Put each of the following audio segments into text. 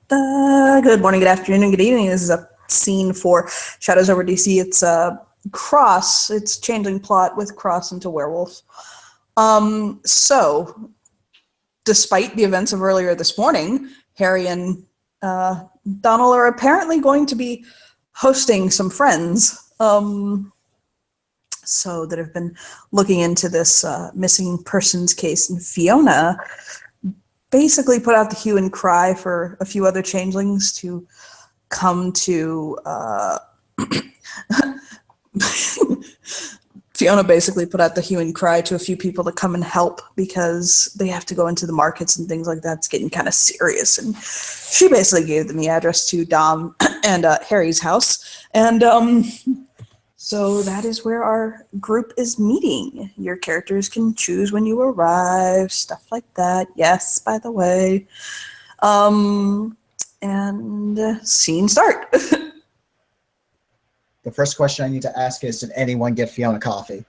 Good morning, good afternoon, and good evening. This is a scene for Shadows over DC. It's Cross. It's changing plot with Cross into werewolf. So, despite the events of earlier this morning, Harry and Donald are apparently going to be hosting some friends. So that have been looking into this missing persons case, and Fiona basically put out the hue and cry for a few other changelings to come to Fiona basically put out the hue and cry to a few people to come and help because they have to go into the markets and things like that. It's getting kind of serious. And she basically gave them the address to Dom and Harry's house. And so that is where our group is meeting. Your characters can choose when you arrive, stuff like that. Yes, by the way. And scene start. The first question I need to ask is, did anyone get Fiona coffee?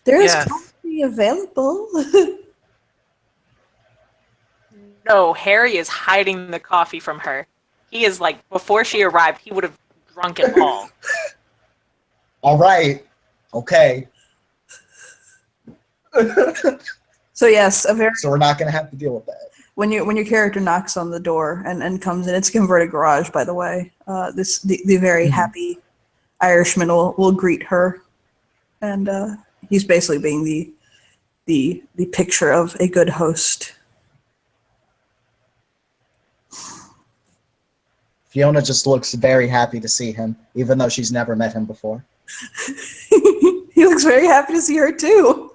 There is coffee available. No, Harry is hiding the coffee from her. He is like, before she arrived, he would have drunk it all. All right. Okay. So yes, So we're not going to have to deal with that. When your character knocks on the door and comes in, it's a converted garage, by the way. The very happy Irishman will greet her, and he's basically being the picture of a good host. Fiona just looks very happy to see him, even though she's never met him before. He looks very happy to see her too.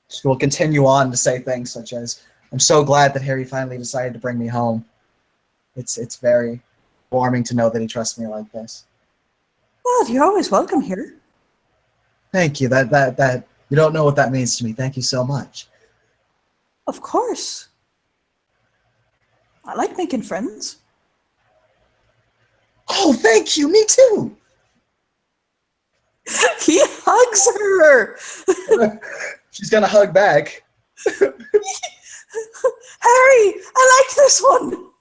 She will continue on to say things such as, "I'm so glad that Harry finally decided to bring me home. It's very warming to know that he trusts me like this." Well, you're always welcome here. Thank you. That you don't know what that means to me. Thank you so much. Of course. I like making friends. Oh, thank you. Me too. He hugs her. She's gonna hug back. Harry, I like this one.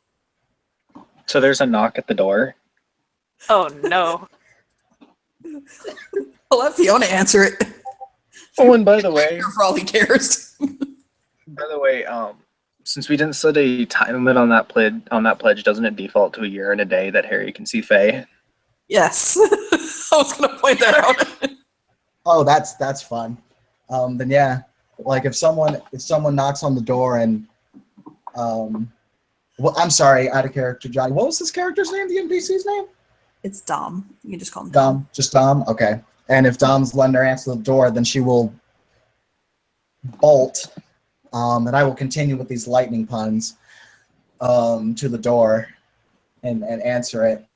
So there's a knock at the door. Oh, no. I'll let Fiona answer it. Oh, and by the way, For all he cares. Since we didn't set a time limit on that pledge, doesn't it default to a year and a day that Harry can see Faye? Yes. I was going to point that out. Oh, that's fun. Then yeah, like if someone knocks on the door and well, I'm sorry, out of character, Johnny. What was this character's name? The NPC's name? It's Dom. You can just call him Dom. Just Dom. Okay. And if Dom's letting her answer the door, then she will bolt. And I will continue with these lightning puns to the door and answer it.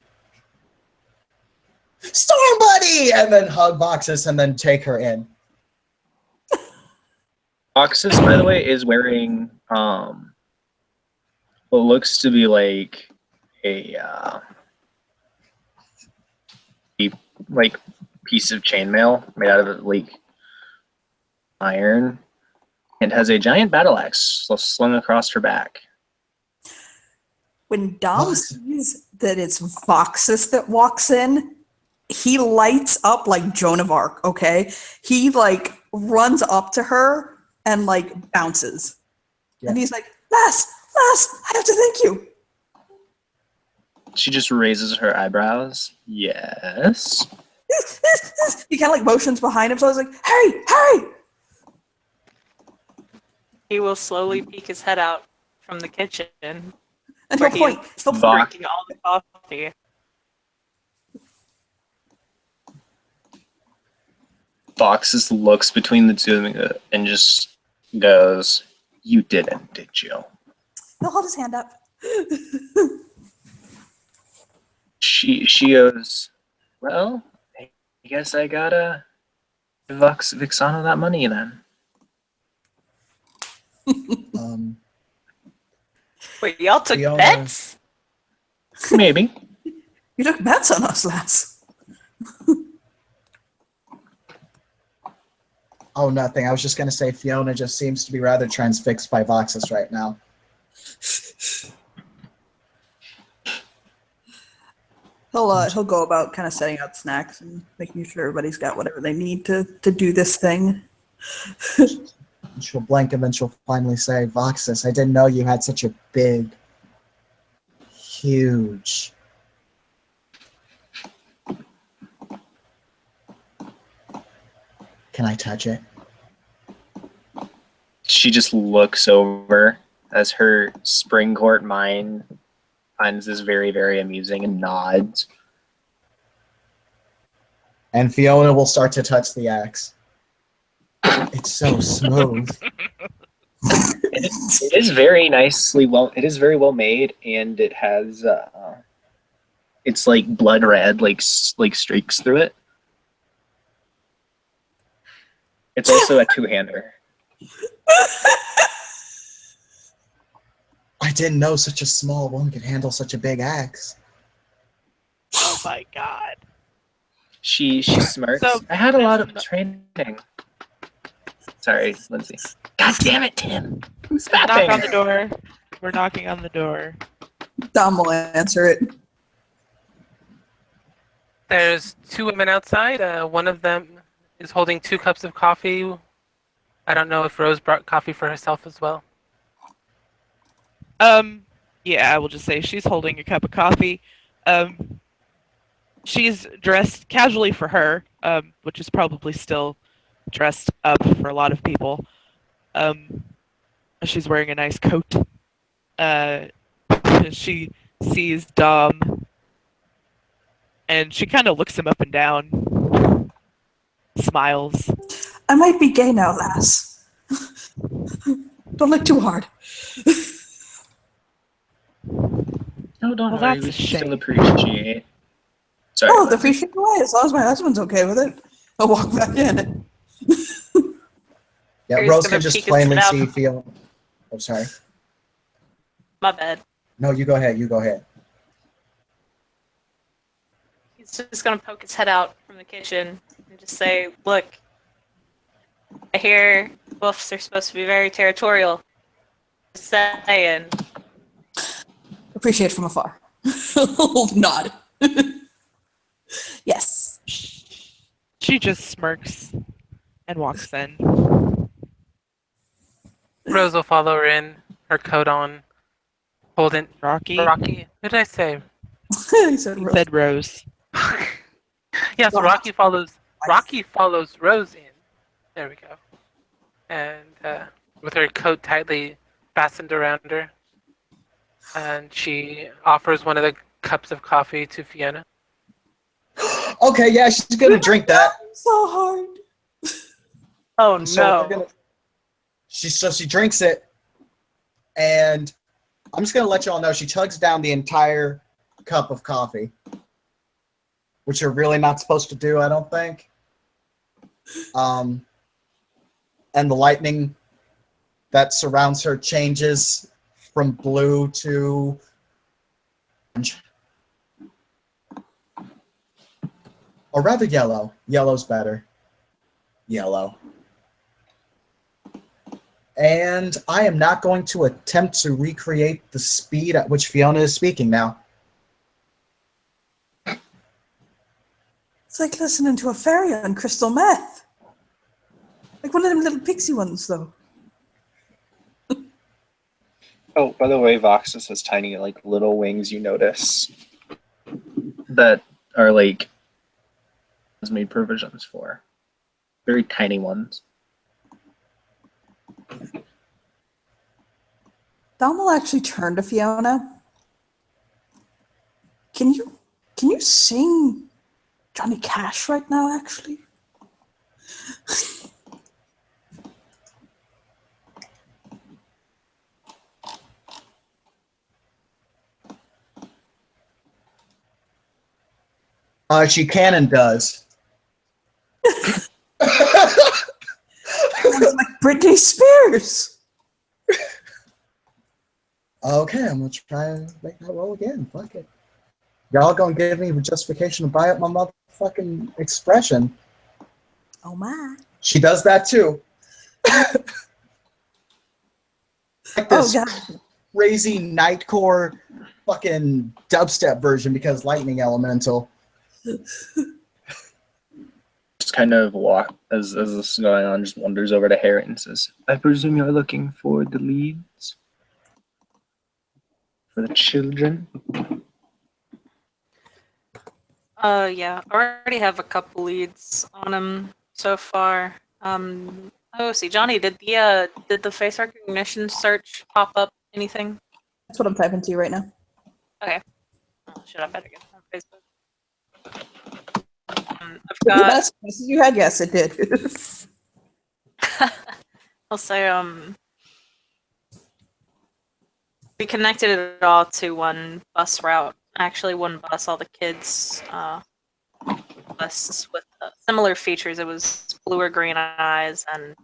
Storm Buddy! And then hug Voxus and then take her in. Voxus, by the way, is wearing what looks to be like a piece of chainmail made out of iron, and has a giant battle axe slung across her back. When Dom sees that it's Voxus that walks in, he lights up like Joan of Arc, okay? He runs up to her and bounces. Yeah. And he's like, Lass, I have to thank you. She just raises her eyebrows. Yes. He kind of motions behind him, so I was like, Harry! He will slowly peek his head out from the kitchen. And he'll point. Drinking all the coffee. Voxus looks between the two of them and just goes, "You didn't, did you?" He'll hold his hand up. She goes, "Well, I guess I gotta give Vixano that money then." Wait, y'all took bets? Maybe. You took bets on us, lass. Oh, nothing. I was just gonna say Fiona just seems to be rather transfixed by Voxus right now. He'll go about kind of setting out snacks and making sure everybody's got whatever they need to do this thing. She'll blink and then she'll finally say, Voxus, I didn't know you had such a big, huge. Can I touch it? She just looks over as her spring court mind finds this very, very amusing and nods. And Fiona will start to touch the axe. It's so smooth. It is very nicely well. It is very well made, and it has it's like blood red, like streaks through it. It's also a two-hander. I didn't know such a small one could handle such a big axe. Oh my god. She smirks. So- I had a lot of training. Sorry, Lindsay. God damn it, Tim. Who's Knock on fapping? the door. We're knocking on the door. Dom will answer it. There's two women outside. One of them is holding 2 cups of coffee. I don't know if Rose brought coffee for herself as well. Yeah, I will just say she's holding a cup of coffee. She's dressed casually for her, which is probably still dressed up for a lot of people. She's wearing a nice coat. She sees Dom, and she kind of looks him up and down, smiles. I might be gay now, lass. Don't look too hard. No, don't Well, worry. that's We a still shame. appreciate. Sorry. Oh, the Lindsay. appreciate away. As long as my husband's okay with it, I'll walk back in. Yeah, Harry's Rose gonna can just peek his plainly head out. see Fiona. Oh, sorry. My bad. No, you go ahead. You go ahead. He's just gonna poke his head out from the kitchen and just say, "Look, I hear wolves are supposed to be very territorial. Just saying." Appreciate from afar. Nod. Yes. She just smirks and walks in. Rose will follow her in, her coat on, holding Rocky Rocky. What did I say? He said, Rose. said Rose. Yes, Rocky follows Rose in. There we go. And with her coat tightly fastened around her, and she offers one of the cups of coffee to Fiona. Okay, yeah, she's gonna drink that. So hard. Oh So no! we're gonna- she drinks it, and I'm just gonna let y'all know she chugs down the entire cup of coffee, which you're really not supposed to do, I don't think. And the lightning that surrounds her changes from blue to orange. Or rather yellow. Yellow's better. Yellow. And I am not going to attempt to recreate the speed at which Fiona is speaking now. It's like listening to a fairy on crystal meth. Like one of them little pixie ones, though. Oh, by the way, Voxus has tiny, like, little wings, you notice, that are, like, has made provisions for. Very tiny ones. Dom will actually turn to Fiona. Can you sing Johnny Cash right now, actually? She can and does. Sounds like Britney Spears. Okay, I'm gonna try and make that roll again. Fuck it. Y'all gonna give me justification to buy up my motherfucking expression. Oh my. She does that too. Like Oh this god. crazy nightcore fucking dubstep version because lightning elemental. Just kind of walk as this is going on, just wanders over to Harry and says, I presume you're looking for the leads? For the children? Yeah, I already have a couple leads on him so far. Oh, see, Johnny, did the face recognition search pop up anything? That's what I'm typing to you right now. Oh, should I better get on Facebook? I've The got best message you had, yes, it did. I'll say we connected it all to one bus route. Actually, one bus. All the kids bus with similar features. It was blue or green eyes and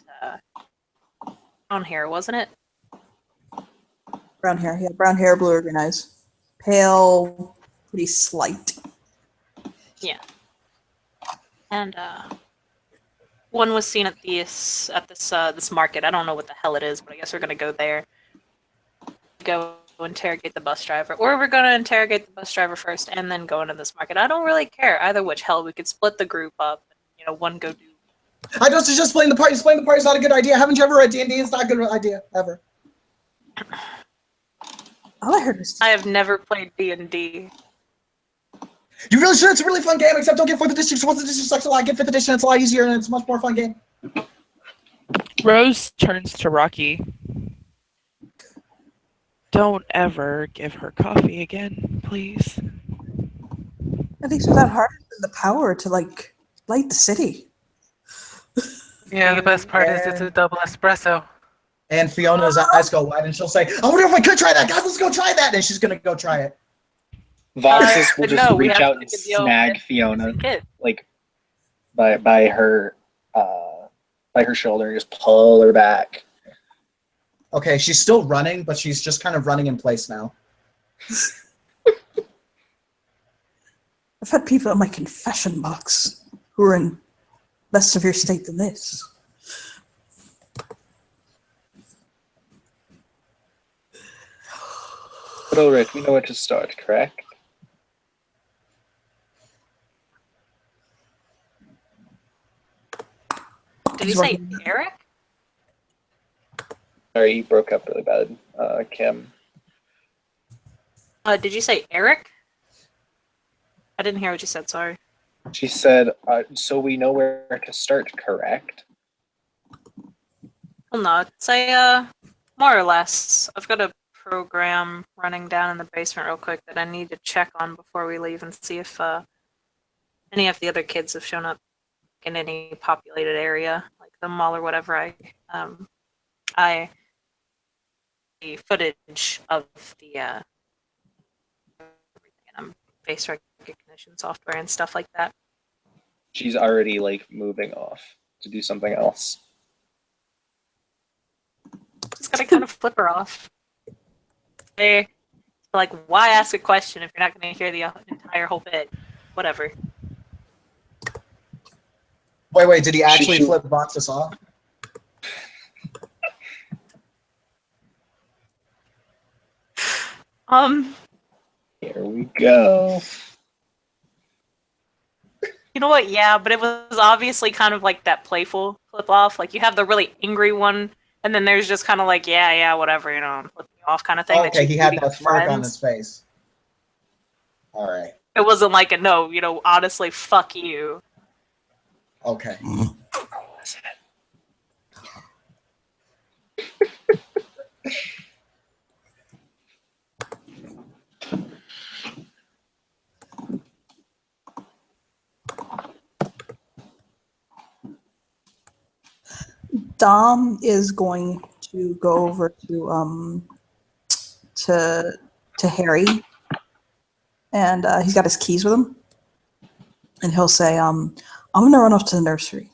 brown hair, wasn't it? Brown hair, yeah, brown hair, blue or green eyes. Pale, pretty slight. And one was seen at this this market. I don't know what the hell it is, but I guess we're gonna go there. Go interrogate the bus driver, or we're gonna interrogate the bus driver first and then go into this market. I don't really care either which. Hell, we could split the group up. One go do. I don't suggest splitting the party. Splitting the party is not a good idea. Haven't you ever read D&D? It's not a good idea ever. All I heard was I have never played D&D. You really should. It's a really fun game, except don't get 4th edition. 4th edition sucks a lot. Get 5th edition. It's a lot easier and it's a much more fun game. Rose turns to Rocky. Don't ever give her coffee again, please. I think so that hard the power to like light the city. Yeah, the best part is it's a double espresso. And Fiona's eyes go wide and she'll say, I wonder if I could try that. Guys, let's go try that. And she's going to go try it. Voxus will just no, we reach have out to and make a deal snag with Fiona, the kid. like by her shoulder, and just pull her back. Okay, she's still running, but she's just kind of running in place now. I've had people in my confession box who are in less severe state than this. But alright, we know where to start, correct? Did you say Eric? Sorry, you broke up really bad, Kim. Did you say Eric? I didn't hear what you said. Sorry. She said, so we know where to start, correct? Well, no, I'd say more or less. I've got a program running down in the basement real quick that I need to check on before we leave and see if any of the other kids have shown up in any populated area, like the mall or whatever. I the footage of the face recognition software and stuff like that. She's already, like, moving off to do something else. Just gotta kind of flip her off. Hey, like, why ask a question if you're not going to hear the entire whole bit? Whatever. Wait, did he actually She- flip Voxus off? Here we go. You know what? Yeah, but it was obviously kind of like that playful flip off. Like, you have the really angry one, and then there's just kind of like, yeah, whatever, I'm flipping you off kind of thing. Okay, he had do to that smirk on friends. his face. All right. It wasn't like a no, honestly, fuck you. Okay. Dom is going to go over to Harry, and he's got his keys with him, and he'll say, "I'm gonna run off to the nursery."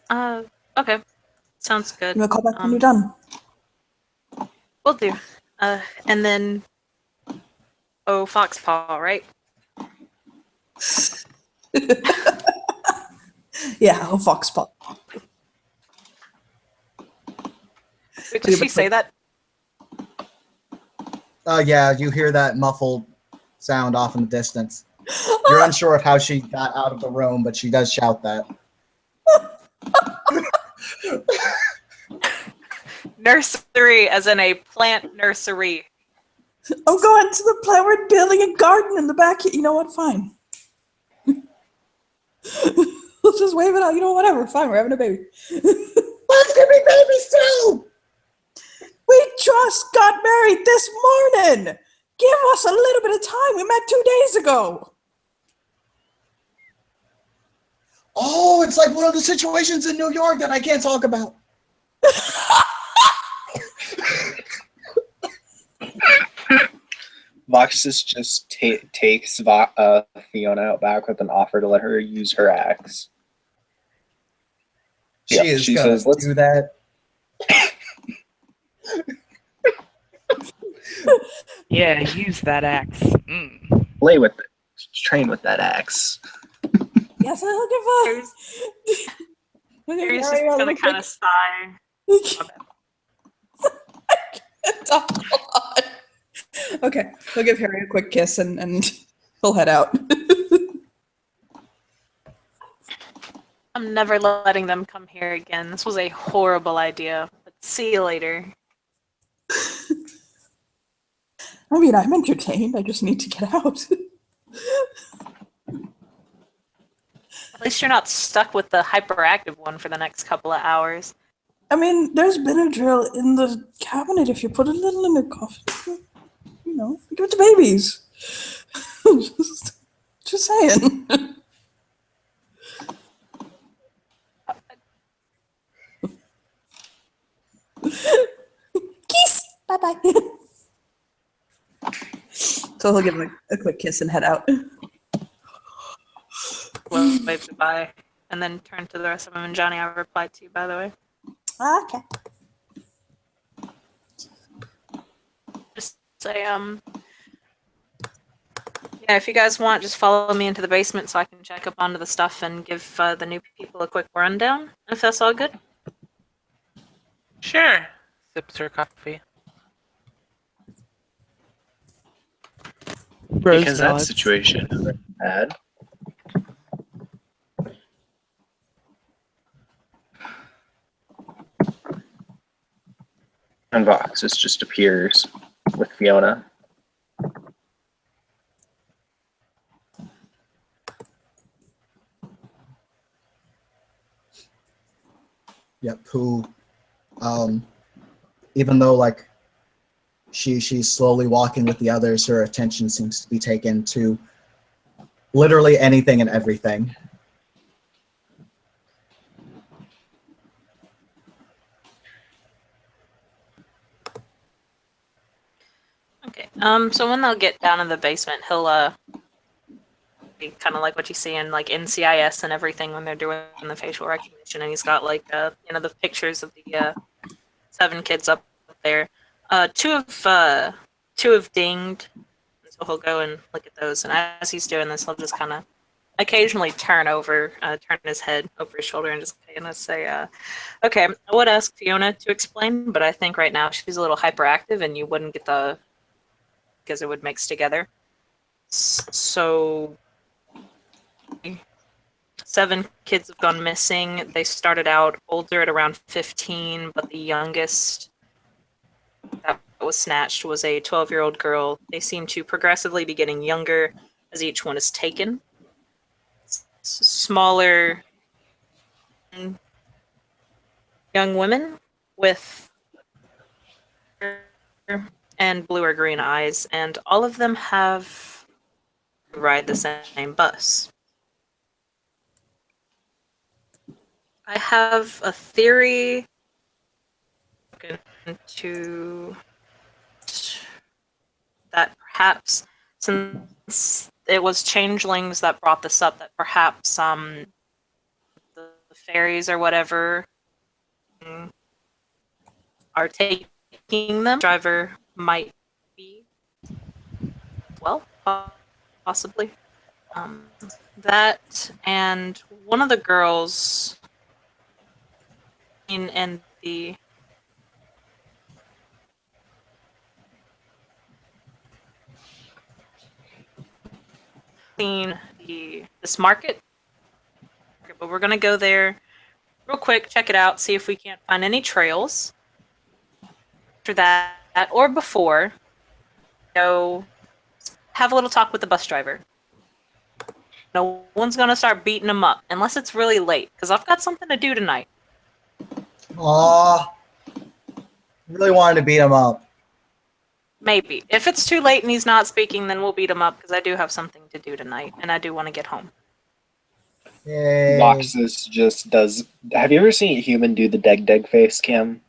Okay. Sounds good. You wanna call back when you're done? Will do. And then, Foxpaw, right? Yeah, a vox pop. Wait, did she say that? Yeah, you hear that muffled sound off in the distance. You're unsure of how she got out of the room, but she does shout that. Nursery, as in a plant nursery. I'm going to the plant. We're building a garden in the back. You know what? Fine. Let's just wave it out. You know, whatever. Fine, we're having a baby. Let's give me babies too! We just got married this morning. Give us a little bit of time. We met 2 days ago. Oh, it's like one of the situations in New York that I can't talk about. Voxus just takes Fiona out back with an offer to let her use her axe. She Yeah, is she gonna says, "Let's do that. Yeah, use that axe. Mm. play with it, train with that axe." Yes, I'm looking for. Harry's just gonna kind of sigh. Okay, he'll give Harry a quick kiss and he'll head out. I'm never letting them come here again. This was a horrible idea. But see you later. I mean, I'm entertained. I just need to get out. At least you're not stuck with the hyperactive one for the next couple of hours. I mean, there's Benadryl in the cabinet if you put a little in the coffee. You know, give it to babies. just saying. Kiss! Bye-bye. So he'll give him a quick kiss and head out. Well, wave goodbye. And then turn to the rest of them. And Johnny, I replied to you, by the way. Okay. Just say, yeah, if you guys want, just follow me into the basement so I can check up onto the stuff and give the new people a quick rundown, if that's all good. Sure. Sips her coffee. Rose Because that nods. situation is bad. And Voxus just appears with Fiona. Yep, who, even though like she's slowly walking with the others, her attention seems to be taken to literally anything and everything. Okay. So when they'll get down in the basement, he'll be kind of like what you see in like NCIS and everything when they're doing the facial recognition, and he's got like the pictures of the 7 kids up there. Two have dinged, so he'll go and look at those. And as he's doing this, he'll just kind of occasionally turn his head over his shoulder and just kind of say, "Okay, I would ask Fiona to explain, but I think right now she's a little hyperactive, and you wouldn't get the because it would mix together. So 7 kids have gone missing. They started out older at around 15, but the youngest that was snatched was a 12-year-old girl. They seem to progressively be getting younger as each one is taken. Smaller young women with and blue or green eyes, and all of them have ride the same bus. I have a theory into that perhaps, since it was changelings that brought this up, that perhaps the fairies or whatever are taking them. Driver might be, well, possibly. Um, that and one of the girls in the seen this market, but we're gonna go there real quick, check it out, see if we can't find any trails. After that, or before, go have a little talk with the bus driver. No one's gonna start beating him up unless it's really late, because I've got something to do tonight. Aw. Really wanted to beat him up. Maybe. If it's too late and he's not speaking, then we'll beat him up, because I do have something to do tonight, and I do want to get home. Yay. Voxus just does. Have you ever seen a human do the deg face, Kim?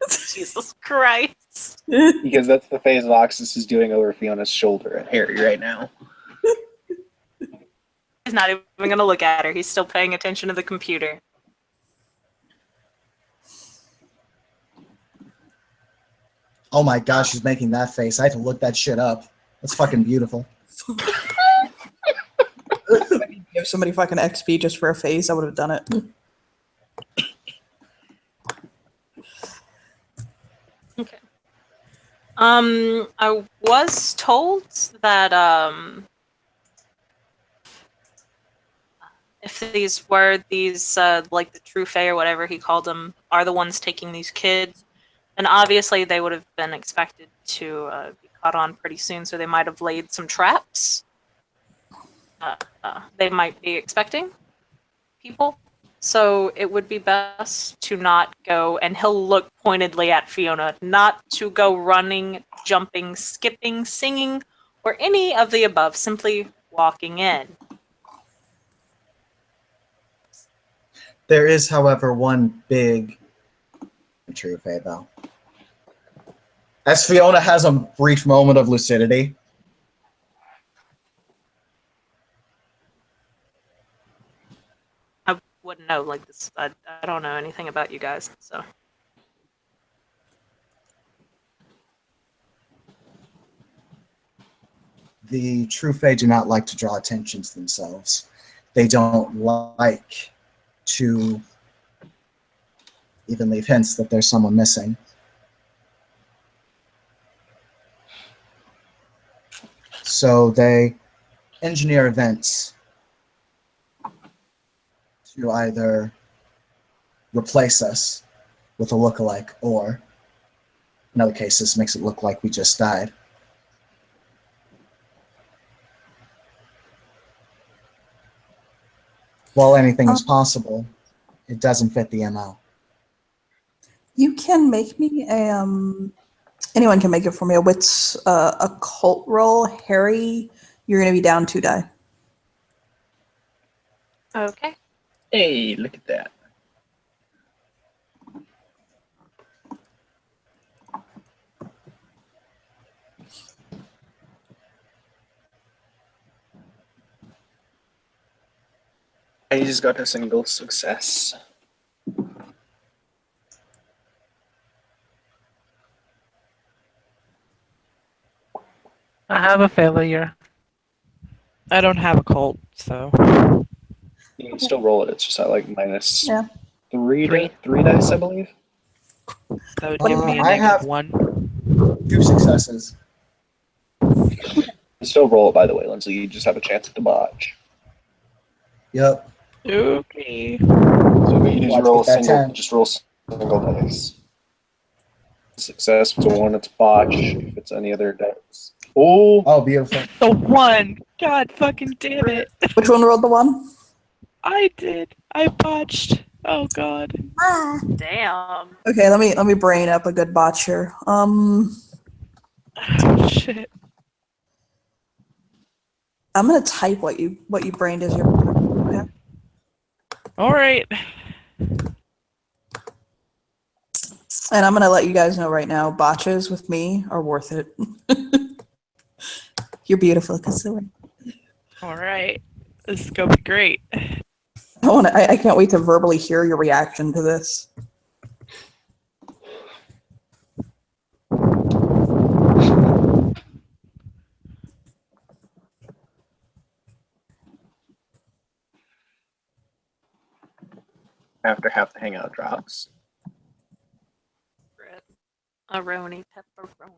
Jesus Christ. Because that's the face Voxus is doing over Fiona's shoulder at Harry right now. He's not even going to look at her. He's still paying attention to the computer. Oh my gosh, she's making that face. I have to look that shit up. That's fucking beautiful. Give somebody fucking XP just for a face, I would have done it. Okay. I was told that if these like the True Fae or whatever he called them are the ones taking these kids, then obviously they would have been expected to be caught on pretty soon, so they might have laid some traps. They might be expecting people. So it would be best to not go, and he'll look pointedly at Fiona, not to go running, jumping, skipping, singing, or any of the above, simply walking in. There is, however, one big True Fae, though. As Fiona has a brief moment of lucidity, I wouldn't know, like this. I don't know anything about you guys, so. the True Fae do not like to draw attention to themselves. They don't like to even leave hints that there's someone missing. So they engineer events to either replace us with a lookalike, or in other cases, makes it look like we just died. While anything is possible, it doesn't fit the MO. You can make me a anyone can make it for me a wits occult roll. Harry, you're gonna be down 2 die. Okay. Hey, look at that. I just got a single success. I have a failure. I don't have a cult, so You can still roll it. It's just at like minus Yeah. three Three. dice, I believe. that would give me a I have- -1. 2 successes. You can still roll it, by the way, Lindsay. You just have a chance at the botch. Yep. Okay. So what you do is Watch you roll a with that single, 10. just roll single dice. Success, if it's a 1, it's a botch. If it's any other dice. Oh, Oh, beautiful. The 1. God fucking damn it. Which one rolled the 1? I did. I botched. Oh god. Damn. Okay, let me brain up a good botch here. Shit. I'm gonna type what you brained as your. Okay. All right. And I'm gonna let you guys know right now, botches with me are worth it. You're beautiful, Kasuri. All right. This is gonna be great. I can't wait to verbally hear your reaction to this. after half the hangout drops. Bread. Aroni pepperoni.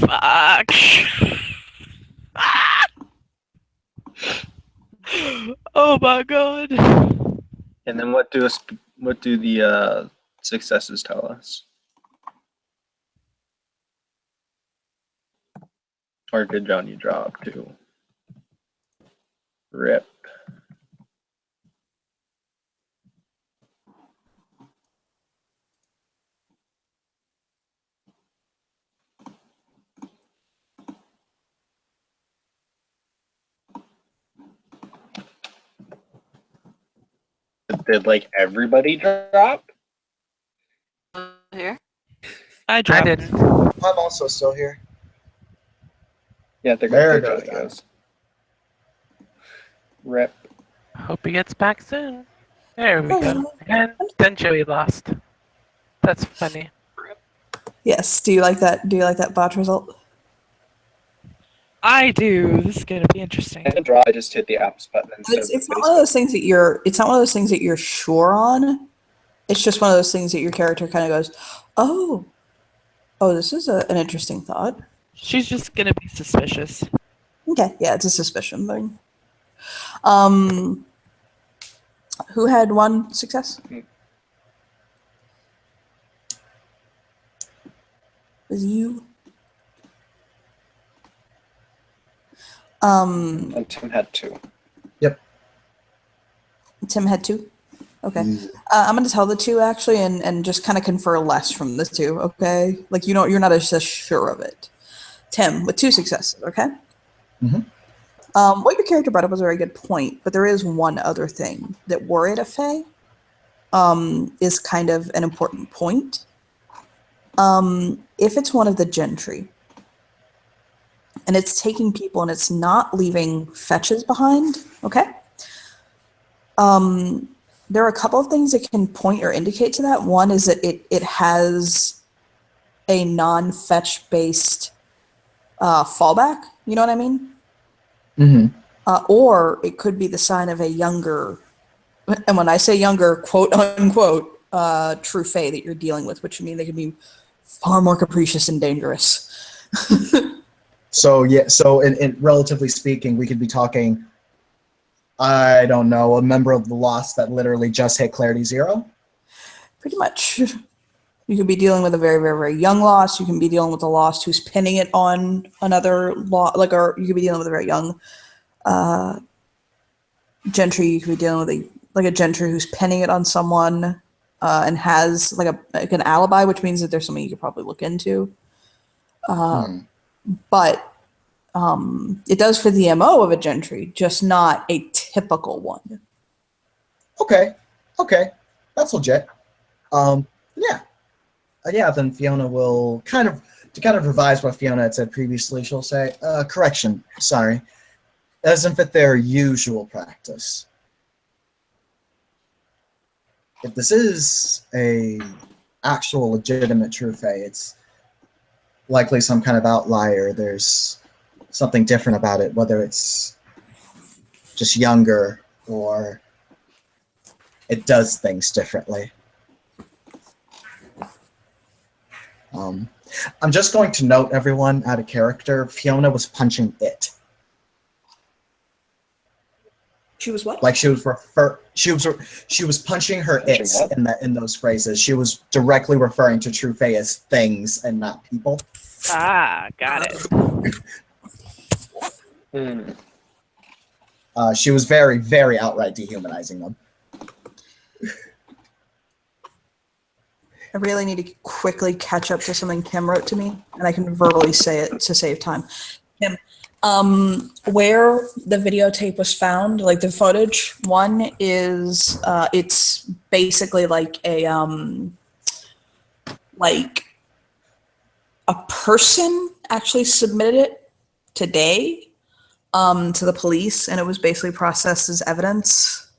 Fuck. Oh my god. And then what do the successes tell us? Or did Johnny drop too? Rip. Did like everybody drop? Here. I I dropped. didn't. I'm also still here. Yeah, they're There good. goes Johnny goes. Rip. Hope he gets back soon. There we go. Oh. And then Joey lost. That's funny. Yes. Do you like that? Do you like that botch result? I do. This is gonna be interesting. And draw, I just hit the apps button instead It's, of it's the not one of Facebook. those things that you're. It's not one of those things that you're sure on. It's just one of those things that your character kind of goes, "Oh, this is an interesting thought." She's just gonna be suspicious. Okay, yeah, it's a suspicion thing. Who had one success? Me. Was you? And Tim had 2. Tim had 2. Okay. I'm going to tell the 2 actually, and just kind of confer less from the 2. Okay, like you're not as sure of it. Tim with 2 successes. Okay. Mhm. What your character brought up was a very good point, but there is one other thing that were it a Fae, is kind of an important point. If it's one of the gentry, and it's taking people and it's not leaving fetches behind, okay? There are a couple of things that can point or indicate to that. One is that it has a non-fetch based fallback. You know what I mean? Mm-hmm. Or it could be the sign of a younger, and when I say younger, quote unquote, true fae that you're dealing with, which means they can be far more capricious and dangerous. So yeah, so in relatively speaking, we could be talking, I don't know, a member of the Lost that literally just hit Clarity 0. Pretty much. You could be dealing with a very, very, very young Lost. You can be dealing with a Lost who's pinning it on another Lost, or you could be dealing with a very young gentry. You could be dealing with a gentry who's pinning it on someone and has like an alibi, which means that there's something you could probably look into. But it does fit the MO of a gentry, just not a typical one. Okay, that's legit. Yeah, then Fiona will kind of revise what Fiona had said previously. She'll say, correction, sorry. That doesn't fit their usual practice. If this is a actual legitimate true fae, it's likely some kind of outlier. There's something different about it, whether it's just younger or it does things differently. I'm just going to note, everyone, out of character, Fiona was punching it. She was what? Like she was punching her Punching its what? in those phrases. She was directly referring to true fae as things and not people. Ah, got it. She was very, very outright dehumanizing them. I really need to quickly catch up to something Kim wrote to me, and I can verbally say it to save time. Kim, where the videotape was found, like the footage, one is it's basically like a person actually submitted it today to the police, and it was basically processed as evidence.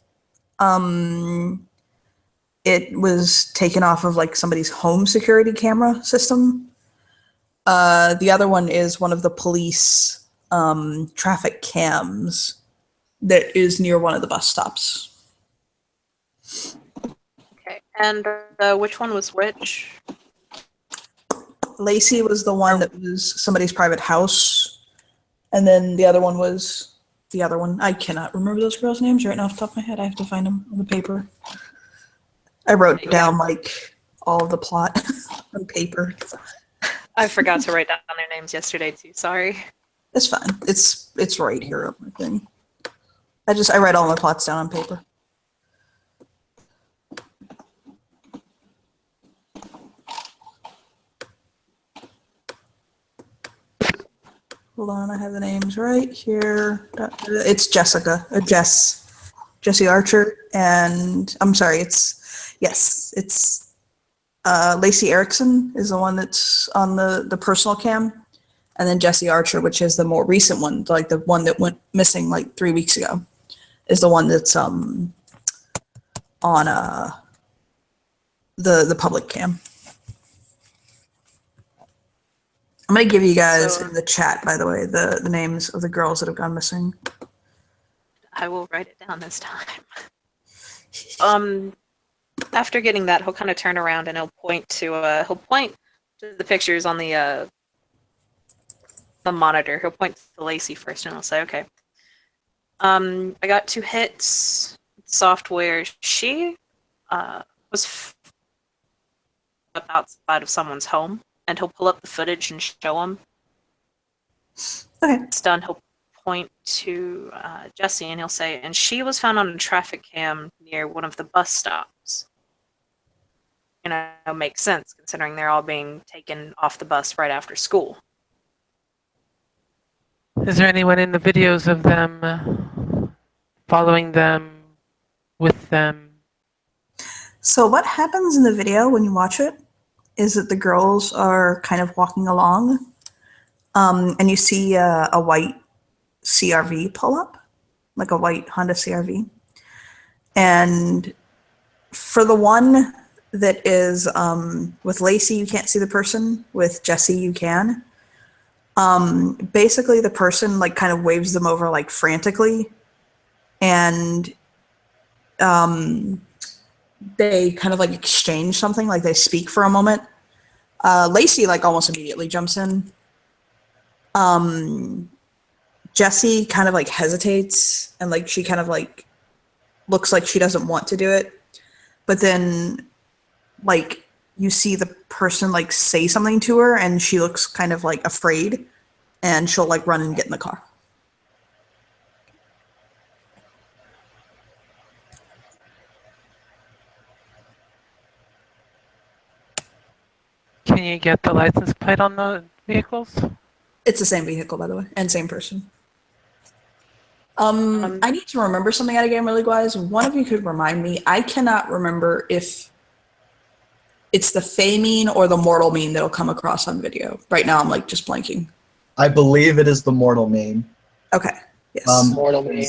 It was taken off of like somebody's home security camera system. The other one is one of the police traffic cams that is near one of the bus stops. Okay. And which one was which? Lacey was the one that was somebody's private house, and then the other one was the other one. I cannot remember those girls' names right now off the top of my head. I have to find them on the paper. I wrote down like all of the plot on paper. I forgot to write down their names yesterday too. Sorry. It's fine. It's right here on my thing. I write all my plots down on paper. Hold on, I have the names right here. It's Jessica, Jesse Archer, and I'm sorry, it's Lacey Erickson is the one that's on the personal cam, and then Jesse Archer, which is the more recent one, like the one that went missing like 3 weeks ago, is the one that's on the public cam. I'm gonna give you guys in the chat, by the way, the names of the girls that have gone missing. I will write it down this time. After getting that, he'll kind of turn around and he'll point to the pictures on the monitor. He'll point to Lacey first, and he'll say, "Okay, I got 2 hits. Software. She was up outside of someone's home." And he'll pull up the footage and show him. Okay. It's done. He'll point to Jesse and he'll say, and she was found on a traffic cam near one of the bus stops. You know, makes sense considering they're all being taken off the bus right after school. Is there anyone in the videos of them following them, with them? So what happens in the video when you watch it is that the girls are kind of walking along, and you see a white CRV pull up, like a white Honda CRV. And for the one that is with Lacey, you can't see the person. With Jesse, you can. Basically, the person like kind of waves them over like frantically, and they kind of like exchange something, like they speak for a moment. Lacey like almost immediately jumps in. Jesse kind of like hesitates and like she kind of like looks like she doesn't want to do it. But then like you see the person like say something to her and she looks kind of like afraid and she'll like run and get in the car. Can you get the license plate on the vehicles? It's the same vehicle, by the way, and same person. I need to remember something out of Game Really Guys. One of you could remind me. I cannot remember if it's the Famine or the Mortal Meme that'll come across on video. Right now, I'm like just blanking. I believe it is the mortal meme. Okay. Yes. Mortal meme.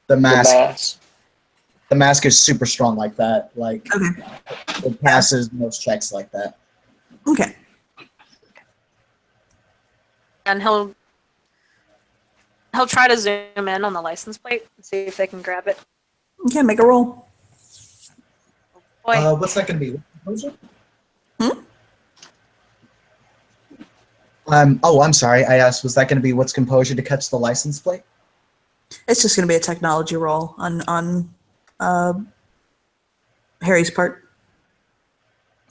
The The mask. mask. The mask is super strong like that. Like Okay. it passes most checks like that. Okay. And he'll try to zoom in on the license plate and see if they can grab it. Okay. Make a roll. Boy, What's that going to be? Composer? Hmm? Oh, I'm sorry. I asked, was that going to be what's composure to catch the license plate? It's just going to be a technology roll on Harry's part.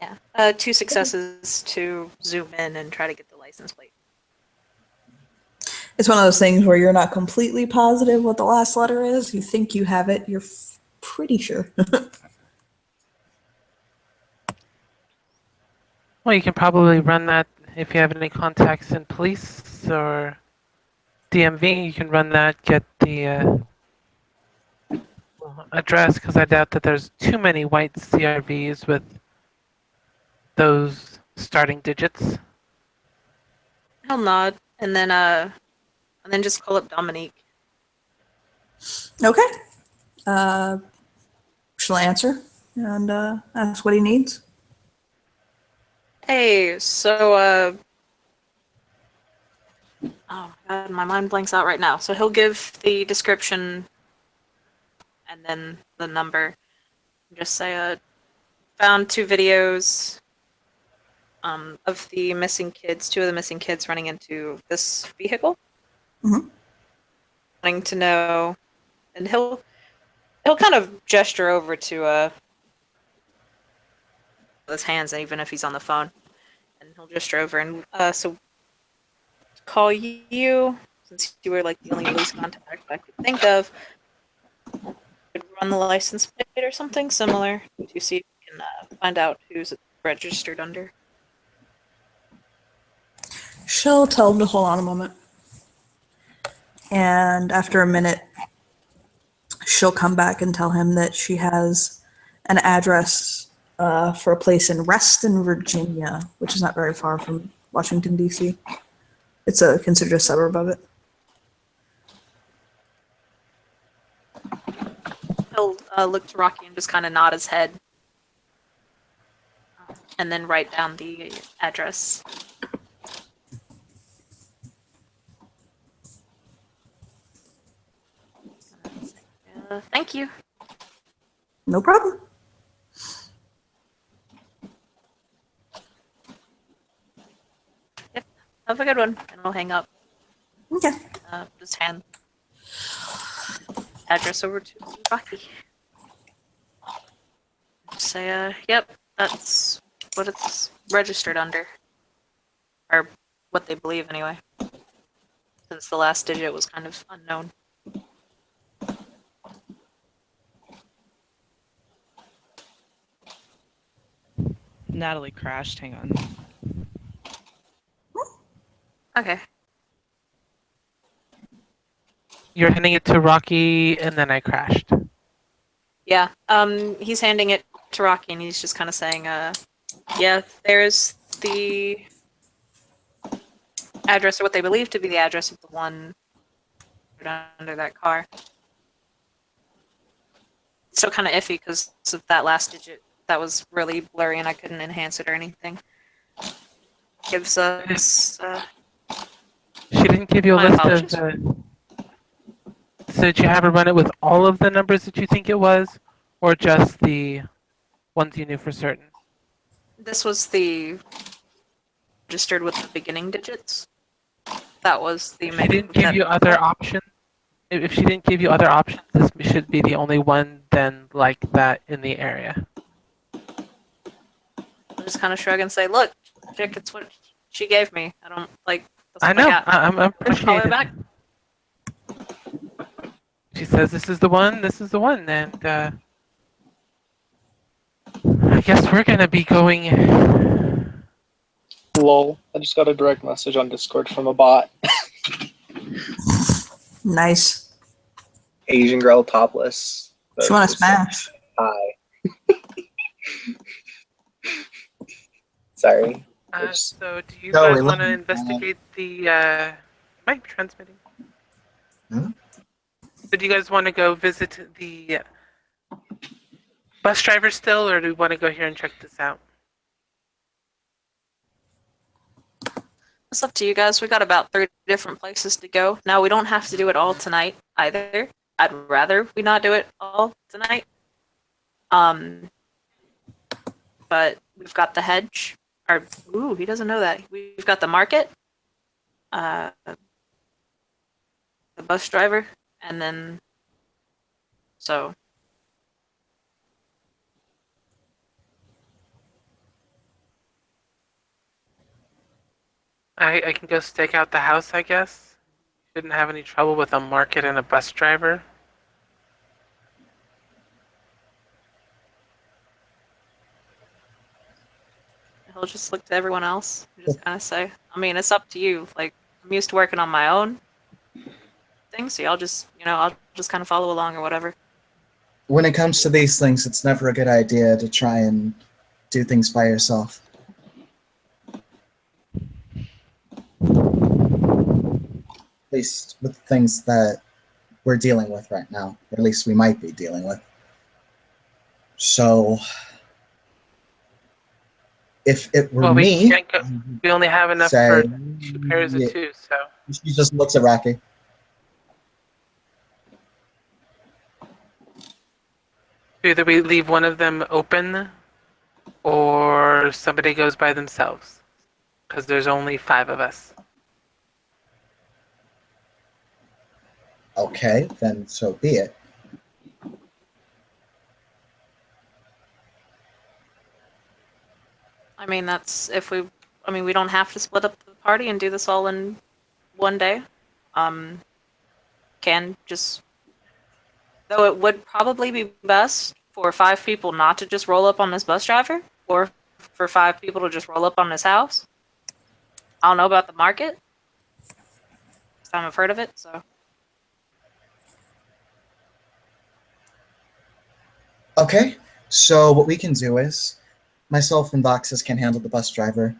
yeah. 2 successes to zoom in and try to get the license plate. It's one of those things where you're not completely positive what the last letter is. You think you have it. You're pretty sure. Well, you can probably run that if you have any contacts in police or DMV. You can run that, get the address, because I doubt that there's too many white CRVs with those starting digits. He'll nod, and then and then just call up Dominique. Okay. She'll answer and ask what he needs. Hey, so oh god, my mind blanks out right now. So he'll give the description and then the number. Just say found 2 videos of the missing kids, 2 of the missing kids running into this vehicle. Mhm. Wanting to know, and he'll kind of gesture over to his hands, even if he's on the phone, and he'll gesture over and so call you, since you were like the only loose contact I could think of. Could run the license plate or something similar to see if you can find out who's registered under. She'll tell him to hold on a moment. And after a minute, she'll come back and tell him that she has an address for a place in Reston, Virginia, which is not very far from Washington, D.C. It's considered a suburb of it. He'll look to Rocky and just kind of nod his head. And then write down the address. Thank you. No problem. Have a good one. And we'll hang up. Okay. Just hand address over to Rocky. Say, yep, that's what it's registered under. Or what they believe, anyway. Since the last digit was kind of unknown. Natalie crashed. Hang on. Okay. You're handing it to Rocky, and then I crashed. Yeah, he's handing it to Rocky, and he's just kind of saying, yeah, there's the address, or what they believe to be the address of the one under that car. Still kind of iffy because of that last digit. That was really blurry, and I couldn't enhance it or anything. Gives us... She didn't give you a My list apologies. of... So did you have her run it with all of the numbers that you think it was, or just the ones you knew for certain? This was the registered with the beginning digits. That was the If she didn't give you other options, if she didn't give you other options, this should be the only one then like that in the area. I'll just kind of shrug and say, "Look, Chick, it's what she gave me. I don't like." That's I what know. got. I'm Call me appreciating. back. She says this is the one. This is the one, and I guess we're gonna be going. Lol. I just got a direct message on Discord from a bot. Nice. Asian girl topless. She want to smash. Hi. Sorry. So do you No, guys we want to love- investigate the? Mic transmitting. Hmm? So do you guys want to go visit the bus driver still, or do we want to go here and check this out? It's up to you guys. We got about 30 different places to go. Now we don't have to do it all tonight either. I'd rather we not do it all tonight. But we've got the hedge. Or ooh, he doesn't know that. We've got the market. The bus driver, and then so I can go stake out the house, I guess. Shouldn't have any trouble with a market and a bus driver. he'll just look to everyone else and just kind of say, I mean, it's up to you. Like, I'm used to working on my own thing, so I'll just, I'll just kind of follow along or whatever. When it comes to these things, it's never a good idea to try and do things by yourself. least with the things that we're dealing with right now, or at least we might be dealing with. So, if it were Well, we me, can't go. We only have enough say, for 2 pairs yeah, of 2, so. she just looks at Rocky. Either we leave one of them open, or somebody goes by themselves. Because there's only 5 of us. Okay, then so be it. I mean, that's if we. I mean, we don't have to split up the party and do this all in one day. Can just. Though it would probably be best for 5 people not to just roll up on this bus driver, or for 5 people to just roll up on this house. I don't know about the market. I haven't heard of it, so. Okay, so what we can do is, myself and Voxus can handle the bus driver,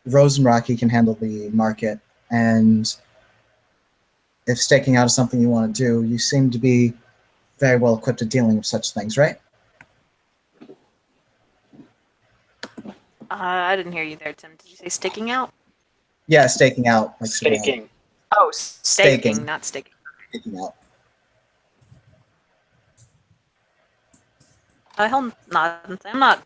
Rose and Rocky can handle the market, and if staking out is something you want to do, you seem to be very well equipped at dealing with such things, right? I didn't hear you there, Tim. Did you say sticking out? Yeah, staking out. Like Staking. Oh, staking, Staking. not sticking. Staking out. He'll nod and say, I'm not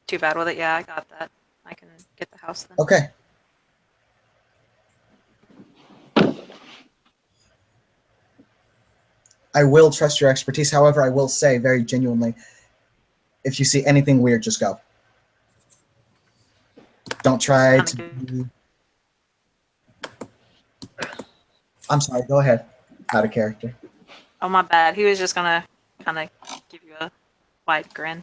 too bad with it. Yeah, I got that. I can get the house then. Okay. I will trust your expertise. However, I will say very genuinely, if you see anything weird, just go. Don't try to be... I'm sorry, go ahead. Out of character. Oh, my bad. He was just gonna kind of give you a wide grin.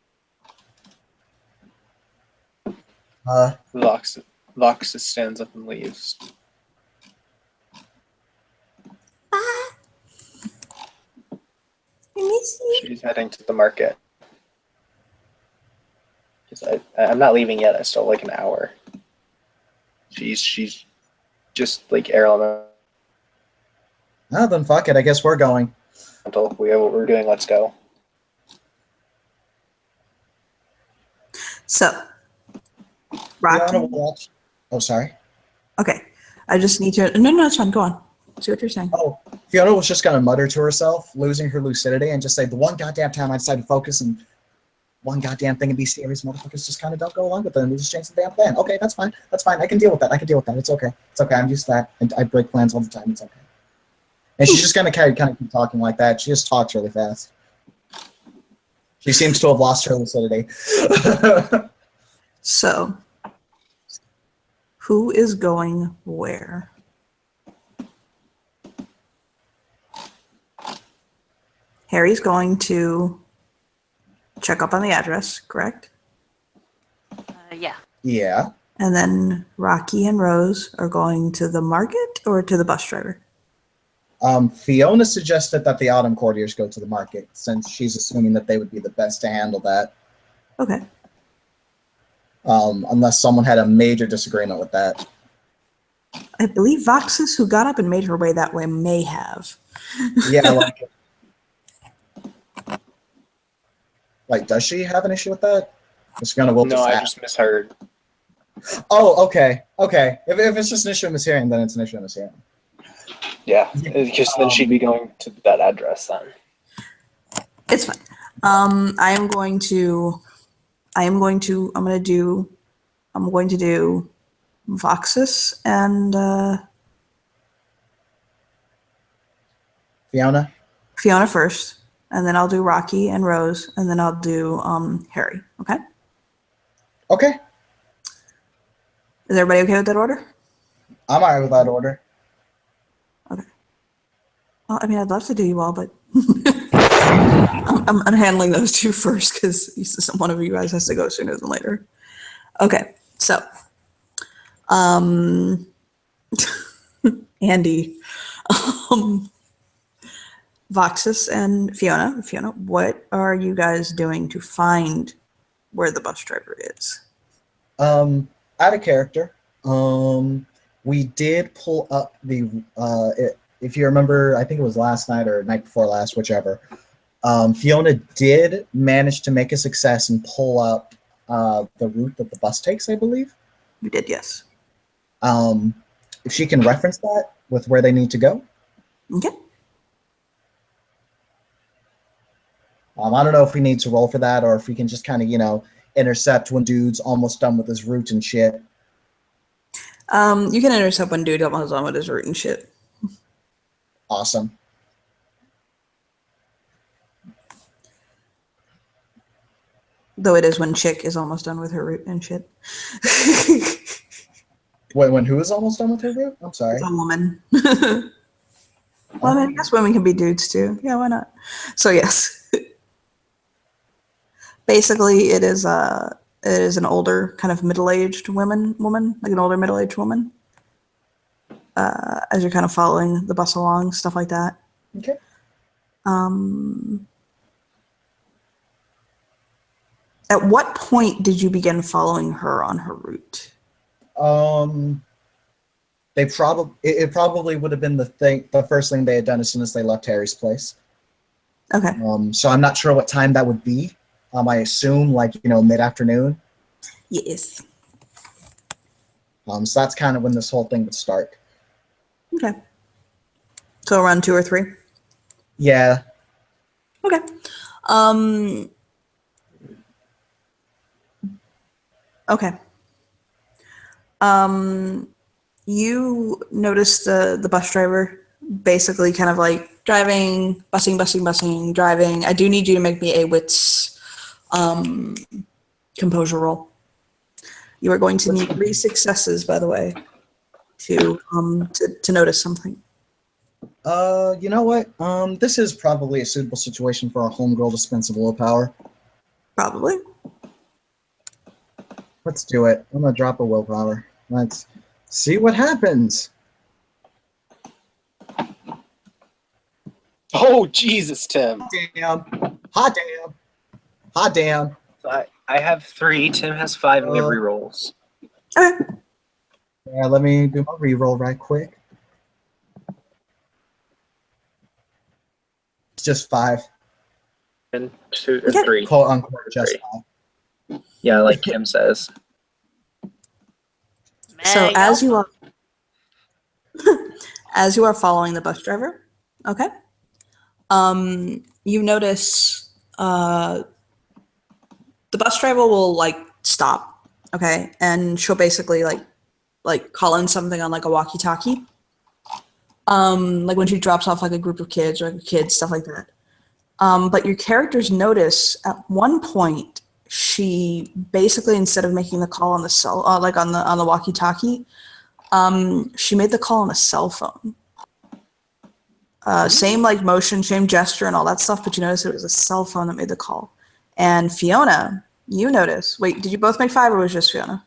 Voxus stands up and leaves. She's heading to the market. 'Cause I'm not leaving yet. I still have like an hour. She's just like Errol. Oh, then fuck it. I guess we're going. Until we have what we're doing. Let's go. So, Rocky. Fiona will watch. Oh, sorry. Okay, I just need to. No, it's fine. Go on. See what you're saying. Oh, Fiona was just gonna mutter to herself, losing her lucidity, and just say, "The one goddamn time I decided to focus and one goddamn thing and be serious, motherfuckers just kind of don't go along with it, and we just change the damn plan." Okay, that's fine. That's fine. I can deal with that. It's okay. It's okay. I'm used to that. And I break plans all the time. It's okay. And she's just gonna kind of keep talking like that. She just talks really fast. She seems to have lost her lucidity. So, who is going where? Harry's going to check up on the address, correct? Yeah. Yeah. And then Rocky and Rose are going to the market or to the bus driver? Fiona suggested that the Autumn Courtiers go to the market, since she's assuming that they would be the best to handle that. Okay. Unless someone had a major disagreement with that. I believe Voxus, who got up and made her way that way, may have. Yeah, like, does she have an issue with that? It's gonna will No, I just misheard. Oh, okay. If it's just an issue of mishearing, then it's an issue of mishearing. Yeah, because then she'd be going to that address then. It's fine. I'm going to do Voxus and Fiona first, and then I'll do Rocky and Rose, and then I'll do Harry. Okay? Okay. Is everybody okay with that order? I'm alright with that order. Okay. Well, I mean, I'd love to do you all, but I'm handling those two first because one of you guys has to go sooner than later. Okay, so Andy, Voxus and Fiona. Fiona, what are you guys doing to find where the bus driver is? Out of character. we did pull up the if you remember, I think it was last night or night before last, whichever. Fiona did manage to make a success and pull up the route that the bus takes, I believe. You did, yes. If she can reference that with where they need to go. Okay. I don't know if we need to roll for that or if we can just kind of, intercept when dude's almost done with his route and shit. You can intercept when dude almost done with his route and shit. Awesome. Though it is when chick is almost done with her route and shit. When who is almost done with her route? I'm sorry. It's a woman. Well, I mean, I guess women can be dudes too. Yeah, why not? So yes. Basically, it is an older, kind of middle-aged woman, like an older middle-aged woman. As you're kind of following the bus along, stuff like that. Okay. At what point did you begin following her on her route? It probably would have been the first thing they had done as soon as they left Harry's place. Okay. So I'm not sure what time that would be. I assume mid-afternoon. Yes. So that's kind of when this whole thing would start. Okay. So around 2 or 3? Yeah. Okay. Okay. You notice the bus driver basically kind of like driving, busing, driving. I do need you to make me a wits composure roll. You are going to need 3 successes, by the way, to notice something. You know what? This is probably a suitable situation for a homegirl to spend some willpower. Probably. Let's do it. I'm gonna drop a willpower. Let's see what happens. Oh, Jesus, Tim. Damn. Hot damn. Hot damn. So I have 3. Tim has 5, and we have rerolls. Okay. Yeah, let me do my reroll right quick. It's just 5. And 2 and Okay. 3. Quote unquote, just 5. Yeah, like Kim says. So as you are following the bus driver, okay, you notice the bus driver will like stop, okay, and she'll basically like call in something on like a walkie-talkie, like when she drops off like a group of kids or like kids, stuff like that. But your characters notice at one point she basically, instead of making the call on the cell, like on the walkie-talkie, she made the call on a cell phone. Same like motion, same gesture and all that stuff, but you notice it was a cell phone that made the call. And Fiona, you notice. Wait, did you both make 5 or was it just Fiona?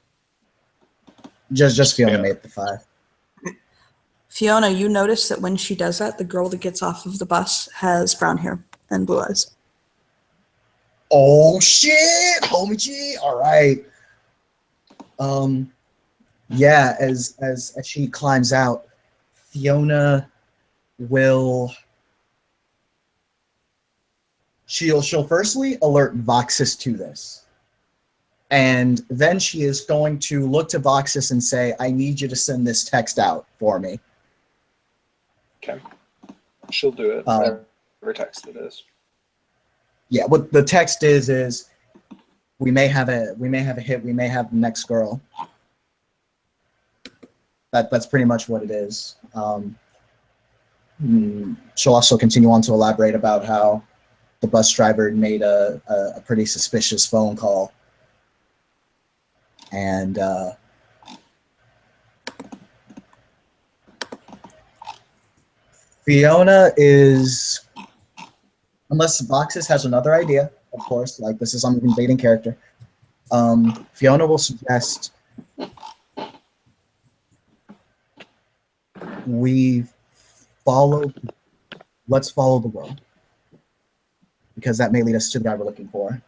Just Fiona made the 5. Fiona, you notice that when she does that, the girl that gets off of the bus has brown hair and blue eyes. Oh shit, homie G. All right. Yeah, as she climbs out, Fiona will she'll firstly alert Voxus to this. And then she is going to look to Voxus and say, I need you to send this text out for me. Okay. She'll do it. Whatever text it is. Yeah, what the text is we may have a hit, we may have the next girl. That's pretty much what it is. She'll also continue on to elaborate about how the bus driver made a pretty suspicious phone call. And Fiona is, unless Voxus has another idea, of course, like this is I'm invading character. Fiona will suggest let's follow the world, because that may lead us to the guy we're looking for.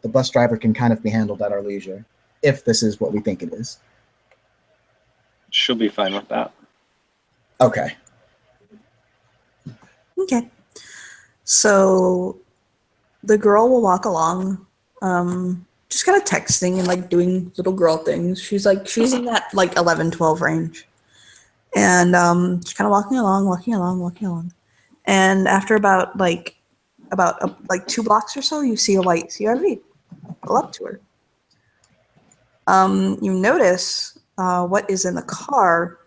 The bus driver can kind of be handled at our leisure, if this is what we think it is. She'll be fine with that. Okay. Okay. So the girl will walk along, just kind of texting and like doing little girl things. She's in that like 11, 12 range. And she's kind of walking along. And after about 2 blocks or so, you see a white CRV pull up to her. You notice what is in the car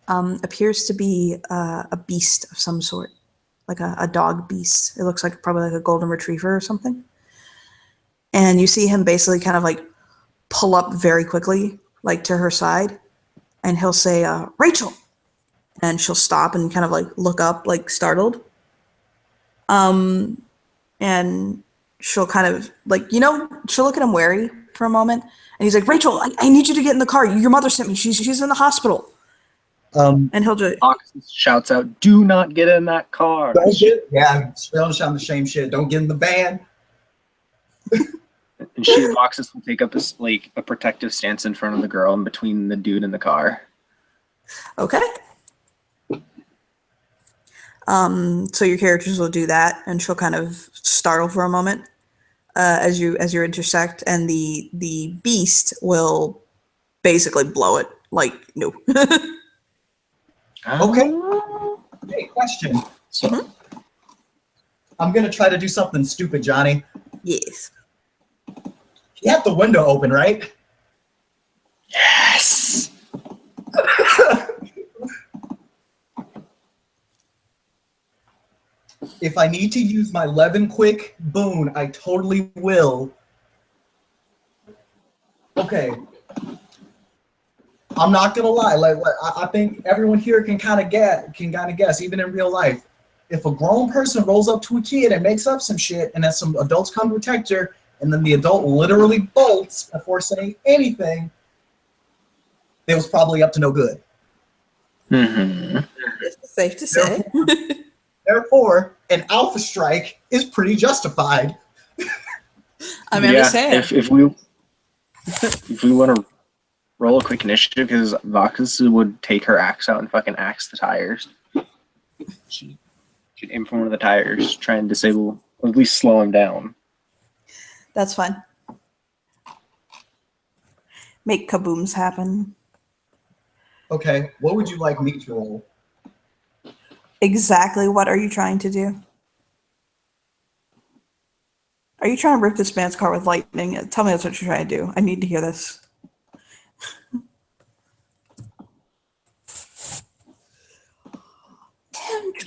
appears to be a beast of some sort, like a dog beast. It looks like probably like a golden retriever or something. And you see him basically kind of like pull up very quickly, like to her side, and he'll say, "Rachel," and she'll stop and kind of like look up, like startled. And she'll kind of like, she'll look at him wary for a moment, and he's like, "Rachel, I need you to get in the car. Your mother sent me. She's in the hospital." And he'll just Voxus shouts out, "Do not get in that car." Spell shouting the same shit. Don't get in the van. And she and Voxus will take up a protective stance in front of the girl and between the dude and the car. okay. So your characters will do that, and she'll kind of startle for a moment as you intersect, and the beast will basically blow it. Like, no. Okay. Hey, question. So, I'm gonna try to do something stupid, Johnny. Yes. You have the window open, right? yes. If I need to use my Levin Quick boon, I totally will. Okay. I'm not gonna lie. Like I think everyone here can kind of guess, even in real life. If a grown person rolls up to a kid and makes up some shit, and then some adults come to protect her, and then the adult literally bolts before saying anything, it was probably up to no good. Mm-hmm. It's safe to say. Therefore, an alpha strike is pretty justified. I mean, I'm just saying. If we want to roll a quick initiative, because Voxus would take her axe out and fucking axe the tires. She'd aim for one of the tires, try and disable, or at least slow him down. That's fine. Make kabooms happen. Okay, what would you like me to roll? Exactly what are you trying to do? Are you trying to rip this man's car with lightning? Tell me that's what you're trying to do. I need to hear this.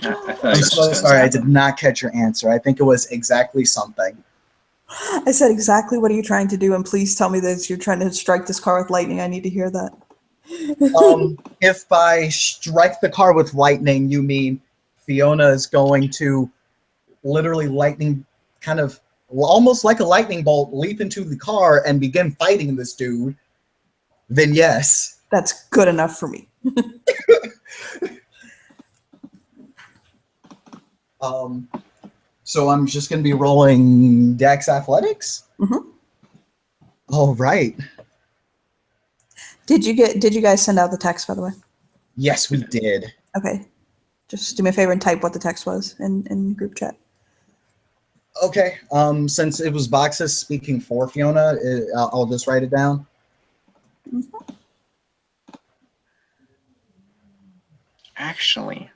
I thought I'm you were so just sorry, I gonna did not catch your answer. I think it was exactly something. I said exactly what are you trying to do, and please tell me that you're trying to strike this car with lightning. I need to hear that. If by strike the car with lightning, you mean Fiona is going to literally lightning, kind of almost like a lightning bolt, leap into the car and begin fighting this dude, then yes. That's good enough for me. So I'm just going to be rolling Dex Athletics? Mhm. All right. Did you guys send out the text, by the way? Yes, we did. Okay. Just do me a favor and type what the text was in group chat. Okay. Since it was Voxus speaking for Fiona, I'll just write it down. Actually,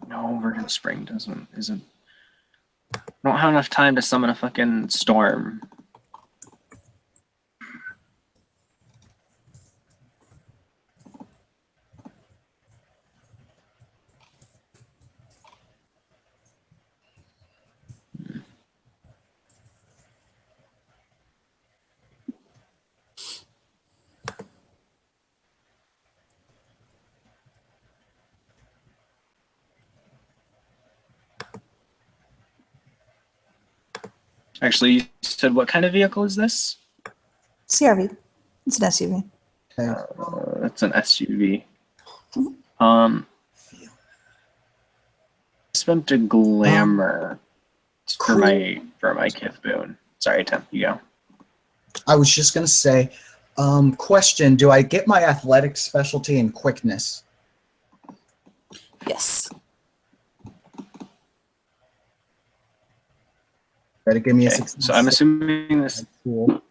no, Verdant Spring isn't. I don't have enough time to summon a fucking storm. Actually, you said what kind of vehicle is this? CRV. It's an SUV. That's an SUV. Spent a glamour for my Kith boon. Sorry, Tim, you go. I was just gonna say, question: do I get my athletic specialty in quickness? Yes. Better give me a Okay, success. so I'm assuming this. Cool.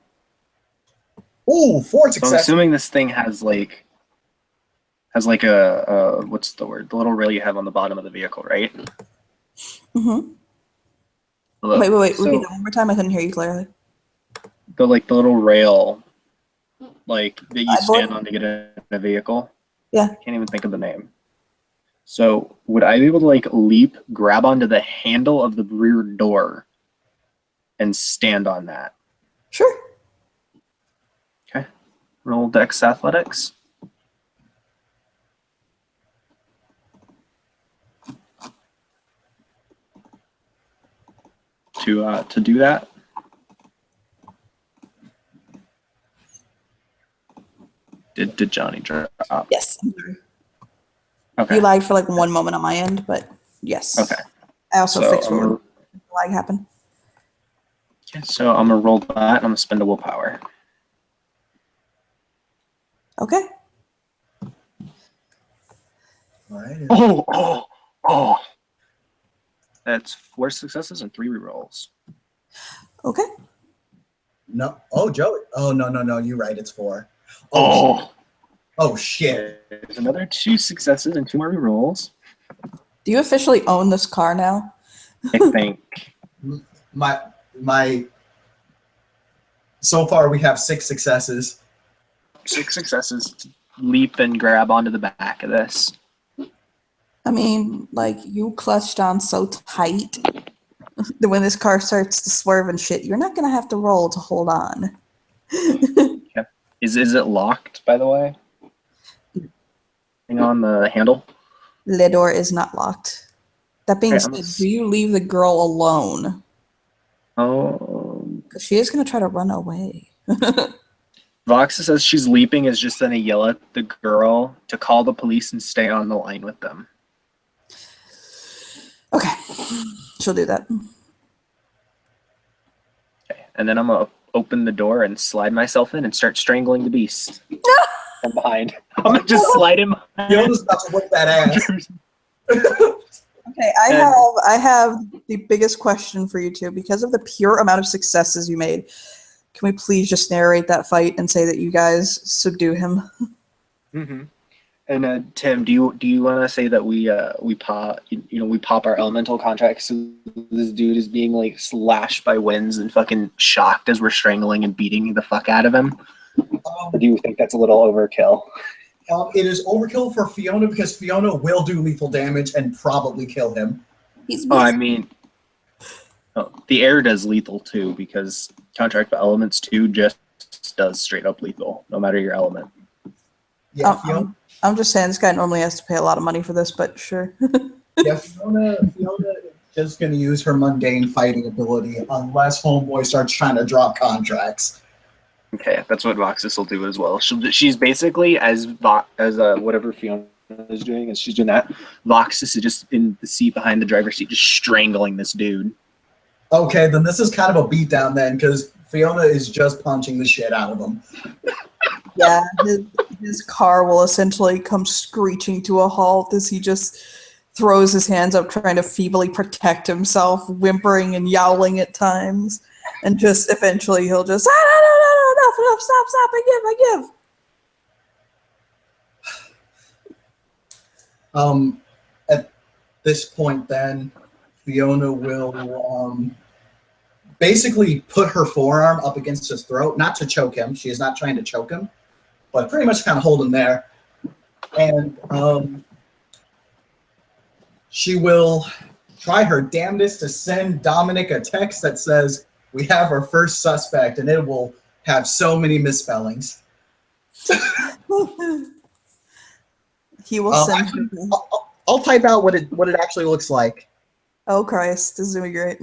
Ooh, 4 So I'm successes. assuming this thing has like a what's the word? The little rail you have on the bottom of the vehicle, right? Mm-hmm. Hello? Wait. Repeat So that one more time. I couldn't hear you clearly. the little rail, like that you Side board? stand on to get in a vehicle. Yeah. I can't even think of the name. So would I be able to like leap, grab onto the handle of the rear door, and stand on that? Sure. Roll Dex Athletics. To do that. Did Johnny drop? Yes. I'm sorry. Okay. You lagged for like 1 moment on my end, but yes. Okay. I also So fixed I'm what gonna, lag happened. so I'm gonna roll that. And I'm gonna spend a willpower. Okay. All right. Oh. That's 4 successes and 3 rerolls. Okay. No. Oh, Joey. Oh, no. You're right. It's 4. Oh. Oh, shit. There's another 2 successes and 2 more rerolls. Do you officially own this car now? I think. My. So far, we have 6 successes. 6 successes to leap and grab onto the back of this. I mean, like, you clutched on so tight that when this car starts to swerve and shit, you're not going to have to roll to hold on. Is it locked, by the way? Hang on the handle. The door is not locked. That being Okay, said, do you leave the girl alone? Oh. Because she is going to try to run away. Vox says she's leaping is just gonna yell at the girl to call the police and stay on the line with them. Okay. She'll do that. Okay. And then I'm gonna open the door and slide myself in and start strangling the beast from behind. I'm gonna just slide him. Fiona's about to whip that ass. Okay, I have the biggest question for you two. Because of the pure amount of successes you made, can we please just narrate that fight and say that you guys subdue him? Mm-hmm. And Tim, do you want to say that we pop our elemental contracts so this dude is being like slashed by winds and fucking shocked as we're strangling and beating the fuck out of him? Or do you think that's a little overkill? It is overkill for Fiona because Fiona will do lethal damage and probably kill him. He's Oh, I mean, the air does lethal too because Contract of Elements 2 just does straight up lethal, no matter your element. Yeah, Fiona. I'm just saying this guy normally has to pay a lot of money for this, but sure. Yeah, Fiona is just going to use her mundane fighting ability unless Homeboy starts trying to drop contracts. Okay, that's what Voxus will do as well. She's basically as whatever Fiona is doing, as she's doing that. Voxus is just in the seat behind the driver's seat, just strangling this dude. Okay, then this is kind of a beatdown then, because Fiona is just punching the shit out of him. Yeah, his car will essentially come screeching to a halt as he just throws his hands up trying to feebly protect himself, whimpering and yowling at times. And just eventually he'll just, no, stop, I give. At this point then, Fiona will basically put her forearm up against his throat, not to choke him. She is not trying to choke him, but pretty much kind of hold him there. And she will try her damnedest to send Dominic a text that says, "We have our first suspect," and it will have so many misspellings. He will send her. I'll type out what it actually looks like. Oh Christ, this is gonna be great.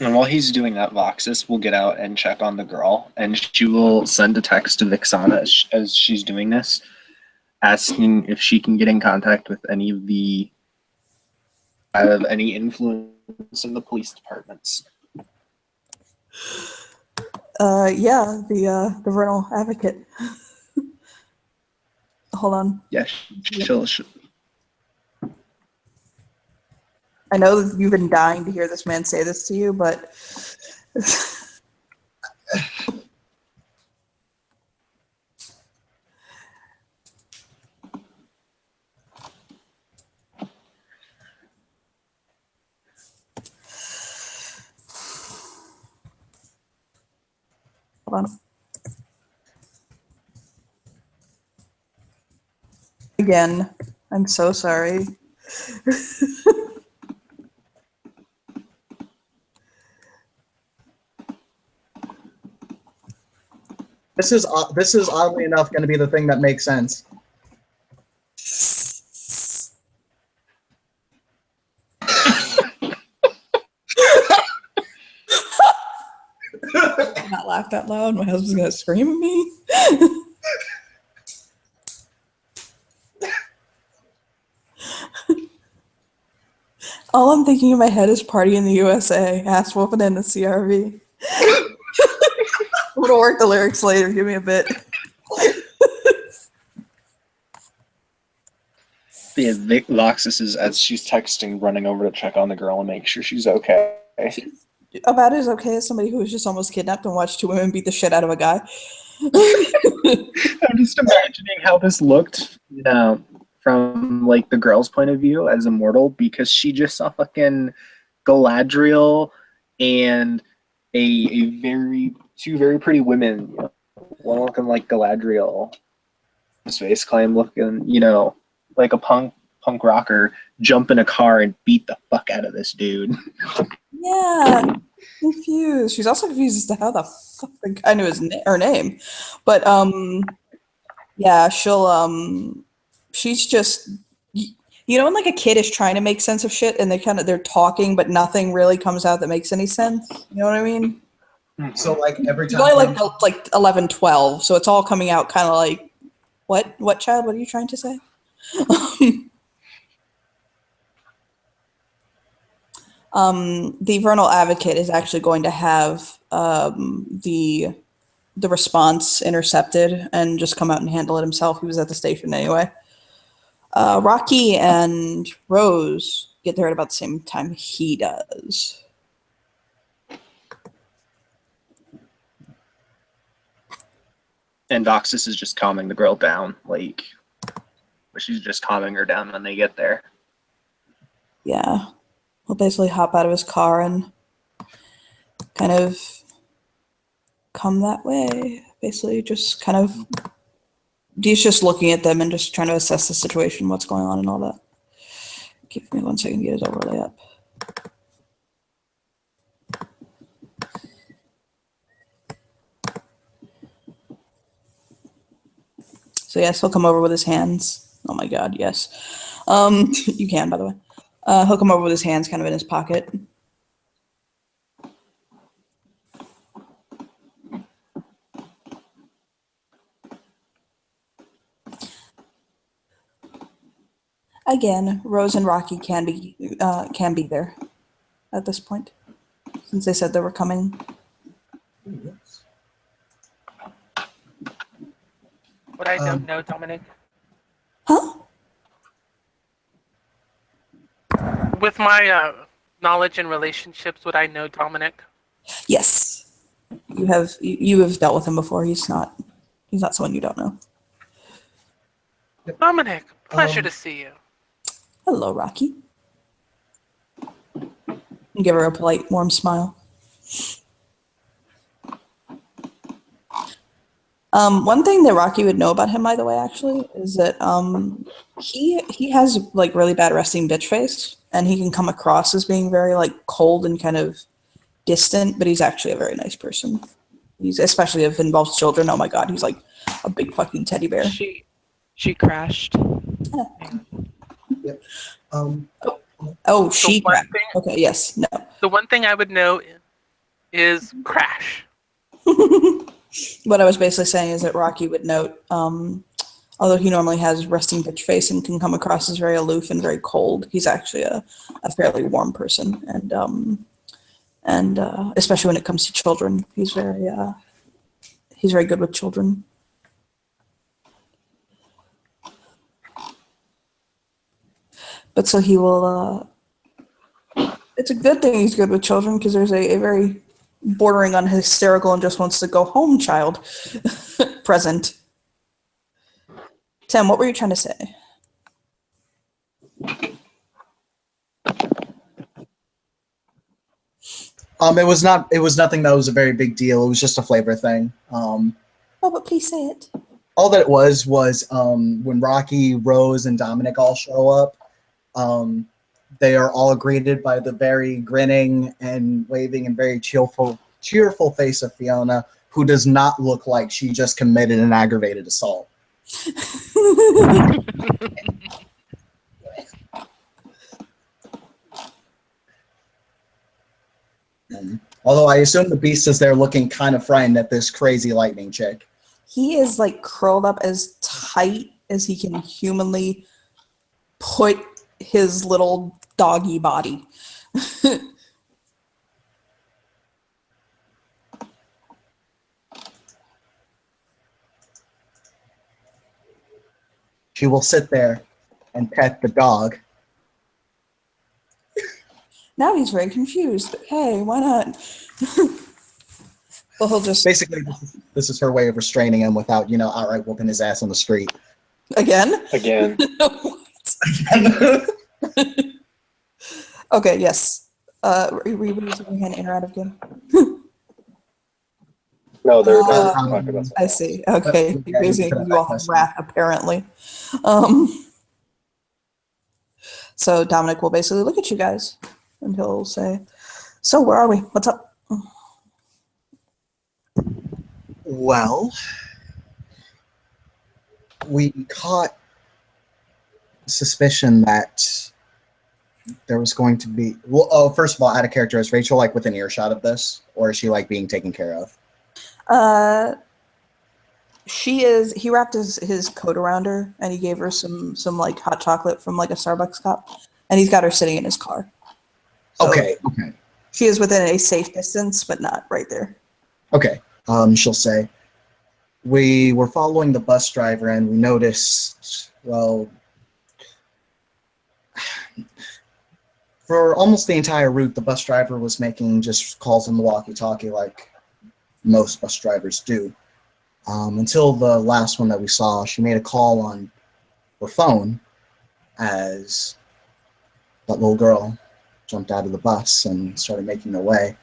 And while he's doing that, Voxus will get out and check on the girl, and she will send a text to Vixana as she's doing this, asking if she can get in contact with any of any influence in the police departments. Yeah, the Vernal Advocate. Hold on. Yeah, she'll I know that you've been dying to hear this man say this to you, but hold on. Again, I'm so sorry. This is oddly enough going to be the thing that makes sense. Not laugh that loud. My husband's gonna scream at me. All I'm thinking in my head is party in the USA, ass whooping in the CRV. I'm gonna work the lyrics later. Give me a bit. Yeah, Vic Loxus is, as she's texting, running over to check on the girl and make sure she's okay. About as okay as somebody who was just almost kidnapped and watched two women beat the shit out of a guy. I'm just imagining how this looked, from like the girl's point of view as immortal, because she just saw fucking Galadriel and two very pretty women, one looking like Galadriel, Space Climb looking, like a punk rocker, jump in a car and beat the fuck out of this dude. Yeah, confused. She's also confused as to how the fuck the guy knew her name. But yeah, she's just, when like a kid is trying to make sense of shit and they're talking but nothing really comes out that makes any sense. You know what I mean? So like every She's time, only like 11, 12, so it's all coming out kind of like, what child? What are you trying to say? The Vernal Advocate is actually going to have the response intercepted and just come out and handle it himself. He was at the station anyway. Rocky and Rose get there at about the same time he does. And Doxus is just calming the girl down, she's just calming her down when they get there. Yeah. He'll basically hop out of his car and kind of come that way. Basically just kind of, he's just looking at them and just trying to assess the situation, what's going on and all that. Give me 1 second to get his overlay up. So yes, he'll come over with his hands. Oh my god, yes. You can, by the way. He'll come over with his hands kind of in his pocket. Again, Rose and Rocky can be there at this point, since they said they were coming. What I don't know, Dominic. Huh? With my knowledge and relationships, would I know Dominic? Yes. You have dealt with him before. He's not someone you don't know. Dominic, pleasure to see you. Hello, Rocky. Give her a polite, warm smile. One thing that Rocky would know about him, by the way, actually, is that he has like really bad resting bitch face, and he can come across as being very like cold and kind of distant, but he's actually a very nice person. He's, especially if it involves children. Oh my god, he's like a big fucking teddy bear. She crashed. Yep. Oh, she one crashed. thing- Okay, yes, no. The one thing I would know is crash. What I was basically saying is that Rocky would note, although he normally has resting bitch face and can come across as very aloof and very cold, he's actually a fairly warm person. And and especially when it comes to children, he's very good with children. But so he will. It's a good thing he's good with children because there's a very bordering on hysterical and just wants to go home child present. Tim, what were you trying to say? It was nothing that was a very big deal. It was just a flavor thing. Oh, but please say it. All that it was when Rocky, Rose, and Dominic all show up, they are all greeted by the very grinning and waving and very cheerful face of Fiona, who does not look like she just committed an aggravated assault. Although I assume the Beast is there looking kind of frightened at this crazy lightning chick. He is like curled up as tight as he can humanly put his little doggy body. She will sit there and pet the dog. Now he's very confused, but hey, why not? Well, he'll just Basically, this is her way of restraining him without, outright whooping his ass on the street. again. Again. Okay, yes. Were you using your hand in or out of game? No, they're Uh, talking about I see. Okay, Yeah, raising you could you off of wrath, apparently. So Dominic will basically look at you guys, and he'll say, "So where are we? What's up?" Well, we caught suspicion that there was going to be. Well, first of all, out of character, is Rachel like within earshot of this, or is she like being taken care of? She is. He wrapped his coat around her, and he gave her some like hot chocolate from like a Starbucks cup, and he's got her sitting in his car. So Okay. she is within a safe distance, but not right there. Okay. She'll say, we were following the bus driver and we noticed, well, for almost the entire route, the bus driver was making just calls on the walkie-talkie like most bus drivers do. Until the last one that we saw, she made a call on her phone as that little girl jumped out of the bus and started making their way.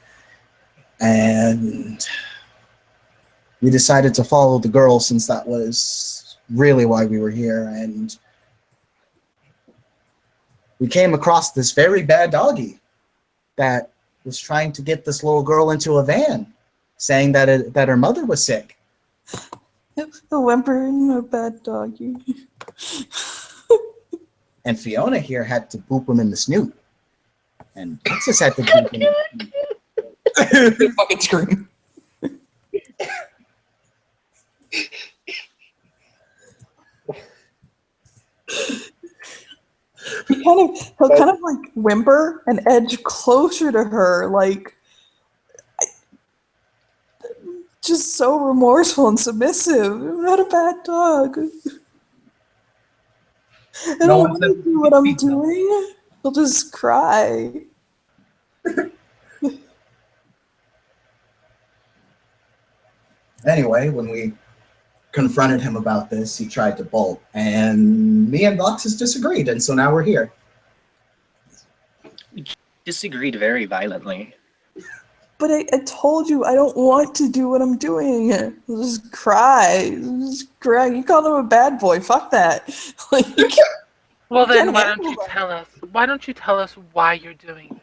And we decided to follow the girl since that was really why we were here. And we came across this very bad doggy that was trying to get this little girl into a van, saying that her mother was sick. A whimpering, a bad doggy. And Fiona here had to boop him in the snoot. And Princess had to boop him. They fucking scream. He'll kind of like whimper and edge closer to her, like just so remorseful and submissive. I'm not a bad dog. I No don't one want said to do what I'm speak, though. doing. He'll just cry. Anyway, when we confronted him about this, he tried to bolt. And me and Voxus disagreed, and so now we're here. disagreed very violently. But I told you I don't want to do what I'm doing. I'll just cry. Just cry. You called him a bad boy. Fuck that. Like, Well, then Can't why don't handle you that. tell us? Why don't you tell us why you're doing it?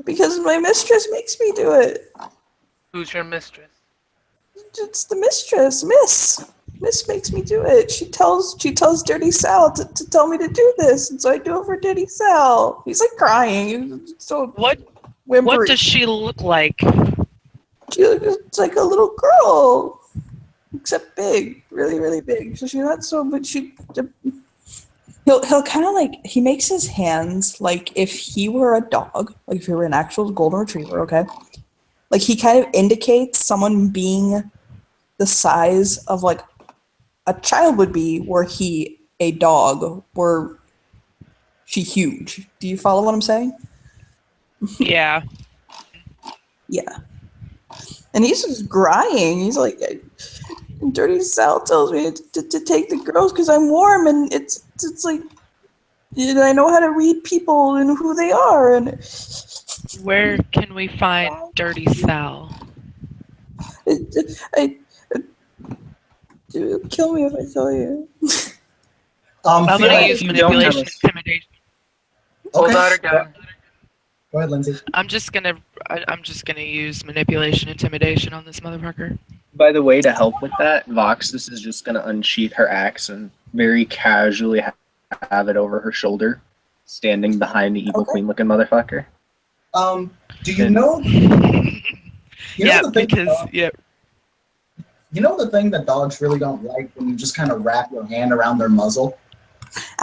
because my mistress makes me do it. Who's your mistress? It's the mistress, Miss makes me do it. She tells Dirty Sal to tell me to do this, and so I do it for Dirty Sal. He's like crying. He's so What whimpery. does she look like? It's like a little girl, except big, really, really big. So she's not so, but she. He'll kind of like he makes his hands like if he were a dog, like if he were an actual golden retriever, okay? Like he kind of indicates someone being the size of like a child would be were he a dog, were she huge. Do you follow what I'm saying? Yeah. Yeah. And he's just crying. He's like, Dirty Sal tells me to take the girls because I'm warm, and it's like, and I know how to read people and who they are, and Where can we find Dirty Sal? kill me if I tell you. I'm gonna Fiona, use you don't have manipulation, a- intimidation. Hold okay. on her down. Go ahead, Lindsay. I'm just gonna use manipulation, intimidation on this motherfucker. By the way, to help with that, Voxus is just gonna unsheath her axe and very casually have it over her shoulder, standing behind the evil Okay. queen looking motherfucker. Do you know? Yeah, The thing, because yeah, you know the thing that dogs really don't like when you just kind of wrap your hand around their muzzle.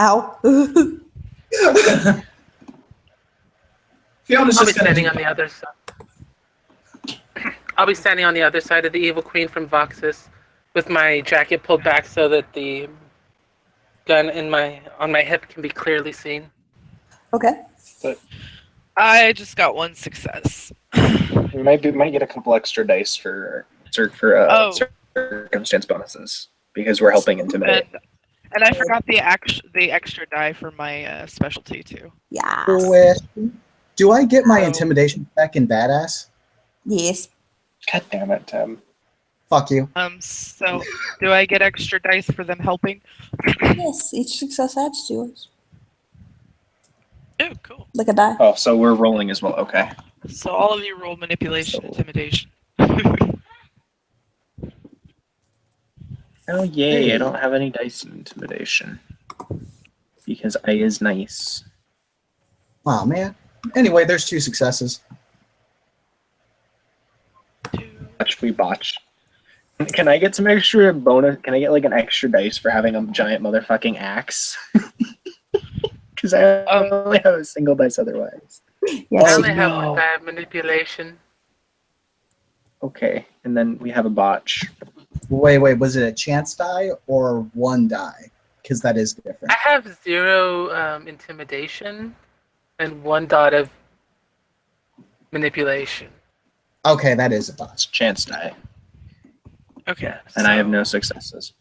Ow. Fiona's I'll be just gonna standing on the other side. I'll be standing on the other side of the evil queen from Voxus, with my jacket pulled back so that the gun on my hip can be clearly seen. Okay. I just got one success. We might get a couple extra dice for Oh. circumstance bonuses because we're helping intimidate. And I forgot the extra die for my specialty too. Yes. Do I get my Oh. intimidation back in badass? Yes. God damn it, Tim. Fuck you. So do I get extra dice for them helping? Yes. Each success adds to yours, Oh, cool. like a die. Oh, so we're rolling as well. Okay. So all of you roll manipulation, So- intimidation. Oh yay! Hey. I don't have any dice in intimidation because I is nice. Oh man. Anyway, there's 2 successes. Watch we botch. Can I get some extra bonus? Can I get like an extra dice for having a giant motherfucking axe? Because I only have a single dice otherwise. I Yes. only have no. one die of manipulation. Okay, and then we have a botch. Wait. Was it a chance die or 1 die? Because that is different. I have 0 intimidation and 1 dot of manipulation. Okay, that is a It's botch. chance die, Okay. and I have no successes.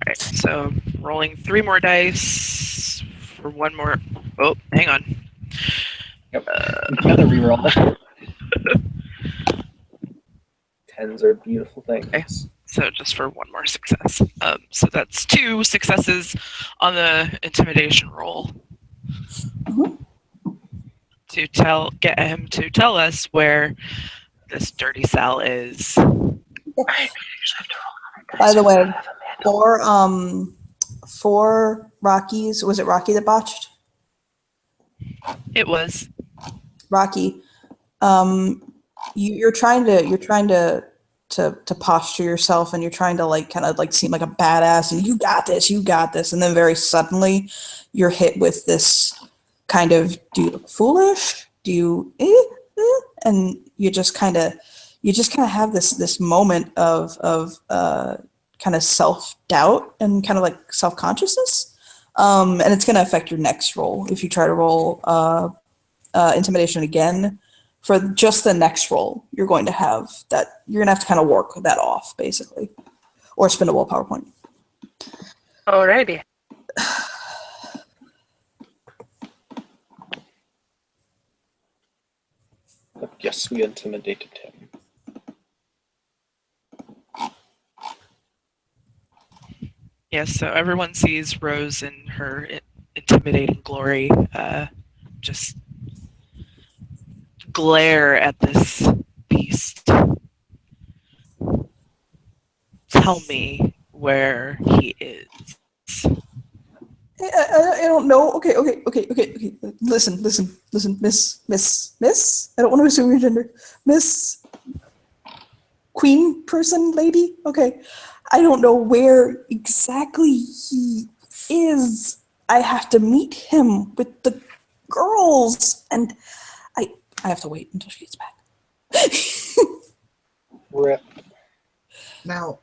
Alright, so rolling 3 more dice for 1 more. Oh, hang on. Yep. Another reroll. Tens are beautiful things. Okay. So just for 1 more success. So that's 2 successes on the intimidation roll. Mhm. To get him to tell us where this Dirty Sal is. By the way, for Rockies, was it Rocky that botched? It was. Rocky, you're trying to posture yourself, and you're trying to like kind of like seem like a badass, and you got this, and then very suddenly you're hit with this kind of, do you look foolish? Do you and you just kind of have this moment of kind of self-doubt and kind of like self-consciousness, and it's going to affect your next roll if you try to roll intimidation again. For just the next roll, you're going to have to kind of work that off, basically, or spin a willpower point. Alrighty. Yes, we intimidated him. Yes, so everyone sees Rose in her intimidating glory, just glare at this beast. Tell me where he is. I don't know. Okay. Listen, Miss. I don't want to assume your gender. Miss Queen person lady. Okay. I don't know where exactly he is I have to meet him with the girls, and I have to wait until she gets back. Rip. Now,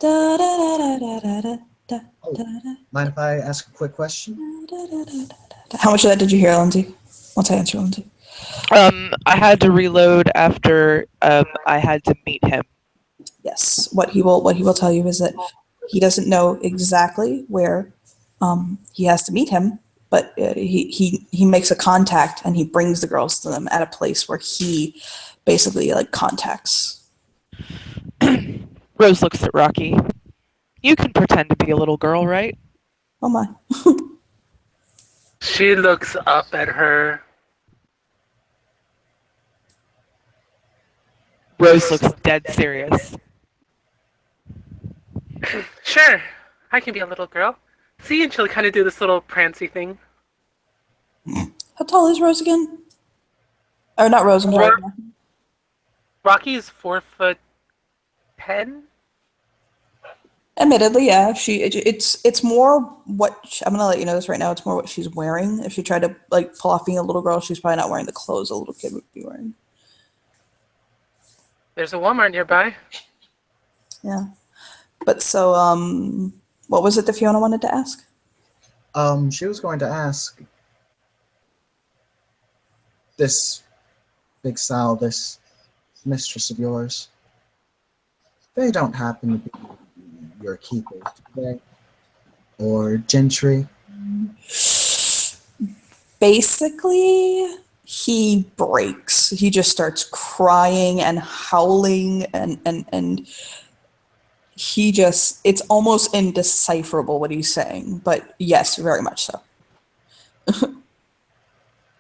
Da, da, da, da, da, da, da, Oh. da, da, mind if I ask a quick question? da, da, da, da. How much of that did you hear, Lindsay? Once I answer, Lindsay. I had to reload after I had to meet him. Yes. What he will tell you is that he doesn't know exactly where he has to meet him, but he makes a contact and he brings the girls to them at a place where he basically like contacts. Rose looks at Rocky. You can pretend to be a little girl, right? Oh my. She looks up at her. Rose looks dead serious. Sure, I can be a little girl. See, and she'll kind of do this little prancy thing. How tall is Rose again? Or not Rose, I'm sorry. Rocky is 4'10". Admittedly, yeah. It's more what I'm gonna let you know this right now. It's more what she's wearing. If she tried to like pull off being a little girl, she's probably not wearing the clothes a little kid would be wearing. There's a Walmart nearby. Yeah. But so, what was it that Fiona wanted to ask? She was going to ask this Big Sal, this mistress of yours. They don't happen to be your keepers, do they? Or gentry? Basically, he breaks. He just starts crying and howling and he just, it's almost indecipherable what he's saying, but yes, very much so.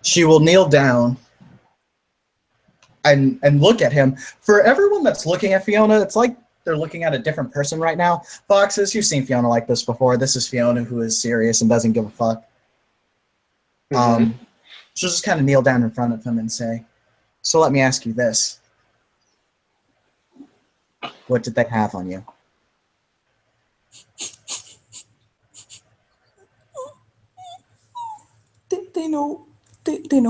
She will kneel down and look at him. For everyone that's looking at Fiona, it's like they're looking at a different person right now. Foxes, you've seen Fiona like this before. This is Fiona who is serious and doesn't give a fuck. She'll just kind of kneel down in front of him and say, so let me ask you this. What did they have on you? They know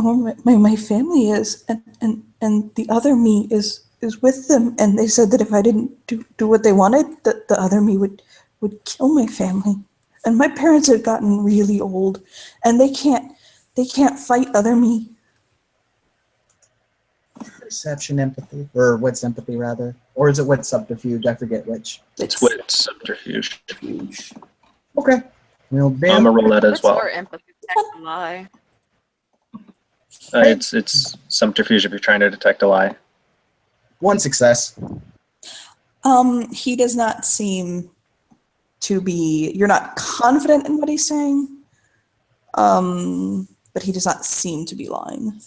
who my family is, and the other me is with them, and they said that if I didn't do what they wanted, that the other me would kill my family. And my parents have gotten really old, and they can't fight other me. Perception, empathy, or what's empathy rather? Or is it wit subterfuge? I forget which. It's wit subterfuge. Okay. We'll be I'm a roll that as What's well. more empathy? Detect a lie. It's subterfuge if you're trying to detect a lie. one success. He does not seem to be. You're not confident in what he's saying. But he does not seem to be lying.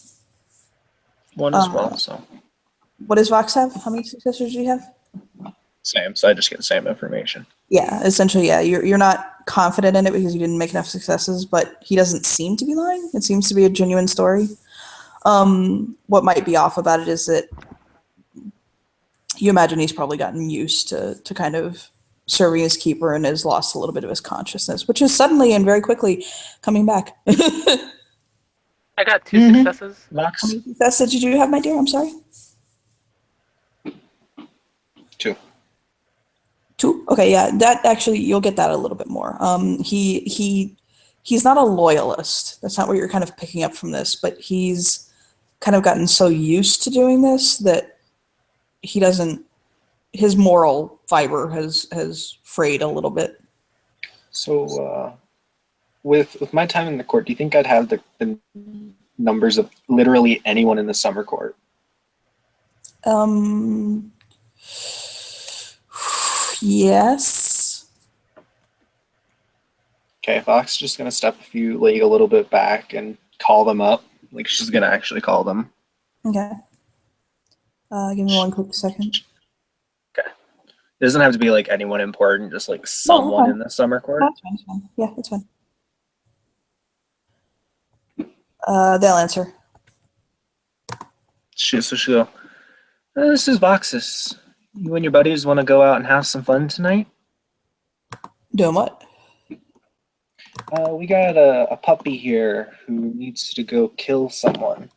One as well, so. What does Vox have? How many successors do you have? Same, so I just get the same information. Yeah, essentially, yeah. You're not confident in it because you didn't make enough successes, but he doesn't seem to be lying. It seems to be a genuine story. What might be off about it is that you imagine he's probably gotten used to kind of serving as keeper and has lost a little bit of his consciousness, which is suddenly and very quickly coming back. I got 2 successes. Vox? How many successes did you have, my dear? I'm sorry. 2. 2? Okay, yeah, that actually, you'll get that a little bit more. He's not a loyalist. That's not what you're kind of picking up from this, but he's kind of gotten so used to doing this that he doesn't, his moral fiber has frayed a little bit. So, with my time in the court, do you think I'd have the numbers of literally anyone in the summer court? Yes. Okay, Fox just gonna step a little bit back and call them up. Like she's gonna actually call them. Okay. Give me one quick second. Okay. It doesn't have to be like anyone important, just like someone okay. in the summer court. That's fine, that's fine. Yeah, that's fine. They'll answer. She'll go, this is Voxus. You and your buddies want to go out and have some fun tonight? Doing what? We got a puppy here who needs to go kill someone.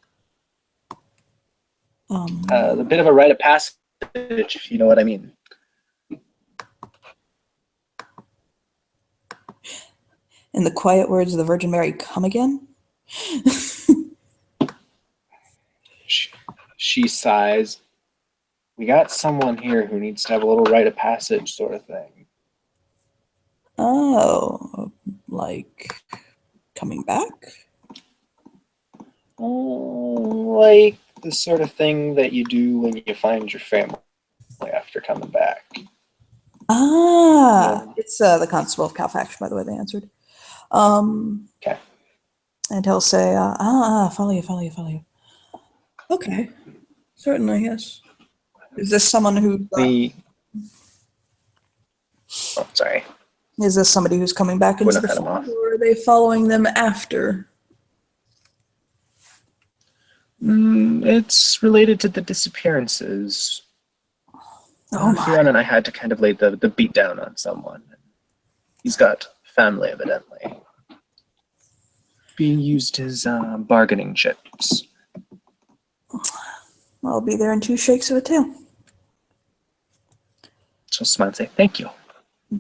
A bit of a rite of passage, if you know what I mean. In the quiet words of the Virgin Mary, come again? She sighs. We got someone here who needs to have a little rite of passage sort of thing. Oh, like coming back? Like the sort of thing that you do when you find your family after coming back. Ah, Yeah. it's the Constable of Calfaction, by the way, they answered. Okay. And he'll say, follow you. Okay, certainly, yes. Is this someone who, Sorry. is this somebody who's coming back into Wouldn't the have cut him fold, off. or are they following them after? It's related to the disappearances. Oh my. Huron and I had to kind of lay the beat down on someone. He's got family, evidently. Being used as bargaining chips. I'll be there in 2 shakes of a tail. So smile and say, thank you.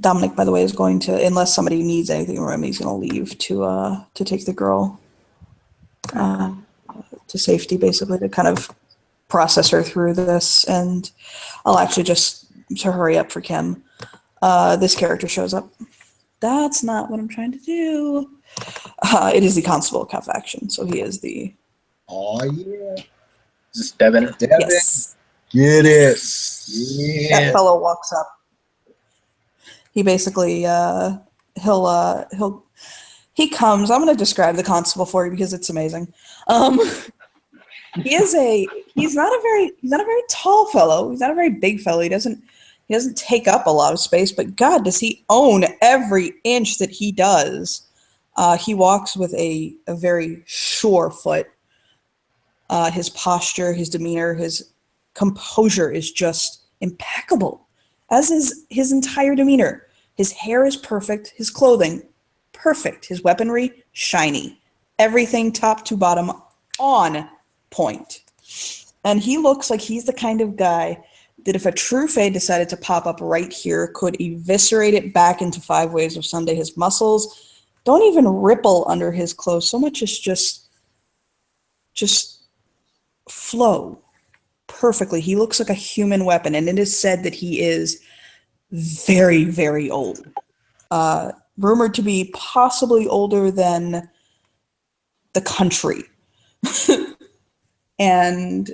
Dominic, by the way, is going to, unless somebody needs anything from him, he's going to leave to take the girl to safety, basically, to kind of process her through this. And I'll actually just, to hurry up for Kim, this character shows up. That's not what I'm trying to do. It is the Constable of Calfaction, so he is the... Oh yeah. Is this Devin? Devin, Yes. get it. That Yeah. fellow walks up. He basically he comes. I'm going to describe the constable for you because it's amazing. He's not a very tall fellow. He's not a very big fellow. He doesn't take up a lot of space, but God, does he own every inch that he does. He walks with a very sure foot. His posture, his demeanor, his composure is just impeccable, as is his entire demeanor. His hair is perfect, his clothing perfect, his weaponry shiny, everything top to bottom on point. And he looks like he's the kind of guy that if a true Fae decided to pop up right here, could eviscerate it back into 5 ways of Sunday. His muscles don't even ripple under his clothes so much as just flow perfectly. He looks like a human weapon, and it is said that he is very, very old. Rumored to be possibly older than the country. And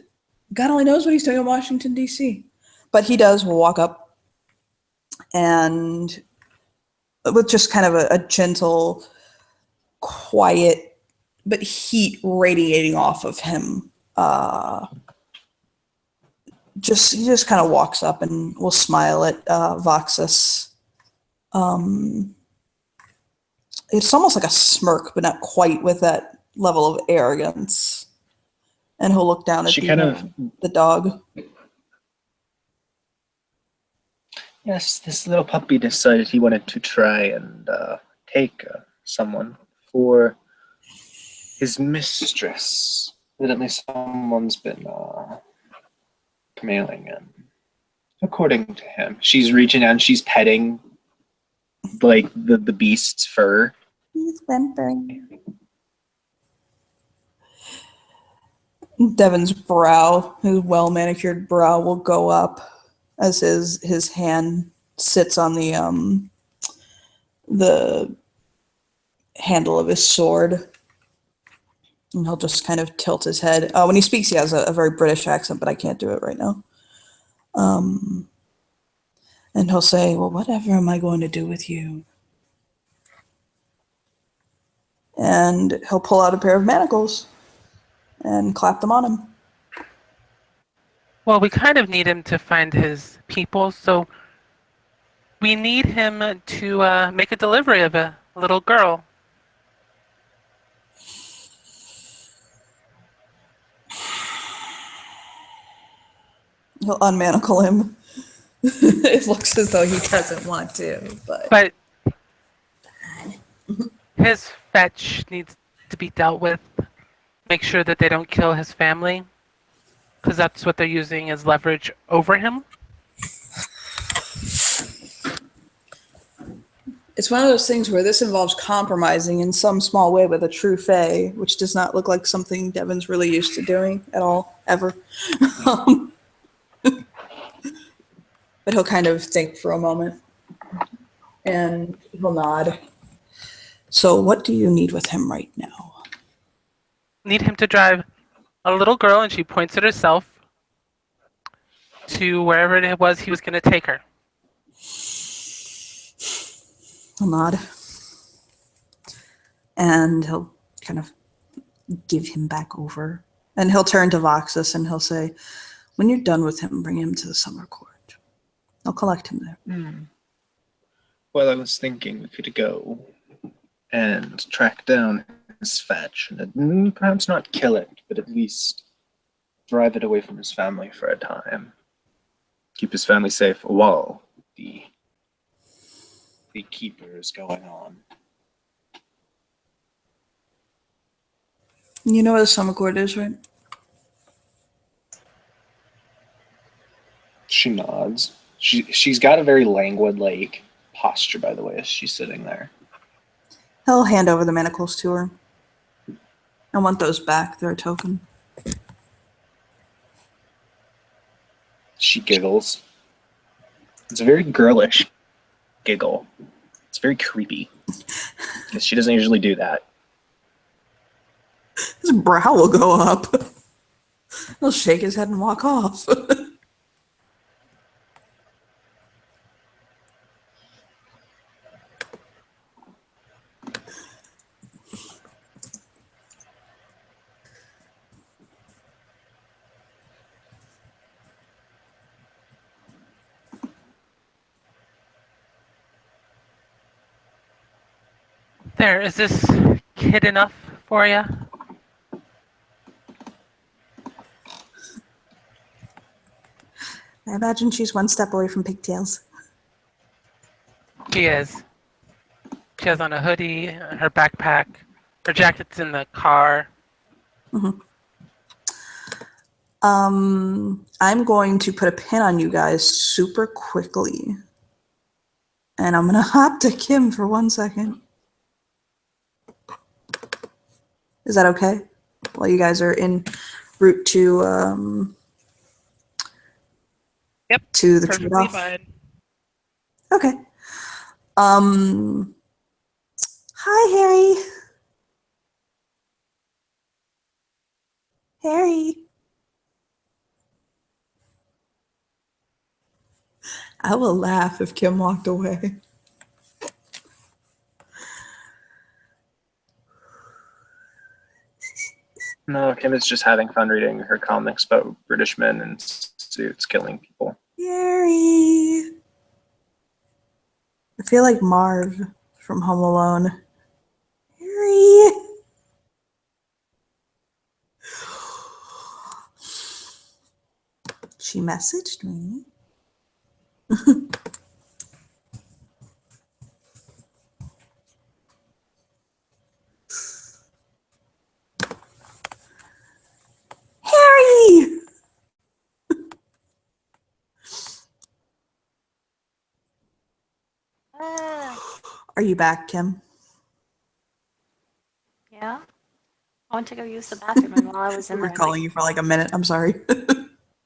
God only knows what he's doing in Washington, D.C. But he does walk up and with just kind of a gentle, quiet, but heat radiating off of him. He just kind of walks up and will smile at Voxus. It's almost like a smirk, but not quite with that level of arrogance. And he'll look down at the dog. Yes, this little puppy decided he wanted to try and take someone for his mistress. Evidently someone's been mailing him. According to him, she's reaching out and she's petting like the beast's fur. He's whimpering. Devin's brow, his well-manicured brow, will go up as his hand sits on the handle of his sword. And he'll just kind of tilt his head. When he speaks, he has a very British accent, but I can't do it right now. And he'll say, well, whatever am I going to do with you? And he'll pull out a pair of manacles and clap them on him. Well, we kind of need him to find his people, so we need him to make a delivery of a little girl. He'll unmanacle him. It looks as though he doesn't want to, but But his fetch needs to be dealt with. Make sure that they don't kill his family, because that's what they're using as leverage over him. It's one of those things where this involves compromising in some small way with a true fae, which does not look like something Devin's really used to doing at all, ever. But he'll kind of think for a moment, and he'll nod. So what do you need with him right now? Need him to drive a little girl, and she points at herself, to wherever it was he was going to take her. He'll nod. And he'll kind of give him back over. And he'll turn to Voxus and he'll say, when you're done with him, bring him to the summer court. I'll collect him there. Well, I was thinking we could go and track down his fetch, and perhaps not kill it, but at least drive it away from his family for a time. Keep his family safe while the keeper is going on. You know where the summer court is, right? She nods. She's got a very languid, like, posture, by the way, as she's sitting there. He'll hand over the manacles to her. I want those back. They're a token. She giggles. It's a very girlish giggle. It's very creepy. Because she doesn't usually do that. His brow will go up. He'll shake his head and walk off. There, is this kid enough for you? I imagine she's one step away from pigtails. She is. She has on a hoodie, her backpack, her jacket's in the car. I'm going to put a pin on you guys super quickly. And I'm going to hop to Kim for 1 second. Is that okay? While you guys are en route to Yep, to the perfectly trade-off. fine. Okay. Hi, Harry. Harry. I will laugh if Kim walked away. No, Kim is just having fun reading her comics about British men in suits killing people. Harry. I feel like Marv from Home Alone. Harry. She messaged me. Harry! Are you back, Kim? Yeah. I went to go use the bathroom, and while I was in We're there, calling you for like a minute. I'm sorry.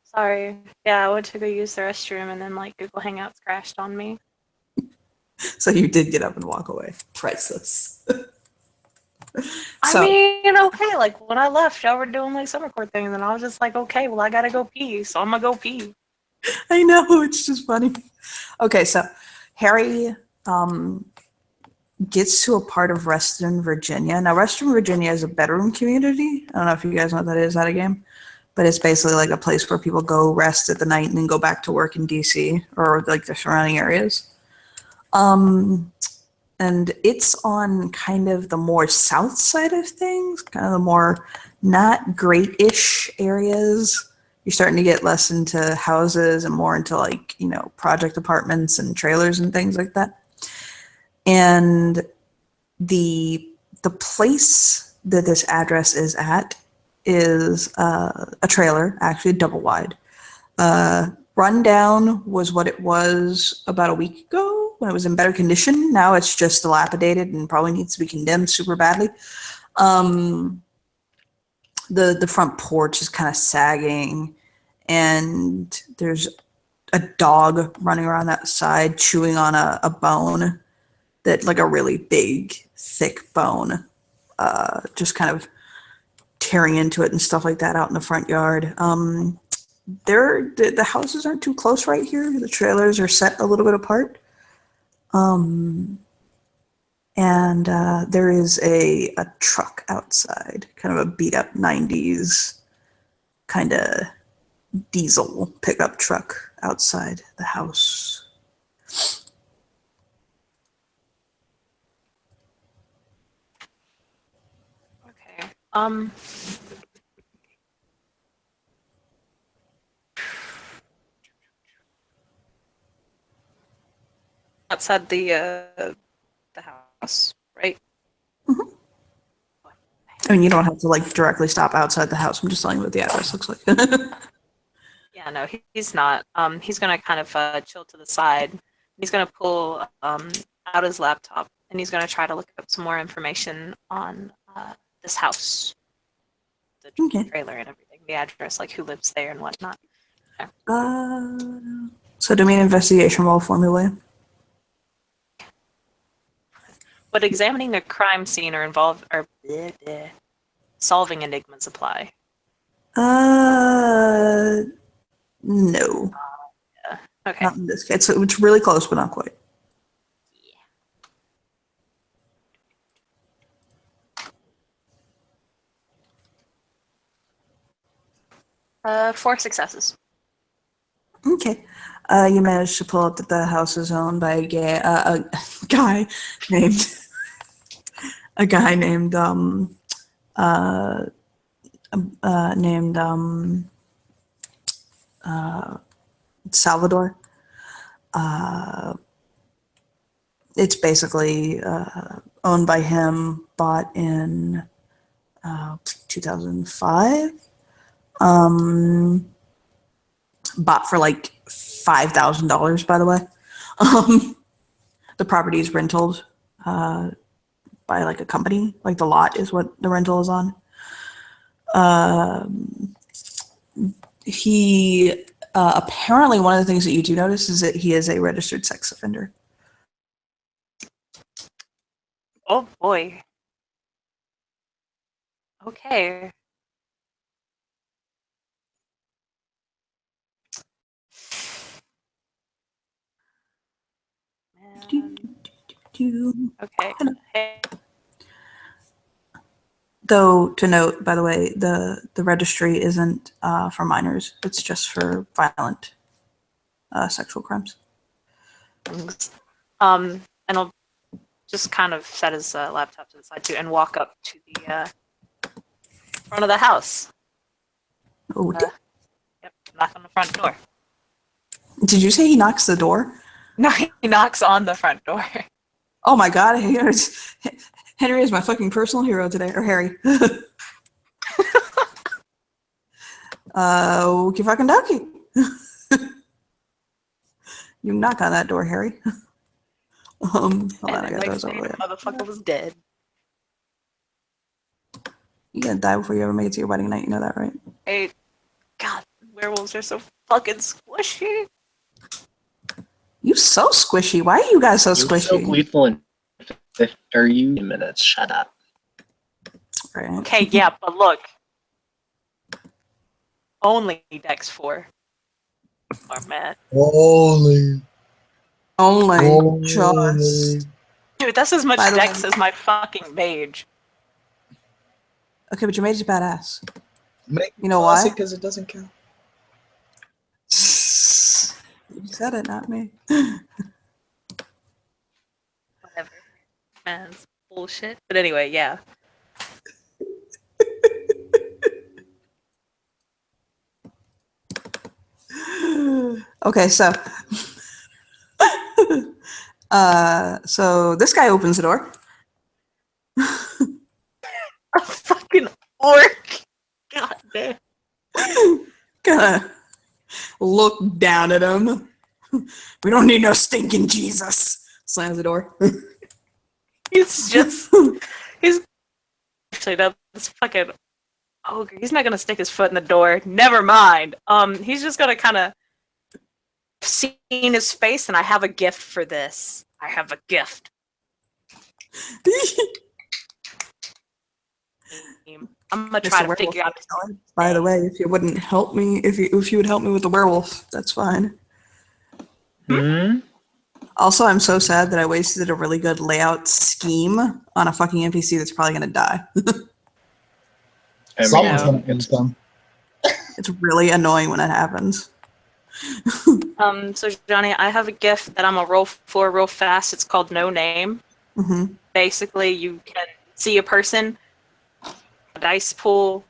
sorry. Yeah, I went to go use the restroom, and then like Google Hangouts crashed on me. So you did get up and walk away. Priceless. I mean, okay, like when I left, y'all were doing like summer court things, and I was just like, okay, well, I gotta go pee, so I'm gonna go pee. I know, it's just funny. Okay, so Harry gets to a part of Reston, Virginia. Now, Reston, Virginia is a bedroom community. I don't know if you guys know what that is, that a game? But it's basically like a place where people go rest at the night and then go back to work in DC or like the surrounding areas. And it's on kind of the more south side of things, kind of the more not great-ish areas. You're starting to get less into houses and more into like, you know, project apartments and trailers and things like that. And the the place that this address is at is a trailer, actually double wide. Rundown was what it was about a week ago when it was in better condition. Now it's just dilapidated and probably needs to be condemned super badly. The front porch is kind of sagging, and there's a dog running around that side chewing on a bone, that like a really big, thick bone, just kind of tearing into it and stuff like that out in the front yard. The houses aren't too close right here. The trailers are set a little bit apart. And there is a truck outside, kind of a beat up 90s kind of diesel pickup truck outside the house. Okay. Outside the house, right? I mean, you don't have to like directly stop outside the house. I'm just telling you what the address looks like. Yeah, no, he's not. He's gonna kind of chill to the side. He's gonna pull out his laptop, and he's gonna try to look up some more information on this house, the Okay. trailer and everything, the address, like who lives there and whatnot. So do me an investigation roll for me, William. Would examining a crime scene or solving enigmas apply? No, Okay. not in this case. So it's really close, but not quite. Yeah. 4 successes. Okay. You managed to pull up that the house is owned by a guy named Salvador. It's basically owned by him, bought in 2005. Bought for like $5,000, by the way. The property is rented by like a company. Like the lot is what the rental is on. He apparently, one of the things that you do notice is that he is a registered sex offender. Oh boy. Okay. Man. Okay. Hey. Though to note, by the way, the registry isn't for minors. It's just for violent sexual crimes. And I'll just kind of set his laptop to the side too and walk up to the front of the house. Oh, Yep, knock on the front door. did you say he knocks the door? No, he knocks on the front door. Oh my God, Henry is my fucking personal hero today, or Harry. Okie fucking dokie. You knock on that door, Harry. Hold on, I got those over there. Motherfucker was dead. You gonna die before you ever make it to your wedding night, you know that, right? Hey, God, werewolves are so fucking squishy. You so squishy. Why are you guys so You're so squishy? lethal in 30 minutes. Shut up. Right. Okay, yeah, but look. Only Dex 4. Or Matt. Holy. Only just. Dude, that's as much By the Dex way- as my fucking mage. Okay, but your mage is badass. Make You know why? Because it doesn't count. You said it, not me. Whatever. Man, it's bullshit. But anyway, yeah. Okay, so so this guy opens the door. Orc. God damn. Gonna look down at him. We don't need no stinking Jesus. Slams the door. He's just. He's actually no. This fucking ogre. He's not gonna stick his foot in the door. Never mind. He's just gonna kind of see in his face, and I have a gift for this. I have a gift. I'm gonna try to figure out. By the way, if you wouldn't help me, if you would help me with the werewolf, that's fine. Hmm? Also, I'm so sad that I wasted a really good layout scheme on a fucking NPC that's probably gonna die. I mean, Someone's know. gonna finish them. It's really annoying when it happens. So Johnny, I have a gift that I'm gonna roll for real fast. It's called No Name. Hmm. Basically, you can see a person, a dice pool.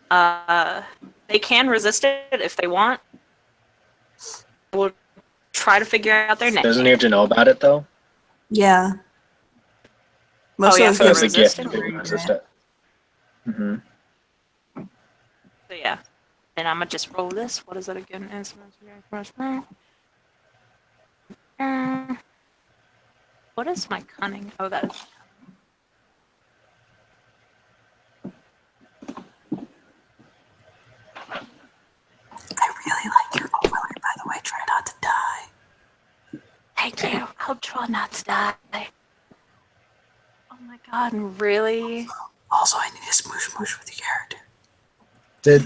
They can resist it if they want. We'll try to figure out their name. doesn't he have to know about it though? Yeah. Oh, yeah, of So for those that's a games- resist gift. it? You can resist it. Mm-hmm. So yeah. Then I'm gonna just roll this. What is it again? What is my cunning? Oh, that is. I really like your overlay, by the way. Try not to die. Thank you. I'll try not to die. Oh my god, really? Also, I need to smoosh with your character. Did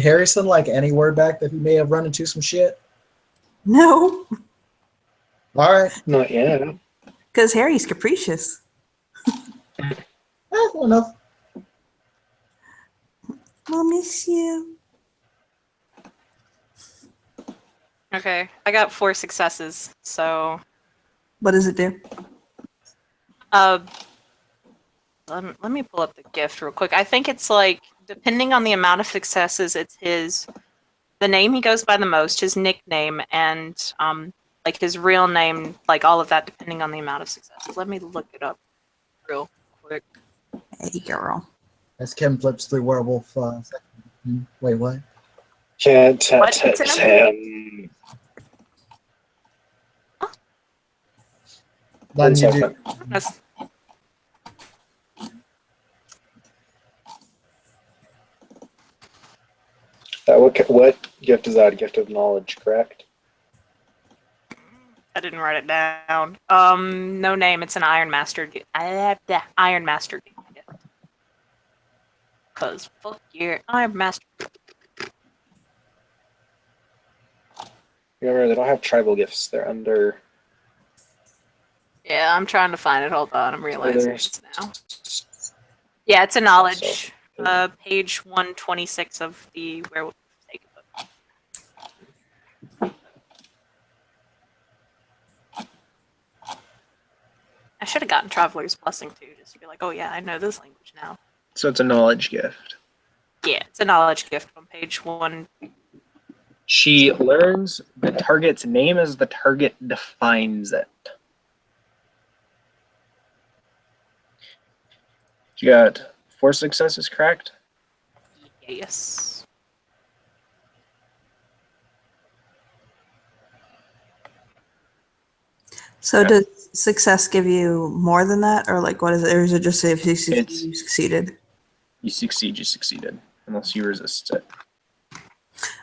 Harrison like any word back that he may have run into some shit? No, All right. Not yet. because Harry's capricious. Well enough. I'll miss you. Okay, I got 4 successes. So, What does it do? let me pull up the gift real quick. I think it's like depending on the amount of successes, it's the name he goes by the most, his nickname, and like his real name, like all of that, depending on the amount of successes. Let me look it up real quick. Hey, girl. As Kim flips through werewolf. Section. Wait, what? Can't What? touch him. Then you do. That's- What gift is that? A gift of knowledge, correct? I didn't write it down. No name. It's an Iron Master. I have the Iron Master gift. Cause fuck your Iron Master. Remember, they don't have tribal gifts. They're under. Yeah, I'm trying to find it. Hold on, I'm realizing There's- this now. Yeah, it's a knowledge. Page 126 of the Werewolf Take book. I should have gotten Traveler's Blessing too, just to be like, oh yeah, I know this language now. So it's a knowledge gift. Yeah, it's a knowledge gift on page 1. She learns the target's name as the target defines it. You got 4 successes, correct? Yes. So Yeah. does success give you more than that, or like what is it? Or is it just if you It's- you succeeded? You succeed, you succeeded. Unless you resist it.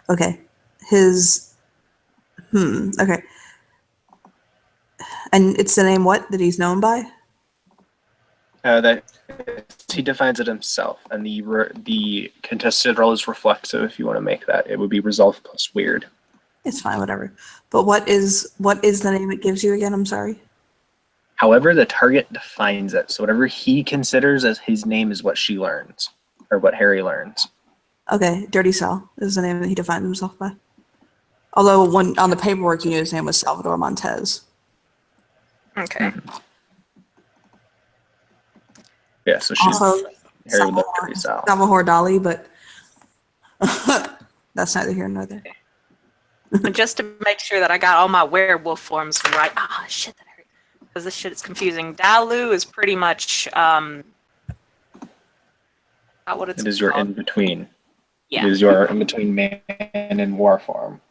Okay. His. Okay. And it's the name what that he's known by? That he defines it himself, and the contested roll is reflexive. If you want to make that, it would be resolve plus weird. It's fine, whatever. But what is the name it gives you again? I'm sorry. However, the target defines it. So whatever he considers as his name is what she learns, or what Harry learns. Okay, Dirty Sal is the name that he defined himself by. Although when on the paperwork, you knew his name was Salvador Montez. Okay. Yeah, so she's Also, Harry would love Dirty Sal. Salvador Dali, but that's neither here nor there. And just to make sure that I got all my werewolf forms right. Ah, shit, that hurt. Because this shit is confusing. Dalu is pretty much Not what it's It is your called. in between. Yeah. It is your in between man and war form.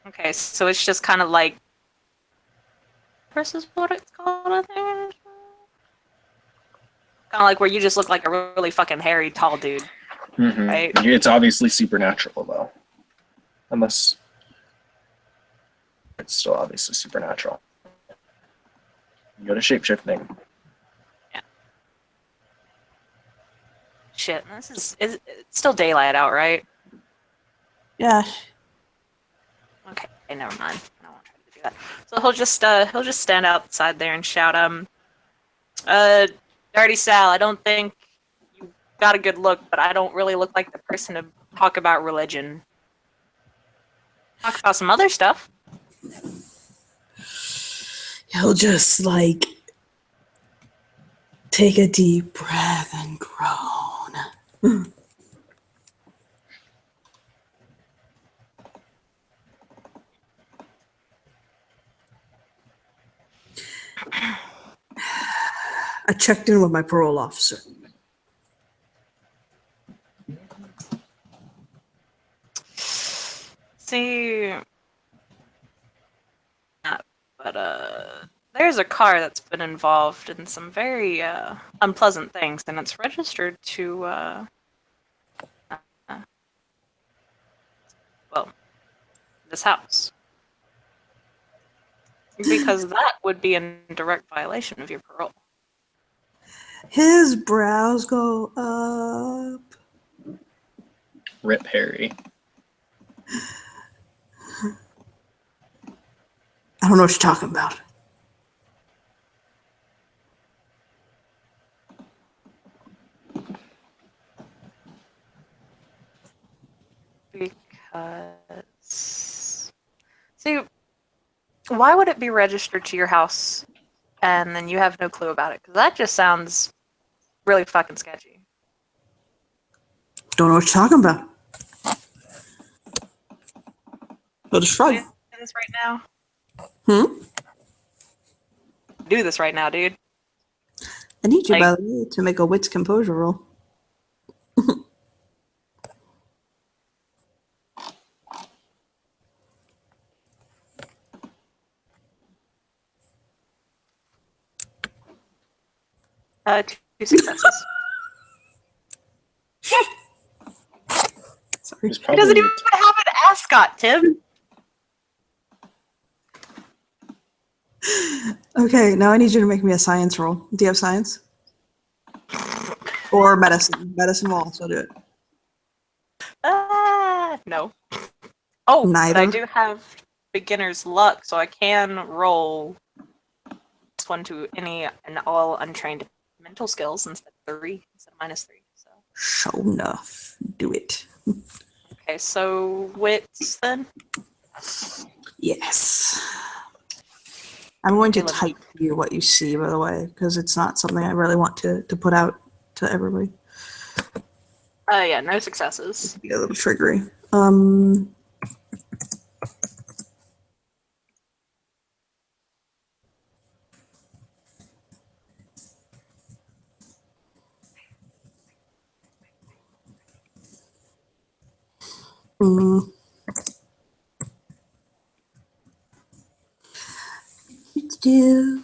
Okay, so it's just kind of like versus what it's called, I think. Kind of like where you just look like a really fucking hairy, tall dude, right? It's obviously supernatural though, unless it's still obviously supernatural. You go to shapeshifting. Shit, it's still daylight out, right? Yeah. Okay, never mind. I won't try to do that. So he'll just stand outside there and shout, Dirty Sal, I don't think you got a good look, but I don't really look like the person to talk about religion. Talk about some other stuff. He'll just like take a deep breath and groan. I checked in with my parole officer. See, there's a car that's been involved in some very unpleasant things, and it's registered to well, this house. Because that would be in direct violation of your parole. His brows go up. Rip Harry. I don't know what you're talking about. Because see, why would it be registered to your house and then you have no clue about it? Because that just sounds really fucking sketchy. Don't know what you're talking about. But it's Do fun. this right now. Hmm? Do this right now, dude. I need you, Like- by the way, to make a wits composure roll. Two successes. Sorry. It's He probably doesn't even have an ascot, Tim. Okay, now I need you to make me a science roll. Do you have science? Or medicine? Medicine will also do it. No. Oh, but I Neither. do have beginner's luck, so I can roll this one to any and all untrained mental skills instead of -3. So Show enough. Do it. okay, so wits then. Yes. I'm going to Okay, let me- type to you what you see, by the way, because it's not something I really want to put out to everybody. Yeah, no successes. Be a little triggery. mm. Do.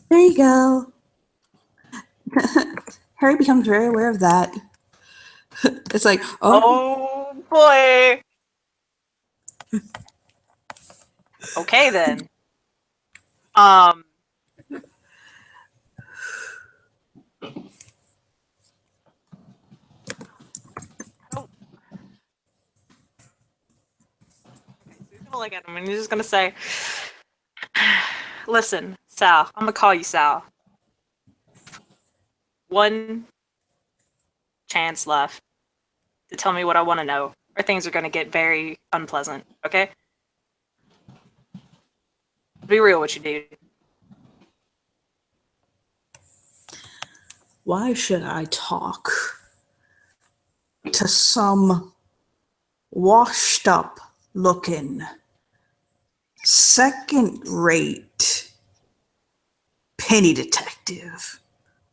There you go. Harry becomes very aware of that. It's like, oh, Oh boy. Okay then. Oh. Okay, so he's gonna look at him and he's just gonna say, "Listen, Sal. I'm gonna call you Sal. One chance left to tell me what I want to know, or things are gonna get very unpleasant. Okay? Be real with you, dude." Why should I talk to some washed up looking, second rate penny detective?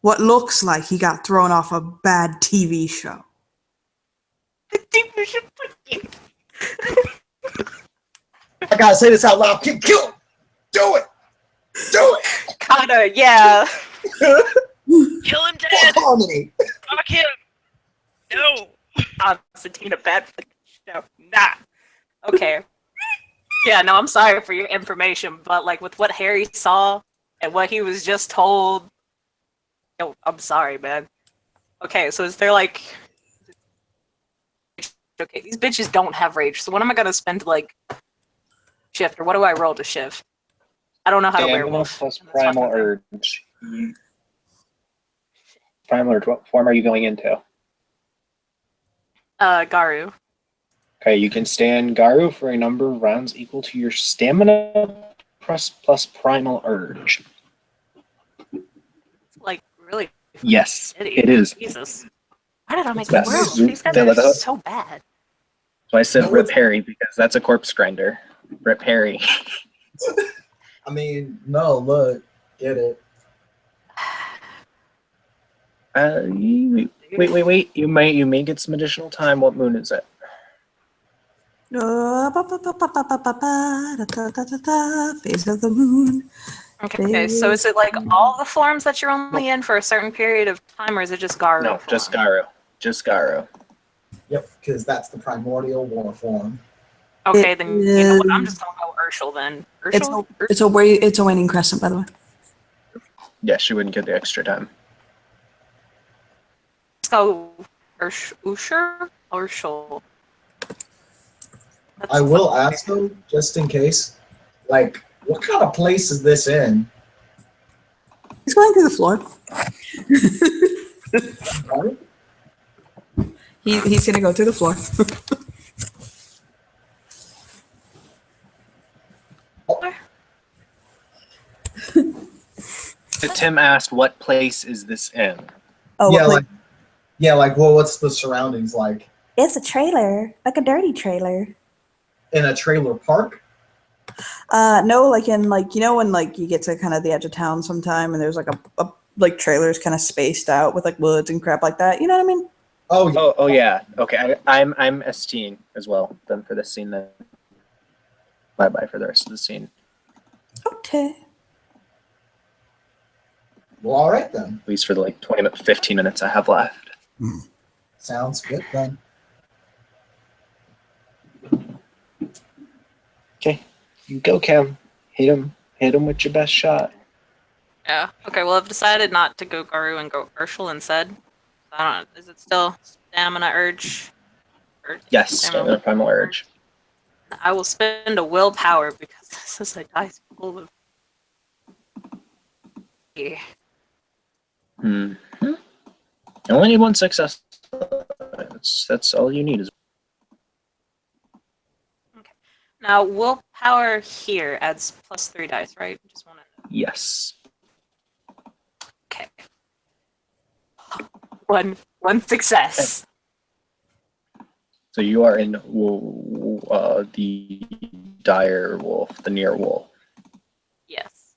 What looks like he got thrown off a bad TV show. I gotta say this out loud. Kill him. Do it. Do it. Kinda, yeah. Kill him, Dad! Harmony. Fuck him! No! Constantine, a bad no, nah. Okay. Yeah, no, I'm sorry for your information, but like with what Harry saw and what he was just told, no, I'm sorry, man. Okay, so is there like okay, these bitches don't have rage, so what am I gonna spend to like shift, or what do I roll to shift? I don't know how to Stamina werewolf. plus That's primal fucking thing. urge. Primal urge. What form are you going into? Garu. Okay, you can stay in Garu for a number of rounds equal to your stamina plus primal urge. Like really Yes, shitty. it is. Jesus. Why did I make Yes. a werewolf? These guys Fill it are up. so bad. So I said No, Rip it's- Harry because that's a corpse grinder. Rip Harry. I mean, no, look, get it. Wait. You may get some additional time. What moon is it? Phase of the moon. Okay, so is it like all the forms that you're only in for a certain period of time, or is it just Garu? No, just form? Garu. Just Garu. Yep, because that's the primordial war form. Okay, It then you know what? I'm is- just gonna go Urshel then. It's Urshel? it's a waning crescent, by the way. Yeah, she wouldn't get the extra time. Let's go Usher? Urshel. I will ask though, just in case, like, what kind of place is this in? He's going through the floor. Right? He's gonna go through the floor. Tim asked, "What place is this in?" Oh, Yeah, what like, well, what's the surroundings like? it's a trailer, like a dirty trailer. In a trailer park? No, like in like you know when like you get to kind of the edge of town sometime and there's like a like trailers kind of spaced out with like woods and crap like that. You know what I mean? Oh, yeah. Oh yeah. Okay, I'm S-teen as well. Then for this scene, then bye for the rest of the scene. Okay. Well, all right then. At least for the 15 minutes I have left. Sounds good then. Okay, you go, Cam. Hit him with your best shot. Yeah. Okay, well I've decided not to go Garu and go Urshel instead. I don't know. Is it still stamina urge? Or Yes, stamina primal urge. I will spend a willpower because this is a dice full of yeah. Hmm. You only need one success. That's all you need. Is Now willpower here adds +3 dice, right? Just want to yes. okay. One success. So you are in the dire wolf, the near wolf. Yes.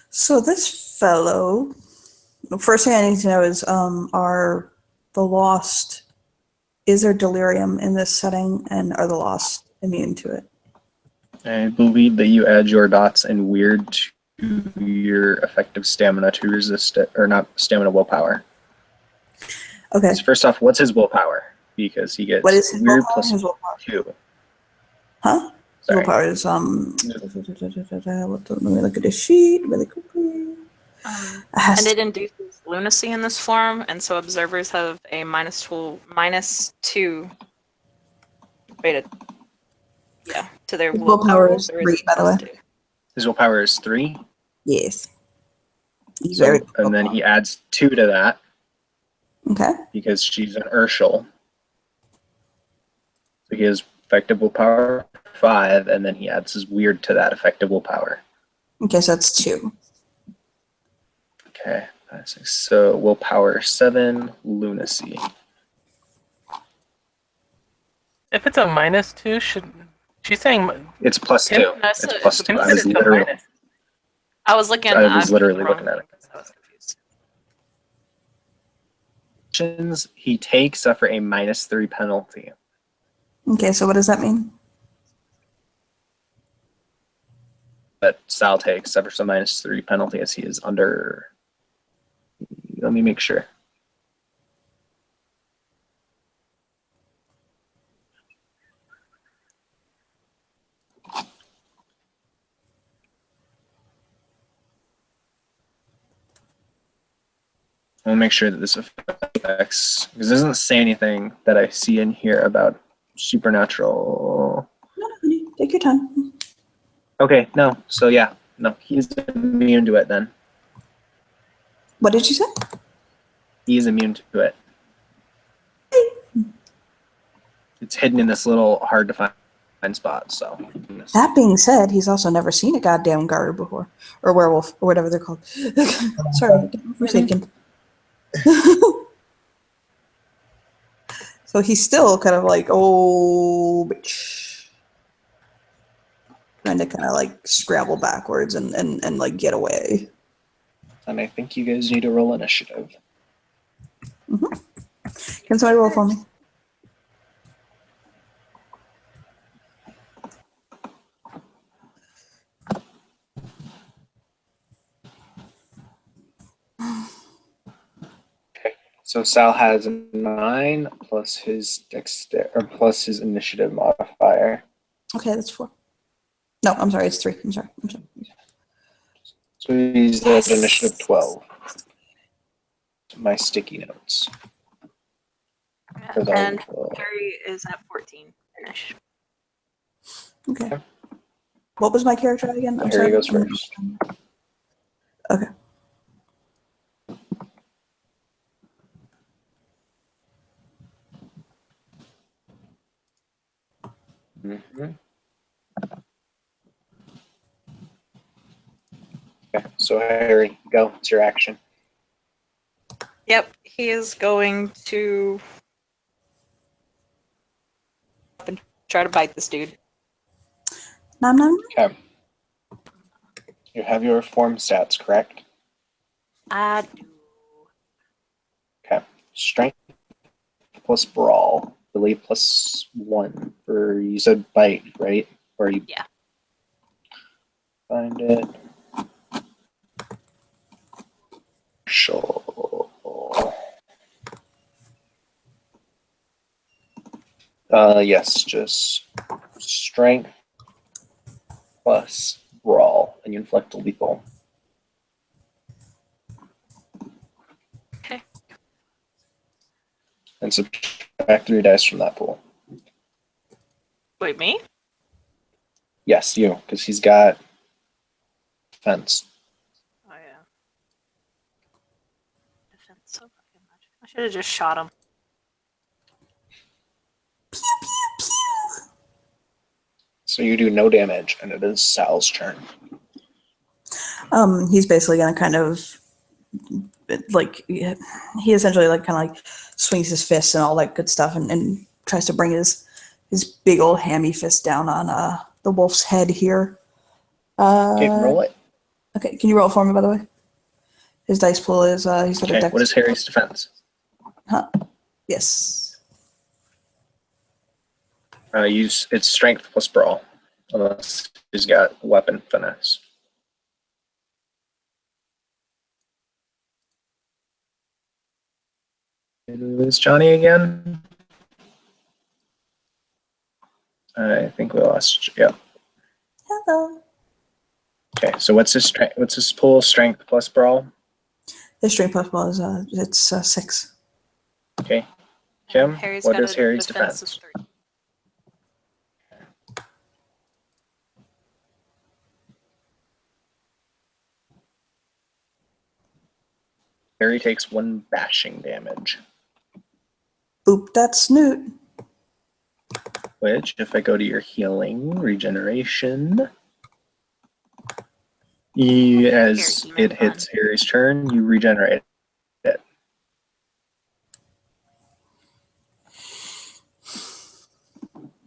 So this fellow, the first thing I need to know is, are the lost, is there delirium in this setting, and are the lost immune to it? I believe that you add your dots and weird to your effective stamina to resist it, or not stamina, willpower. Okay. So first off, what's his willpower? Because he gets What is his weird willpower? plus His willpower. 2. Huh? Sorry. Willpower is let me look at his sheet really quickly. It has And to- it induces lunacy in this form, and so observers have a -2 rated. Yeah, to their His willpower willpower. is There 3, by the way. +2. His willpower is 3. Yes. He's So, very and then he adds 2 to that okay. because she's an Urshel. So he has effective willpower 5, and then he adds his weird to that effective willpower. Okay, so that's 2. Okay. 5, 6. So willpower 7, lunacy. If it's a -2, should she's saying It's +2. Tim? No, It's so plus it's 2. I said was it's a literally, minus. I was looking. I was I'm literally wrong looking at it. things, I was confused. actions he takes suffer a -3 penalty. Okay, so what does that mean? That Sal takes suffers a -3 penalty as he is under. Let me make sure. I'll make sure that this affects, because it doesn't say anything that I see in here about supernatural. No, honey, take your time. Okay, no. So yeah, no, he's immune to it then. What did you say? He is immune to it. It's hidden in this little hard to find spot, so. That being said, he's also never seen a goddamn garter before, or werewolf, or whatever they're called. Sorry, forsaken. So he's still kind of like, oh, bitch. Trying to kind of like scrabble backwards and like get away. And I think you guys need to roll initiative. Can somebody roll for me? So Sal has 9 plus his plus his initiative modifier. Okay, that's 4. No, I'm sorry, it's 3. I'm sorry. So he's at initiative 12. My sticky notes. For the And roll. Harry is at 14 finish. Okay. What was my character again? I'm Harry sorry. goes first. Okay. Mhm. Okay, so Harry, go. It's your action. Yep, he is going to and try to bite this dude. Nom nom. Okay. You have your form stats, correct? I do. Okay. Strength plus brawl. I believe +1 for, you said bite, right? Or you Yeah. find it. Sure. Yes, just strength plus brawl, and you inflict a lethal. Okay. And subtract 3 dice from that pool. Wait, me? Yes, you, because he's got defense. Oh yeah. Defense so fucking much. I should have just shot him. So you do no damage, and it is Sal's turn. He's basically gonna kind of like he essentially like kind of like swings his fists and all that good stuff and tries to bring his big old hammy fist down on the wolf's head here. Okay, roll it. Okay, can you roll for me by the way? His dice pool is he's got a Okay, dex. what is Harry's defense? Yes. It's strength plus brawl, unless he's got weapon finesse. Did we lose Johnny again? I think we lost. Yeah. Hello. Okay, so what's his strength? What's his pool? Strength plus brawl. His strength plus ball is it's 6. Okay, Kim. Harry's What got is a Harry's defense defense? of 3. Harry takes 1 bashing damage. Boop that snoot. Which, if I go to your healing regeneration, As Here, it hits Harry's turn, you regenerate it.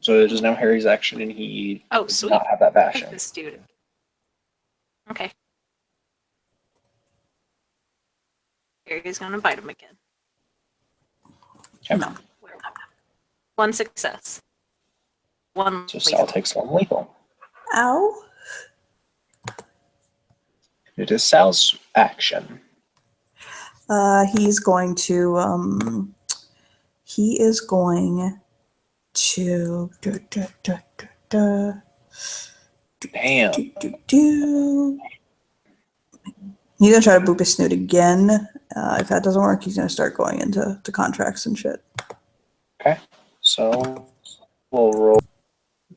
So it is now Harry's action, and he Oh, does sweet. not have that I like passion. this dude. Okay. Harry's gonna bite him again. Okay. No. One success. One So lethal. Sal takes one lethal. Ow. It is Sal's action. He's going to he is going to Damn. He's gonna try to boop his snoot again. If that doesn't work, he's gonna start going into contracts and shit. Okay. So we'll roll.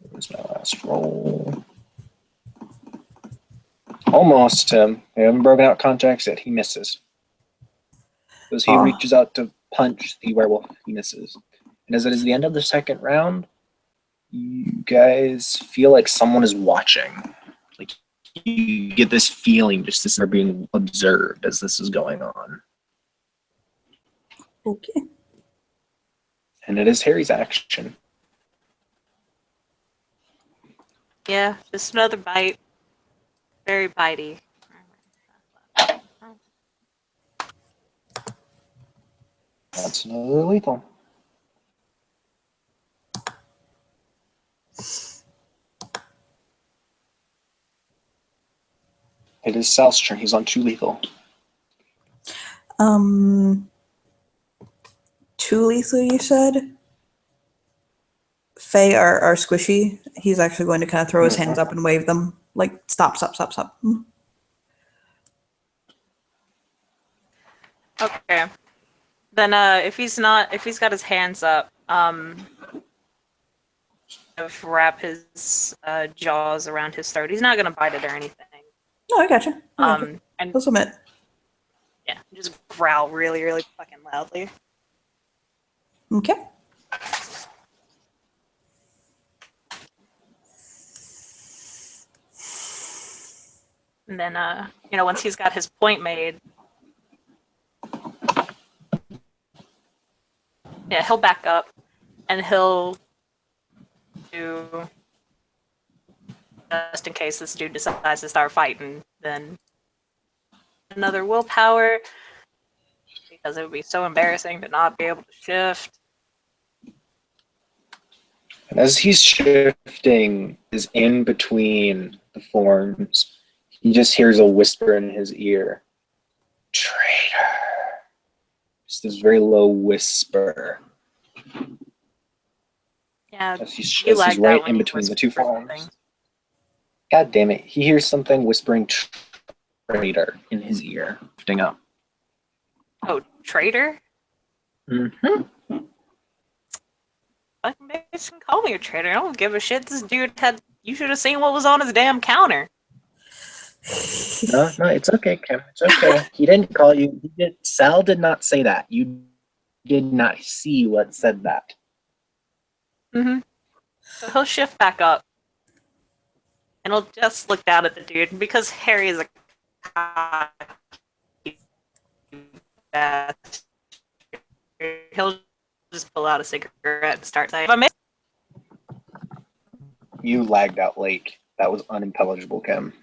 Where's my last roll? Almost. We haven't broken out contacts yet. He misses. As he Aw. reaches out to punch the werewolf, he misses. And as it is the end of the second round, you guys feel like someone is watching. Like you get this feeling just as they're being observed as this is going on. Okay. And it is Harry's action. Yeah, just another bite. Very bitey. That's another lethal. It is Sal's turn. He's on 2 lethal. 2 lethal, you said? Faye are squishy. He's actually going to kind of throw his hands up and wave them. Like, stop, stop, stop, stop. Okay. Then if he's got his hands up, wrap his jaws around his throat. He's not gonna bite it or anything. No, I gotcha. And He'll submit. yeah, just growl really, really fucking loudly. Okay. And then once he's got his point made, yeah, he'll back up and he'll do, just in case this dude decides to start fighting, then another willpower, because it would be so embarrassing to not be able to shift. And as he's shifting, is in between the forms, he just hears a whisper in his ear. Traitor. Just this very low whisper. Yeah, As he's you like that right when in you between the whisper 2 something. forms. God damn it. He hears something whispering traitor in his ear. Shifting up. Oh, traitor? Mm-hmm. Fucking bitch can call me a traitor. I don't give a shit. This dude you should have seen what was on his damn counter. No, it's okay, Kim. It's okay. He didn't call you. Sal did not say that. You did not see what said that. Mm-hmm. So he'll shift back up. And he'll just look down at the dude. Because Harry is a cocky bastard, he'll just pull out a cigarette and start saying, You lagged out late. That was unintelligible, Kim.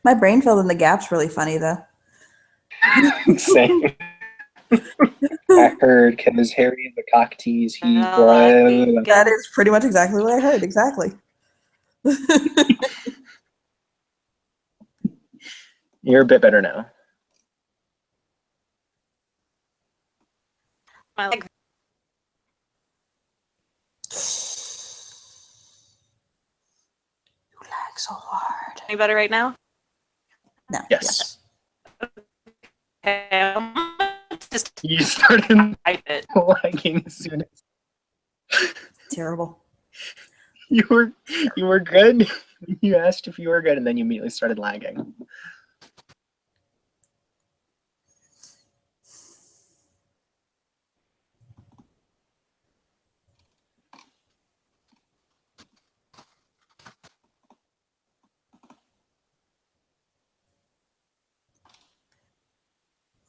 My brain filled in the gaps really funny, though. Same. I heard Kim is Harry and the cock tease. That is pretty much exactly what I heard. Exactly. You're a bit better now. my leg. You lag so hard. Any better right now? No. Yes. Okay, I'm just You started type it. lagging as soon as Terrible. you were good. You asked if you were good, and then you immediately started lagging.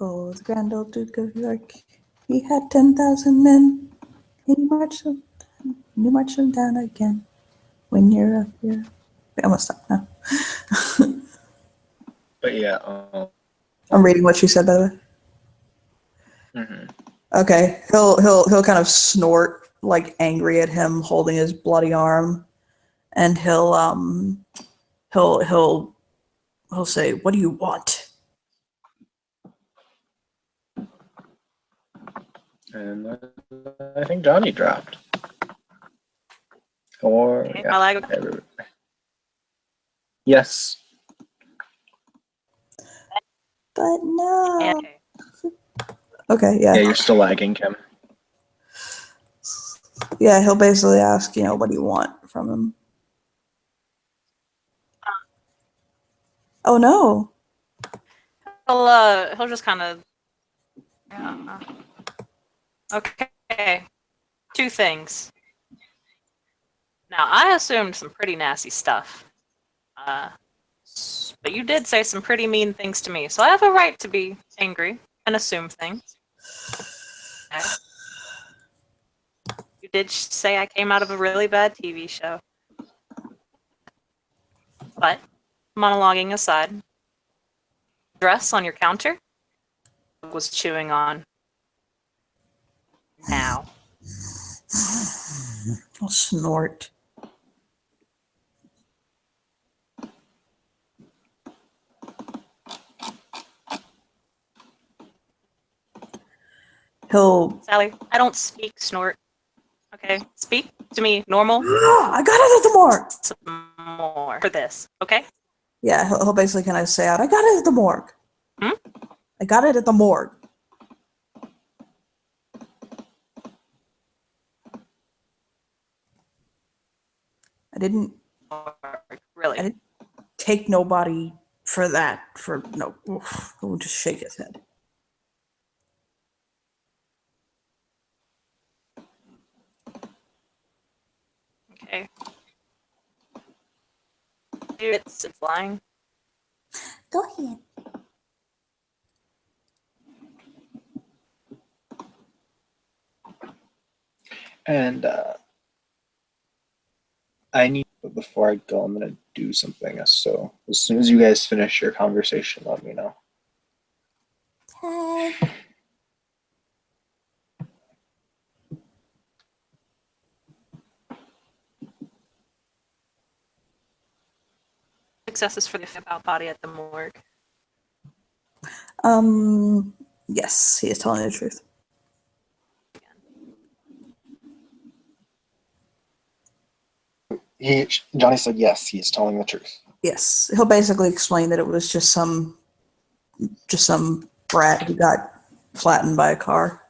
Oh, the grand old Duke of York. He had 10,000 men. He marched them down again. When you're up here. Wait, I'm gonna stop now. But yeah, I'm reading what she said, by the way. mhm. Okay, he'll kind of snort, like angry at him holding his bloody arm, and he'll say, "What do you want?" And I think Johnny dropped. Or Okay, yeah, my lag. everybody. Yes. But no. Okay. Okay, Yeah, yeah, you're still lagging, Kim. yeah. He'll basically ask, what do you want from him? Oh no. He'll just kind of. Okay. Two things. Now, I assumed some pretty nasty stuff. But you did say some pretty mean things to me, so I have a right to be angry and assume things. Okay. You did say I came out of a really bad TV show. But, monologuing aside, dress on your counter was chewing on. Now. I'll snort. He'll. Sally, I don't speak snort. Okay? Speak to me normal. I got it at the morgue. Some more for this, okay? Yeah, he'll basically kind of say out, "I got it at the morgue." Hmm? I got it at the morgue. I didn't Really? take nobody for that. For no, oof, he'll just shake his head. Okay. Dude, it's lying. Go ahead. And I need, but before I go, I'm gonna do something. So as soon as you guys finish your conversation, let me know. Okay. Successes for the about body at the morgue. Yes, he is telling the truth. Johnny said yes, he is telling the truth. Yes, he'll basically explain that it was just some brat who got flattened by a car.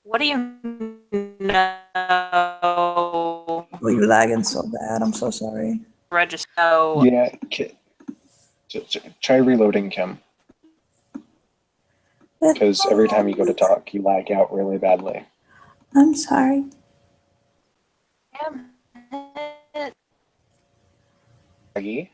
What do you know? Oh, you're lagging so bad. I'm so sorry. Register. Yeah, try reloading, Kim, because every time you go to talk, you lag out really badly. I'm sorry. Maggie?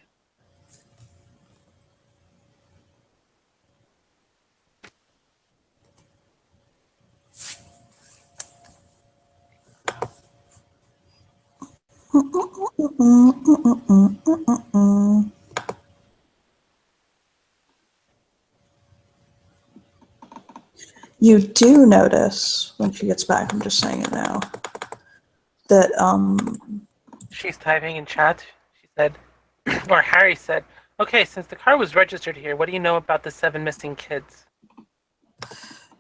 You do notice when she gets back, I'm just saying it now, that She's typing in chat. She said, or Harry said, okay, since the car was registered here, what do you know about the 7 missing kids?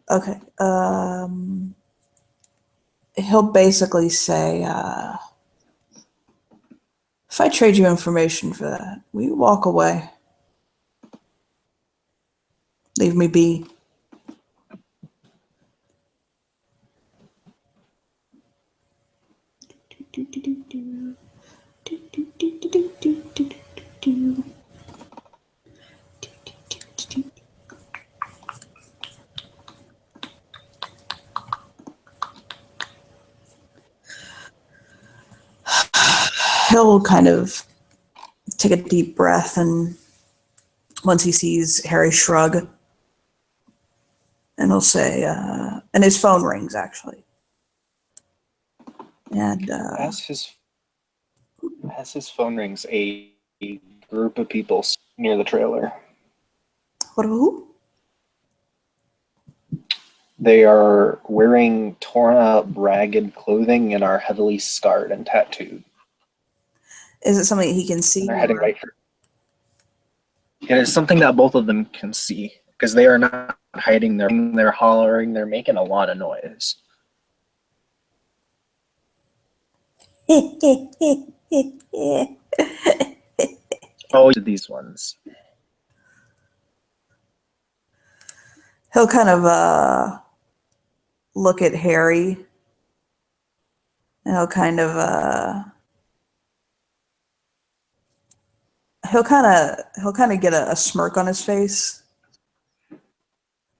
okay, he'll basically say, if I trade you information for that, will you walk away? Leave me be. he'll kind of take a deep breath, and once he sees Harry shrug, and he'll say, and his phone rings actually. And As his phone rings, a group of people near the trailer. what? Who? They are wearing torn up, ragged clothing and are heavily scarred and tattooed. Is it something he can see? And they're heading or- right for. It is something that both of them can see because they are not hiding. They're hollering. They're making a lot of noise. Oh, these ones. He'll kind of look at Harry, and he'll kind of get a smirk on his face,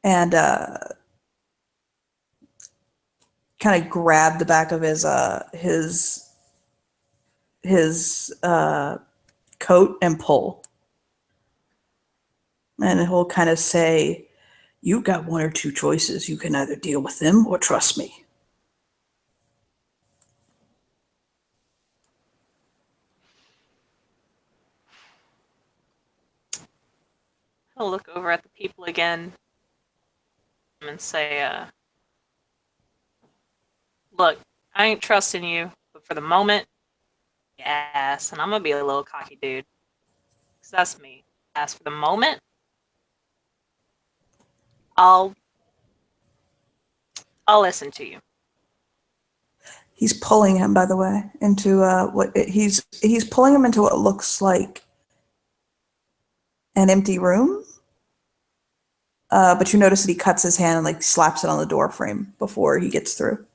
and kind of grab the back of his coat and pull, and he'll kind of say, "You've got one or two choices. You can either deal with them or trust me." I'll look over at the people again and say, look, I ain't trusting you, but for the moment, yes, and I'm gonna be a little cocky dude. Because that's me. As for the moment, I'll listen to you. He's pulling him, by the way, into he's pulling him into what looks like an empty room. But you notice that he cuts his hand and like slaps it on the door frame before he gets through,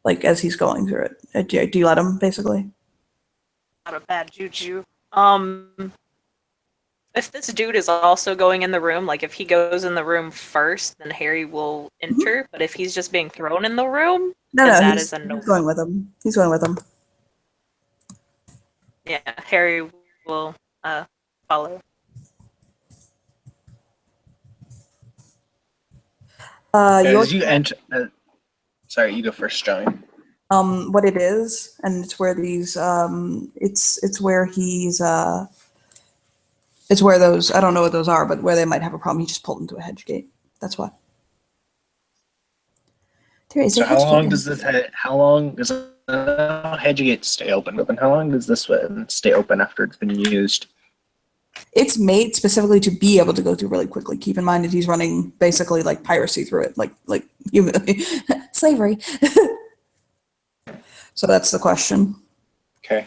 like as he's going through it. Do you let him, basically? Not a bad juju. If this dude is also going in the room, like if he goes in the room first, then Harry will enter. But if he's just being thrown in the room, No, then that he's is a no. going with him. He's going with him. Yeah, Harry will follow. As you enter, sorry, you go first, Joey. What it is, and it's where these it's where he's it's where those, I don't know what those are, but where they might have a problem. He just pulled into a hedge gate. That's why. There is So a how hedge long gate. does this? How long does the hedge gate stay open? How long does this one stay open after it's been used? It's made specifically to be able to go through really quickly. Keep in mind that he's running basically like piracy through it, like human slavery. So that's the question. Okay.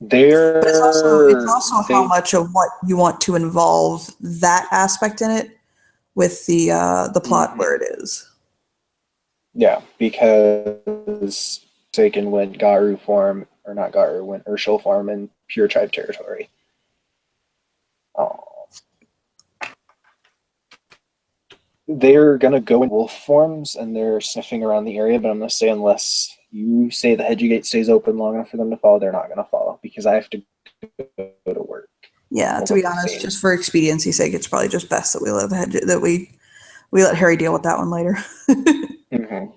There. But it's also how much of what you want to involve that aspect in it with the plot where it is. Yeah, because Taken went Garu form, or not Garu, went Urshel form in pure tribe territory. Oh. They're gonna go in wolf forms and they're sniffing around the area, but I'm gonna say unless you say the hedge gate stays open long enough for them to follow, they're not gonna follow because I have to go to work. Yeah, to be honest, just for expediency's sake, it's probably just best that we we let Harry deal with that one later. Mm-hmm.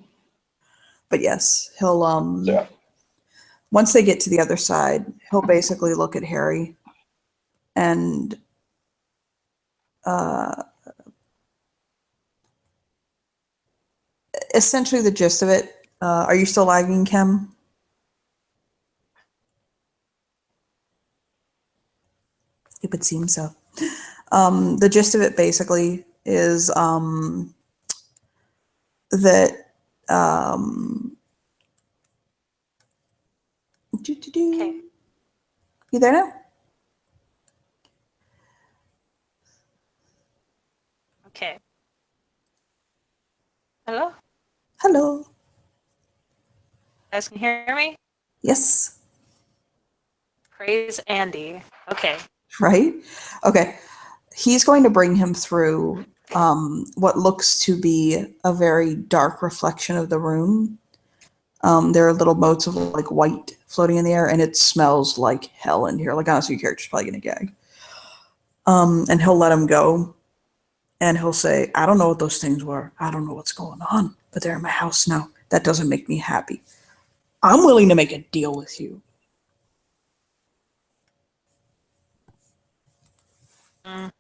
But yes, he'll Yeah. once they get to the other side, he'll basically look at Harry and essentially the gist of it. Are you still lagging, Kim? It would seem so. The gist of it basically is that Okay. You there now? Okay. Hello? Hello. You guys can hear me? Yes. Praise Andy. Okay. Right? Okay. He's going to bring him through what looks to be a very dark reflection of the room. There are little motes of like white floating in the air, and it smells like hell in here. Like honestly, your character's probably gonna gag. And he'll let him go, and he'll say, "I don't know what those things were. I don't know what's going on, but they're in my house now. That doesn't make me happy. I'm willing to make a deal with you." Mm.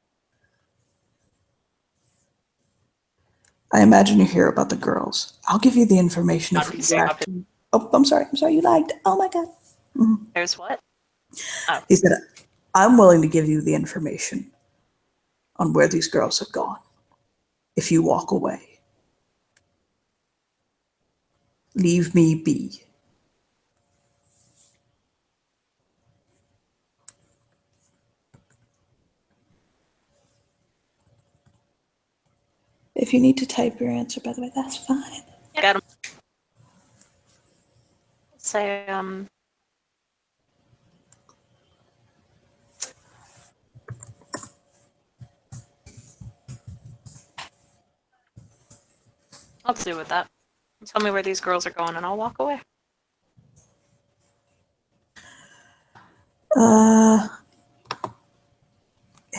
I imagine you hear about the girls. I'll give you the information if we Stop it. Oh, I'm sorry. I'm sorry. You lagged. Oh my god. Mhm. There's what? He said, "I'm willing to give you the information on where these girls have gone if you walk away. Leave me be." If you need to type your answer, by the way, that's fine. Got him. Say, I'll deal with that. Tell me where these girls are going and I'll walk away.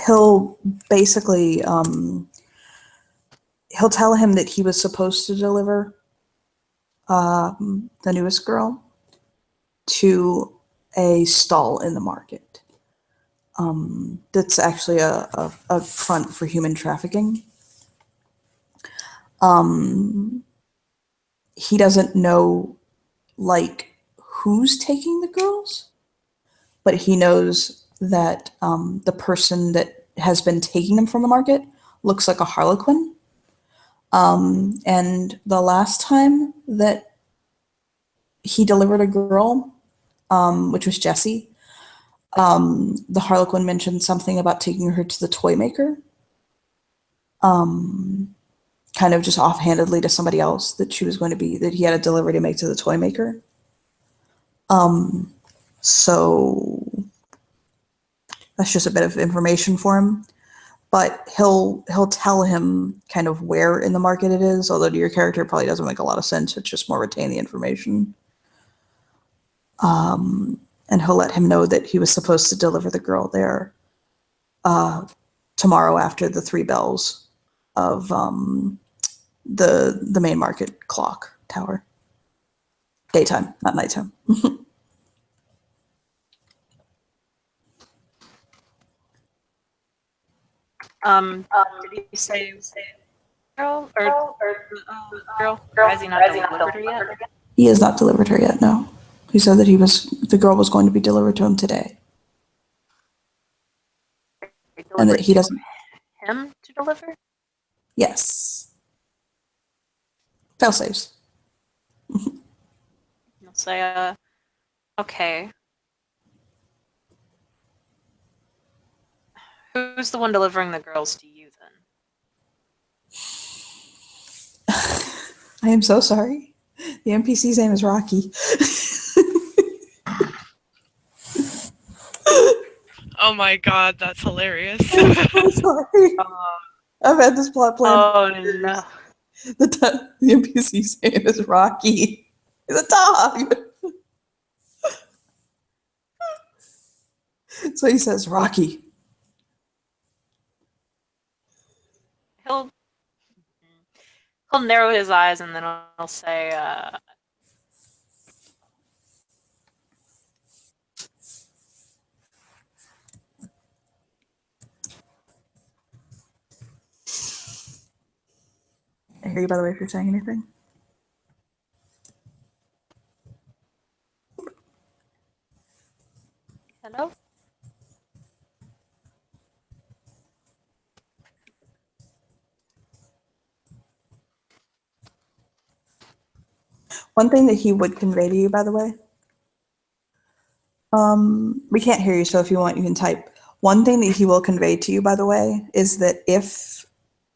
He'll basically, he'll tell him that he was supposed to deliver the newest girl to a stall in the market. That's actually a front for human trafficking. He doesn't know like who's taking the girls, but he knows that the person that has been taking them from the market looks like a harlequin. And the last time that he delivered a girl, which was Jessie, the harlequin mentioned something about taking her to the toy maker, kind of just offhandedly to somebody else, that she was going to be, that he had a delivery to make to the toy maker. So that's just a bit of information for him. But he'll tell him kind of where in the market it is, although to your character it probably doesn't make a lot of sense. It's just more retain the information. And he'll let him know that he was supposed to deliver the girl there tomorrow after the 3 bells of the main market clock tower. Daytime, not nighttime. Did he say girl or girl? Or has he not delivered her yet? He has not delivered her yet, no. He said that the girl was going to be delivered to him today. And that he doesn't. Him to deliver? Yes. Fail saves. He'll say, okay. Who's the one delivering the girls to you then? I am so sorry. The NPC's name is Rocky. Oh my god, that's hilarious. I'm sorry. I've had this plot plan. Oh no. The NPC's name is Rocky. He's a dog. So he says, Rocky. He'll narrow his eyes and then he'll say, I hear you, by the way, if you're saying anything. hello? One thing that he would convey to you, by the way. We can't hear you, so if you want, you can type. One thing that he will convey to you, by the way, is that if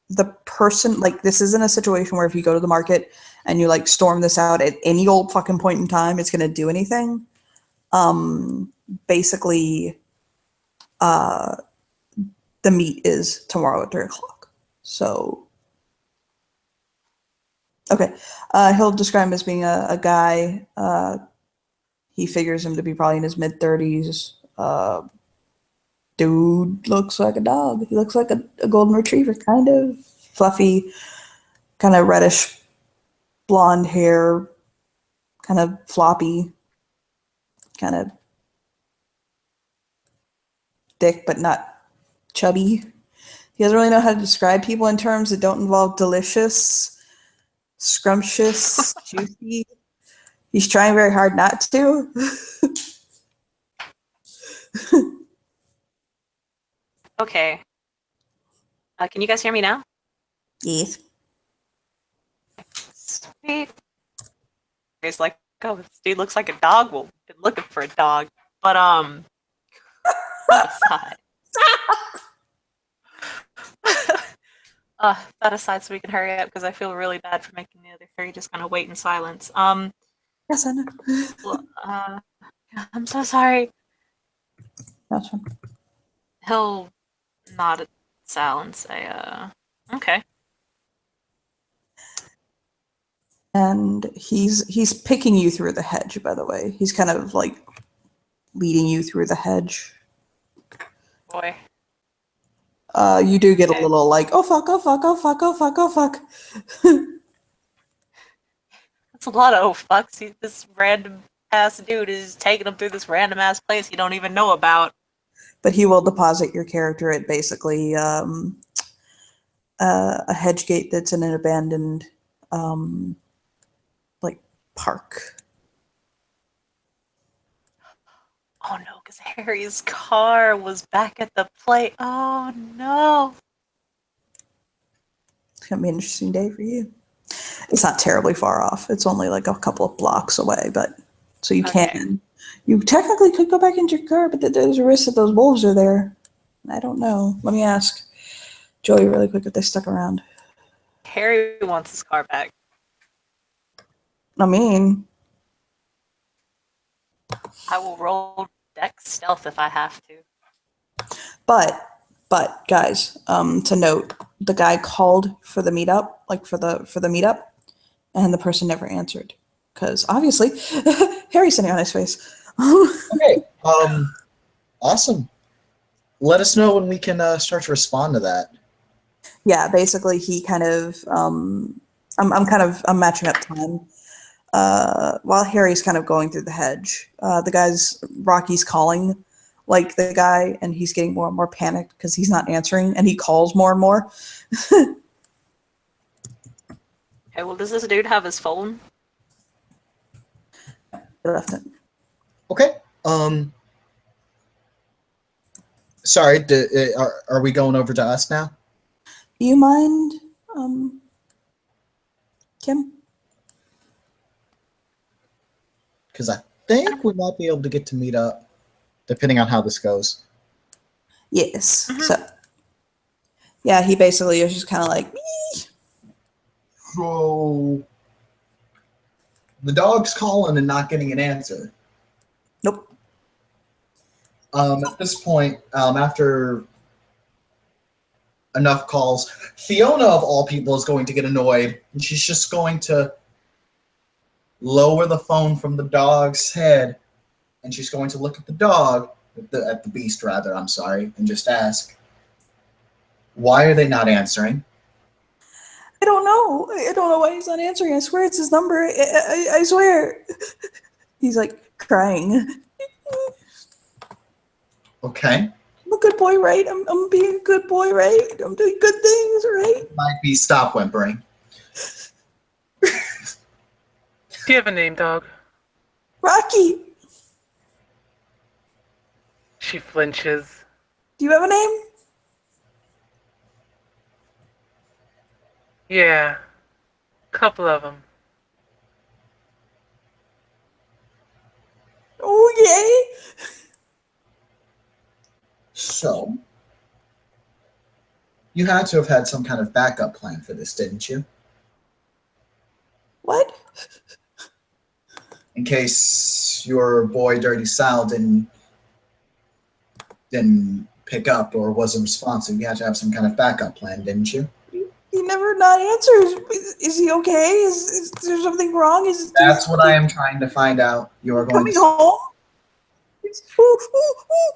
the person, like, this isn't a situation where if you go to the market and you like storm this out at any old fucking point in time, it's going to do anything. Basically, the meet is tomorrow at 3 o'clock. So Okay. He'll describe him as being a guy. He figures him to be probably in his mid-30s. Dude looks like a dog. He looks like a golden retriever, kind of fluffy, kind of reddish blonde hair, kind of floppy, kind of thick but not chubby. He doesn't really know how to describe people in terms that don't involve delicious, scrumptious, juicy. He's trying very hard not to. Okay. Can you guys hear me now? Yes. Sweet. It's like, oh, this dude looks like a dog. Well, been looking for a dog, but that aside. That aside, so we can hurry up because I feel really bad for making the other three just kind of wait in silence. Yes, I know. Well, I'm so sorry. That's fine. He'll nod at Sal and say, okay. And he's picking you through the hedge, by the way. He's kind of like leading you through the hedge. Boy. You do get a Okay. little like, oh fuck, oh fuck, oh fuck, oh fuck, oh fuck. That's a lot of oh fucks. This random ass dude is taking him through this random ass place you don't even know about. But he will deposit your character at basically a hedge gate that's in an abandoned like park. Oh no, because Harry's car was back at the plate. Oh no. It's gonna be an interesting day for you. It's not terribly far off. It's only like a couple of blocks away, but so you Okay. can. You technically could go back into your car, but there's a risk that those wolves are there. I don't know. Let me ask Joey really quick if they stuck around. Harry wants his car back. I mean, I will roll dex stealth if I have to. but guys, to note, the guy called for the meetup, like for the meetup, and the person never answered because obviously Harry's sitting on his face. Okay. Awesome. Let us know when we can start to respond to that. Yeah, basically he kind of I'm matching up time. While Harry's kind of going through the hedge, Rocky's calling like the guy, and he's getting more and more panicked because he's not answering, and he calls more and more. Okay, well, does this dude have his phone? He left it. Okay. Sorry. Are we going over to us now? Do you mind, Kim? Because I think we might be able to get to meet up, depending on how this goes. Yes. Mhm. So, yeah, he basically is just kind of like, "Mee." So the dog's calling and not getting an answer. Nope. At this point, after enough calls, Fiona of all people is going to get annoyed, and she's just going to lower the phone from the dog's head, and she's going to look at the dog, at the beast rather, I'm sorry, and just ask, why are they not answering? I don't know. I don't know why he's not answering. I swear it's his number. I swear. He's like crying. Okay. I'm a good boy, right? I'm being a good boy, right? I'm doing good things, right? Might be stop whimpering. Do you have a name, dog? Rocky, She flinches. do you have a name? Yeah. Couple of them. Oh, yay. So, you had to have had some kind of backup plan for this, didn't you? What? In case your boy Dirty Sal didn't pick up or wasn't responsive, you had to have some kind of backup plan, didn't you? He never not answers. Is he okay? Is there something wrong? That's what I am trying to find out. You are going coming to. home? Ooh, ooh, ooh.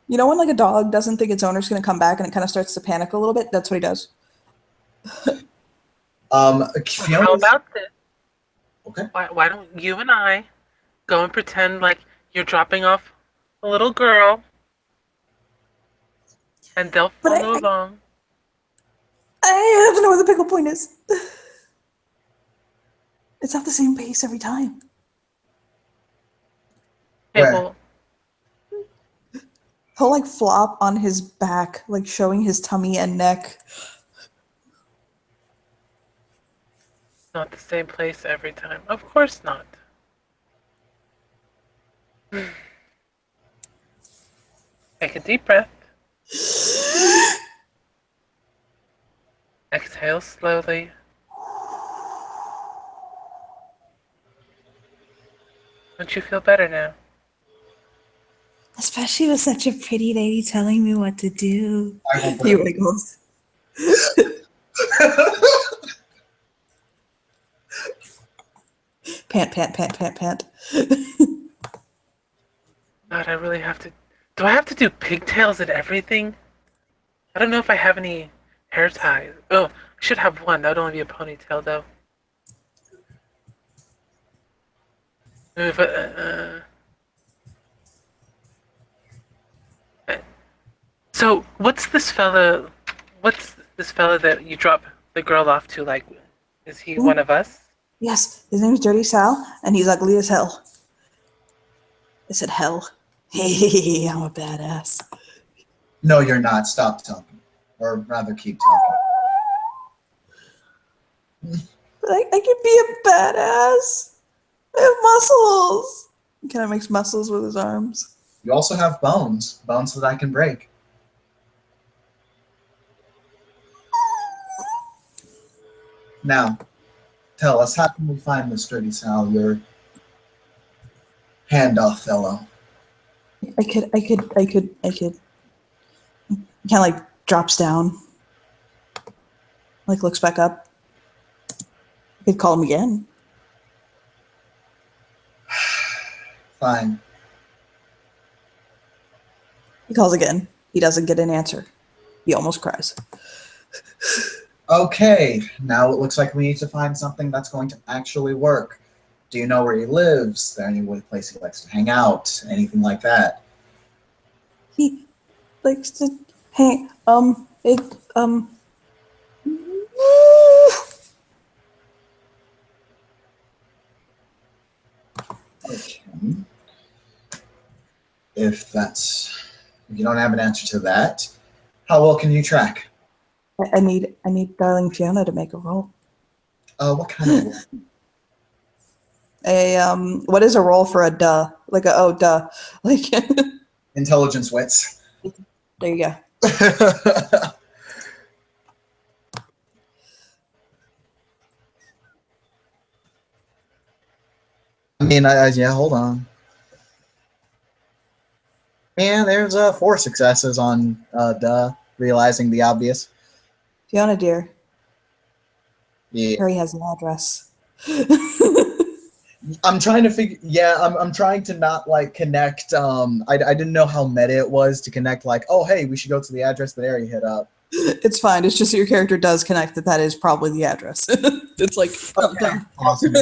You know when like a dog doesn't think its owner's going to come back and it kind of starts to panic a little bit? That's what he does. How Fiona. about this? Okay. Why don't you and I go and pretend like you're dropping off a little girl, and they'll But follow along. I have to know where the pickle point is. It's not the same pace every time. Okay, Where? well, He'll like flop on his back, like showing his tummy and neck. not the same place every time. Of course not. Take a deep breath. Exhale slowly. Don't you feel better now? Especially with such a pretty lady telling me what to do. I will He wiggles. Pant, pant, pant, pant, pant. God, I really have to. Do I have to do pigtails and everything? I don't know if I have any hair ties. Oh, I should have one. That would only be a ponytail, though. So, what's this fella? What's this fella that you drop the girl off to? Like, is he one of us? Yes, his name's Dirty Sal, and he's ugly as hell. I said hell. Hey, I'm a badass. No, you're not. Stop talking. Or rather, keep talking. I can be a badass. I have muscles. He kind of makes muscles with his arms. You also have bones. Bones that I can break. Now, tell us, how can we find this Dirty Sal, your handoff fellow? I could. He kind of like drops down, like looks back up. I could call him again. Fine. He calls again. He doesn't get an answer. He almost cries. Okay, now it looks like we need to find something that's going to actually work. Do you know where he lives? Is there any place he likes to hang out? Anything like that? He likes to hang. Okay. If you don't have an answer to that, how well can you track? I need darling Fiona to make a roll. What kind of What is a roll for a duh? Like a oh duh. Like intelligence wits? there you go. I mean, yeah, hold on. Yeah, there's 4 successes on realizing the obvious. Fiona dear, Yeah. Harry has an address. I'm trying to figure. Yeah, I'm trying to not like connect. I didn't know how meta it was to connect. Like, oh hey, we should go to the address that Ari hit up. It's fine. It's just your character does connect that is probably the address. It's like Okay, awesome.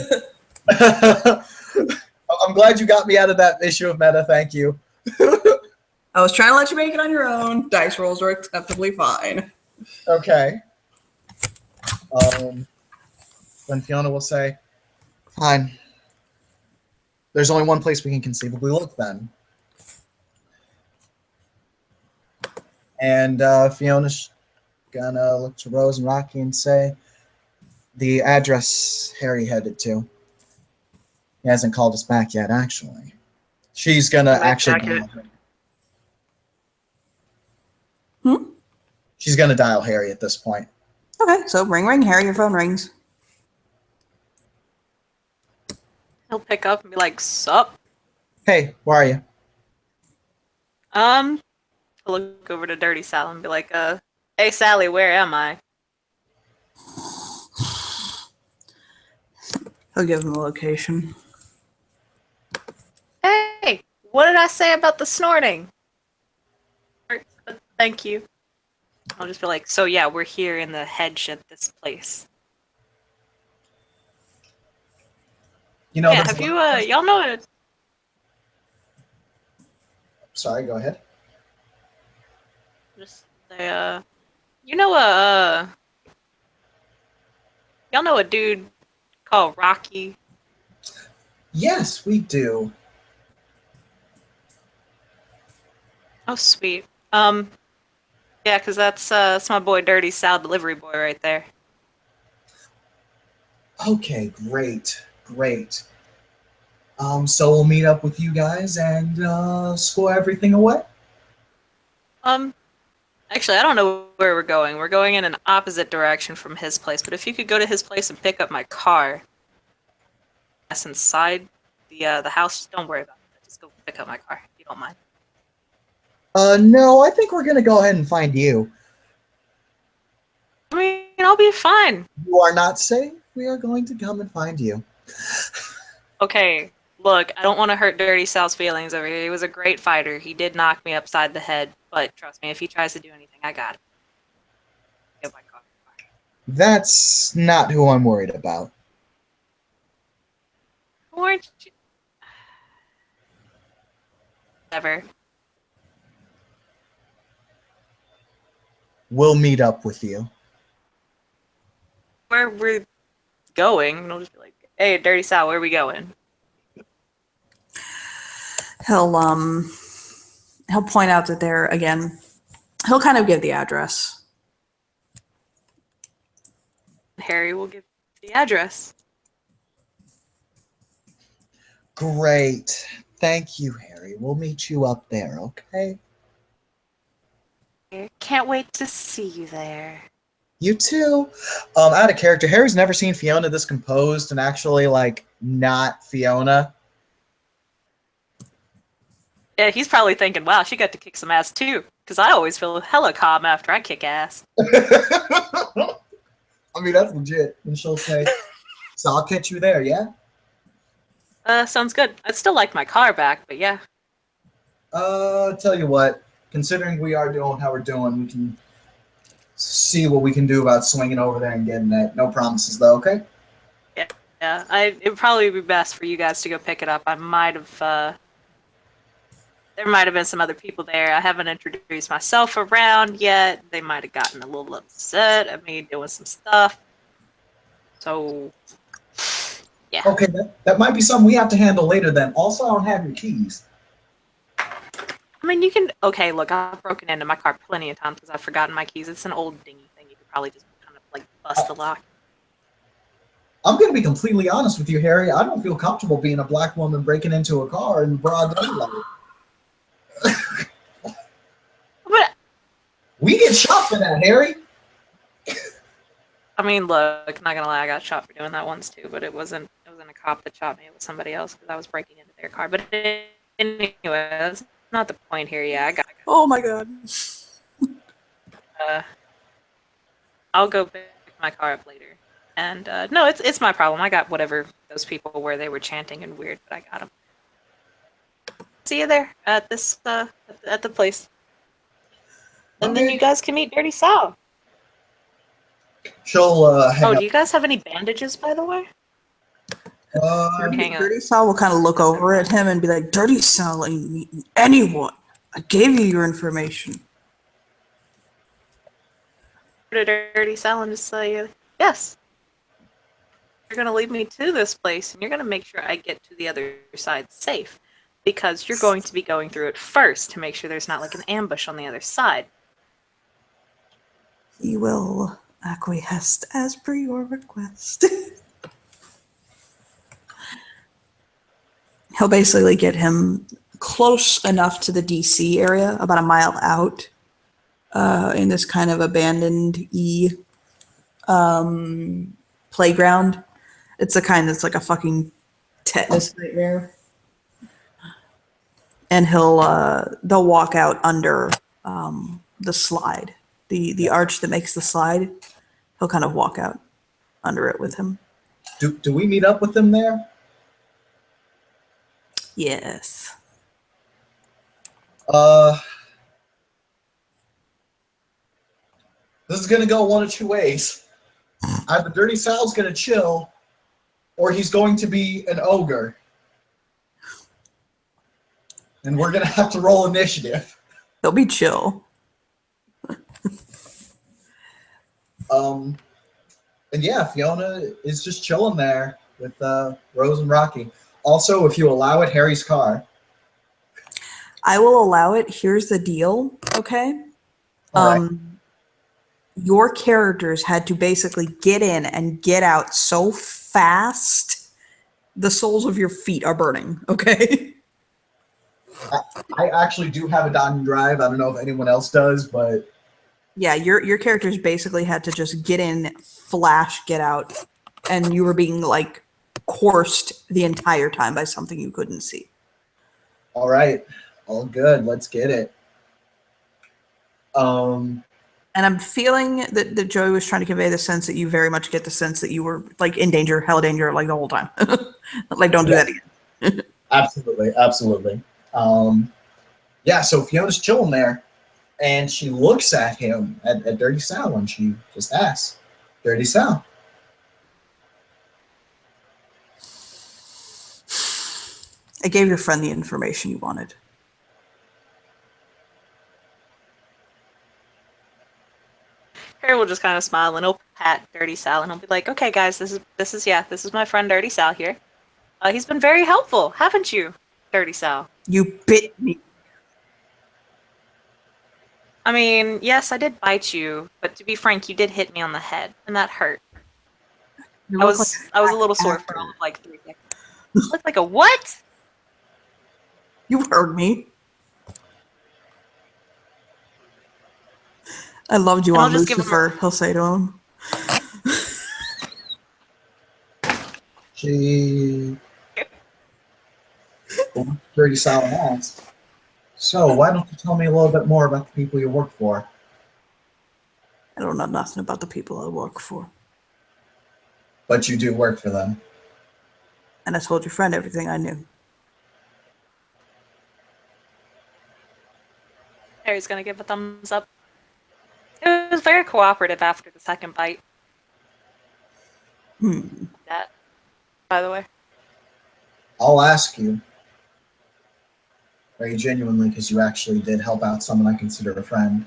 I'm glad you got me out of that issue of meta. Thank you. I was trying to let you make it on your own. Dice rolls are acceptably fine. Okay. Then Fiona will say, "Fine. There's only one place we can conceivably look then." And Fiona's gonna look to Rose and Rocky and say, "The address Harry headed to. He hasn't called us back yet, actually." She's gonna actually. She's gonna dial Harry at this point. Okay, so ring ring, Harry, your phone rings. He'll pick up and be like, "Sup?" Hey, where are you? I'll look over to Dirty Sal and be like, "Hey Sally, where am I?" He'll give him a location. Hey, what did I say about the snorting? Thank you. I'll just be like, so yeah, we're here in the hedge at this place. You know, Yeah, there's have a you, lot of- y'all know it? Sorry, go ahead. Just, you know y'all know a dude called Rocky? Yes, we do. Oh, sweet. Yeah, because that's my boy Dirty Sal, delivery boy right there. Okay, great, great. So we'll meet up with you guys and score everything away. Actually, I don't know where we're going. We're going in an opposite direction from his place, but if you could go to his place and pick up my car, that's inside the house. Don't worry about it. Just go pick up my car if you don't mind. No, I think we're gonna go ahead and find you. I mean, I'll be fine. You are not safe. We are going to come and find you. Okay, look, I don't want to hurt Dirty Sal's feelings over here. He was a great fighter. He did knock me upside the head, but trust me, if he tries to do anything, I got him. Get my car. That's not who I'm worried about. Weren't you? Whatever. We'll meet up with you. Where we're going, and I'll just be like, hey, Dirty Sal, where are we going? He'll point out that they're again. He'll kind of give the address. Harry will give the address. Great. Thank you, Harry. We'll meet you up there, okay? Can't wait to see you there. You too. Out of character, Harry's never seen Fiona this composed and actually like not Fiona. Yeah, he's probably thinking, wow, she got to kick some ass too. Because I always feel hella calm after I kick ass. I mean, that's legit. And she'll say, so I'll catch you there, yeah? Sounds good. I'd still like my car back, but yeah. Tell you what, considering we are doing how we're doing, we can see what we can do about swinging over there and getting that. No promises, though, okay? Yeah, it would probably be best for you guys to go pick it up. I might have, there might have been some other people there. I haven't introduced myself around yet. They might have gotten a little upset at me doing some stuff. So, yeah. Okay, that might be something we have to handle later then. Also, I don't have your keys. I mean, you can. Okay, look, I've broken into my car plenty of times because I've forgotten my keys. It's an old dingy thing. You could probably just kind of like bust the lock. I'm going to be completely honest with you, Harry. I don't feel comfortable being a black woman breaking into a car in broad daylight. But We get shot for that, Harry. I mean, look, not gonna lie, I got shot for doing that once too. But it wasn't a cop that shot me. It was somebody else because I was breaking into their car. But anyway, that's not the point here. Yeah, I got. Oh my god. I'll go pick my car up later. And no, it's my problem. I got whatever those people were. They were chanting and weird, but I got them. See you there at this at the place. And then Okay. you guys can meet Dirty Sal. She'll hang Oh, up. do you guys have any bandages, by the way? Hang on. Dirty Sal will kind of look over at him and be like, Dirty Sal ain't meeting anyone. I gave you your information. To Dirty Sal and just say, yes. You're going to lead me to this place, and you're going to make sure I get to the other side safe. Because you're going to be going through it first to make sure there's not like an ambush on the other side. He will acquiesce as per your request. He'll basically get him close enough to the DC area, about a mile out, in this kind of abandoned playground. It's the kind that's like a fucking tetanus nightmare. And they'll walk out under the slide, the arch that makes the slide. He'll kind of walk out under it with him. Do we meet up with them there? Yes. This is gonna go one of two ways. Either Dirty Sal's gonna chill, or he's going to be an ogre. And we're gonna have to roll initiative. They'll be chill. And yeah, Fiona is just chilling there with Rose and Rocky. Also, if you allow it, Harry's car. I will allow it. Here's the deal, okay? All right. Your characters had to basically get in and get out so fast, the soles of your feet are burning, okay? I actually do have a Diamond Drive. I don't know if anyone else does, but Yeah, your characters basically had to just get in, flash, get out, and you were being like coursed the entire time by something you couldn't see. all right, all good. Let's get it. And I'm feeling that Joey was trying to convey the sense that you very much get the sense that you were like in danger, hell danger, like the whole time. Like, don't do that again. Absolutely, absolutely. Yeah, so Fiona's chilling there, and she looks at him, at Dirty Sal, and she just asks, Dirty Sal. I gave your friend the information you wanted. Harry will just kind of smile and he'll pat Dirty Sal and he'll be like, "Okay, guys, this is my friend Dirty Sal here. He's been very helpful, haven't you, Dirty Sal?" You bit me. I mean, yes, I did bite you, but to be frank, you did hit me on the head, and that hurt. You I look was like a little sore for all of like 3 seconds. You look like a what? You heard me. I loved you And I'll on just give him Lucifer, he'll say to him. She... Dirty Sal asks, so why don't you tell me a little bit more about the people you work for? I don't know nothing about the people I work for. But you do work for them. And I told your friend everything I knew. Harry's gonna give a thumbs up. It was very cooperative after the second bite. That, by the way. I'll ask you, very genuinely, because you actually did help out someone I consider a friend.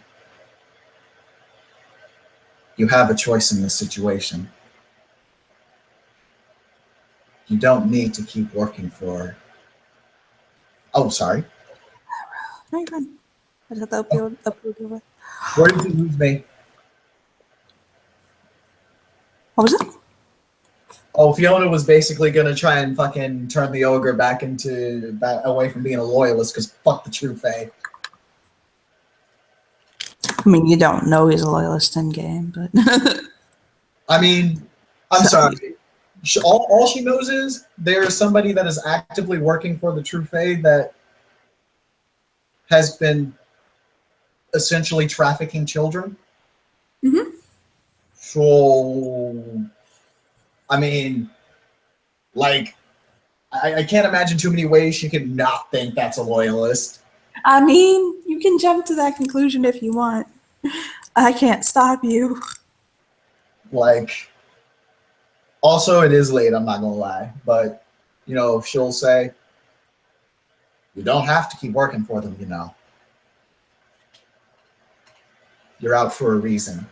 You have a choice in this situation. You don't need to keep working for... Oh, sorry. No, you're fine. I just have to upload your way. Where did you lose me? What was it? Oh, Fiona was basically gonna try and fucking turn the ogre back away from being a loyalist, because fuck the true Fae. I mean, you don't know he's a loyalist in game, but I mean, I'm sorry. All she knows is there's somebody that is actively working for the true Fae that has been essentially trafficking children. Mhm. So, I mean, like, I can't imagine too many ways she could not think that's a loyalist. I mean, you can jump to that conclusion if you want. I can't stop you. Like, also, it is late, I'm not gonna lie, but, you know, she'll say, you don't have to keep working for them, you know. You're out for a reason.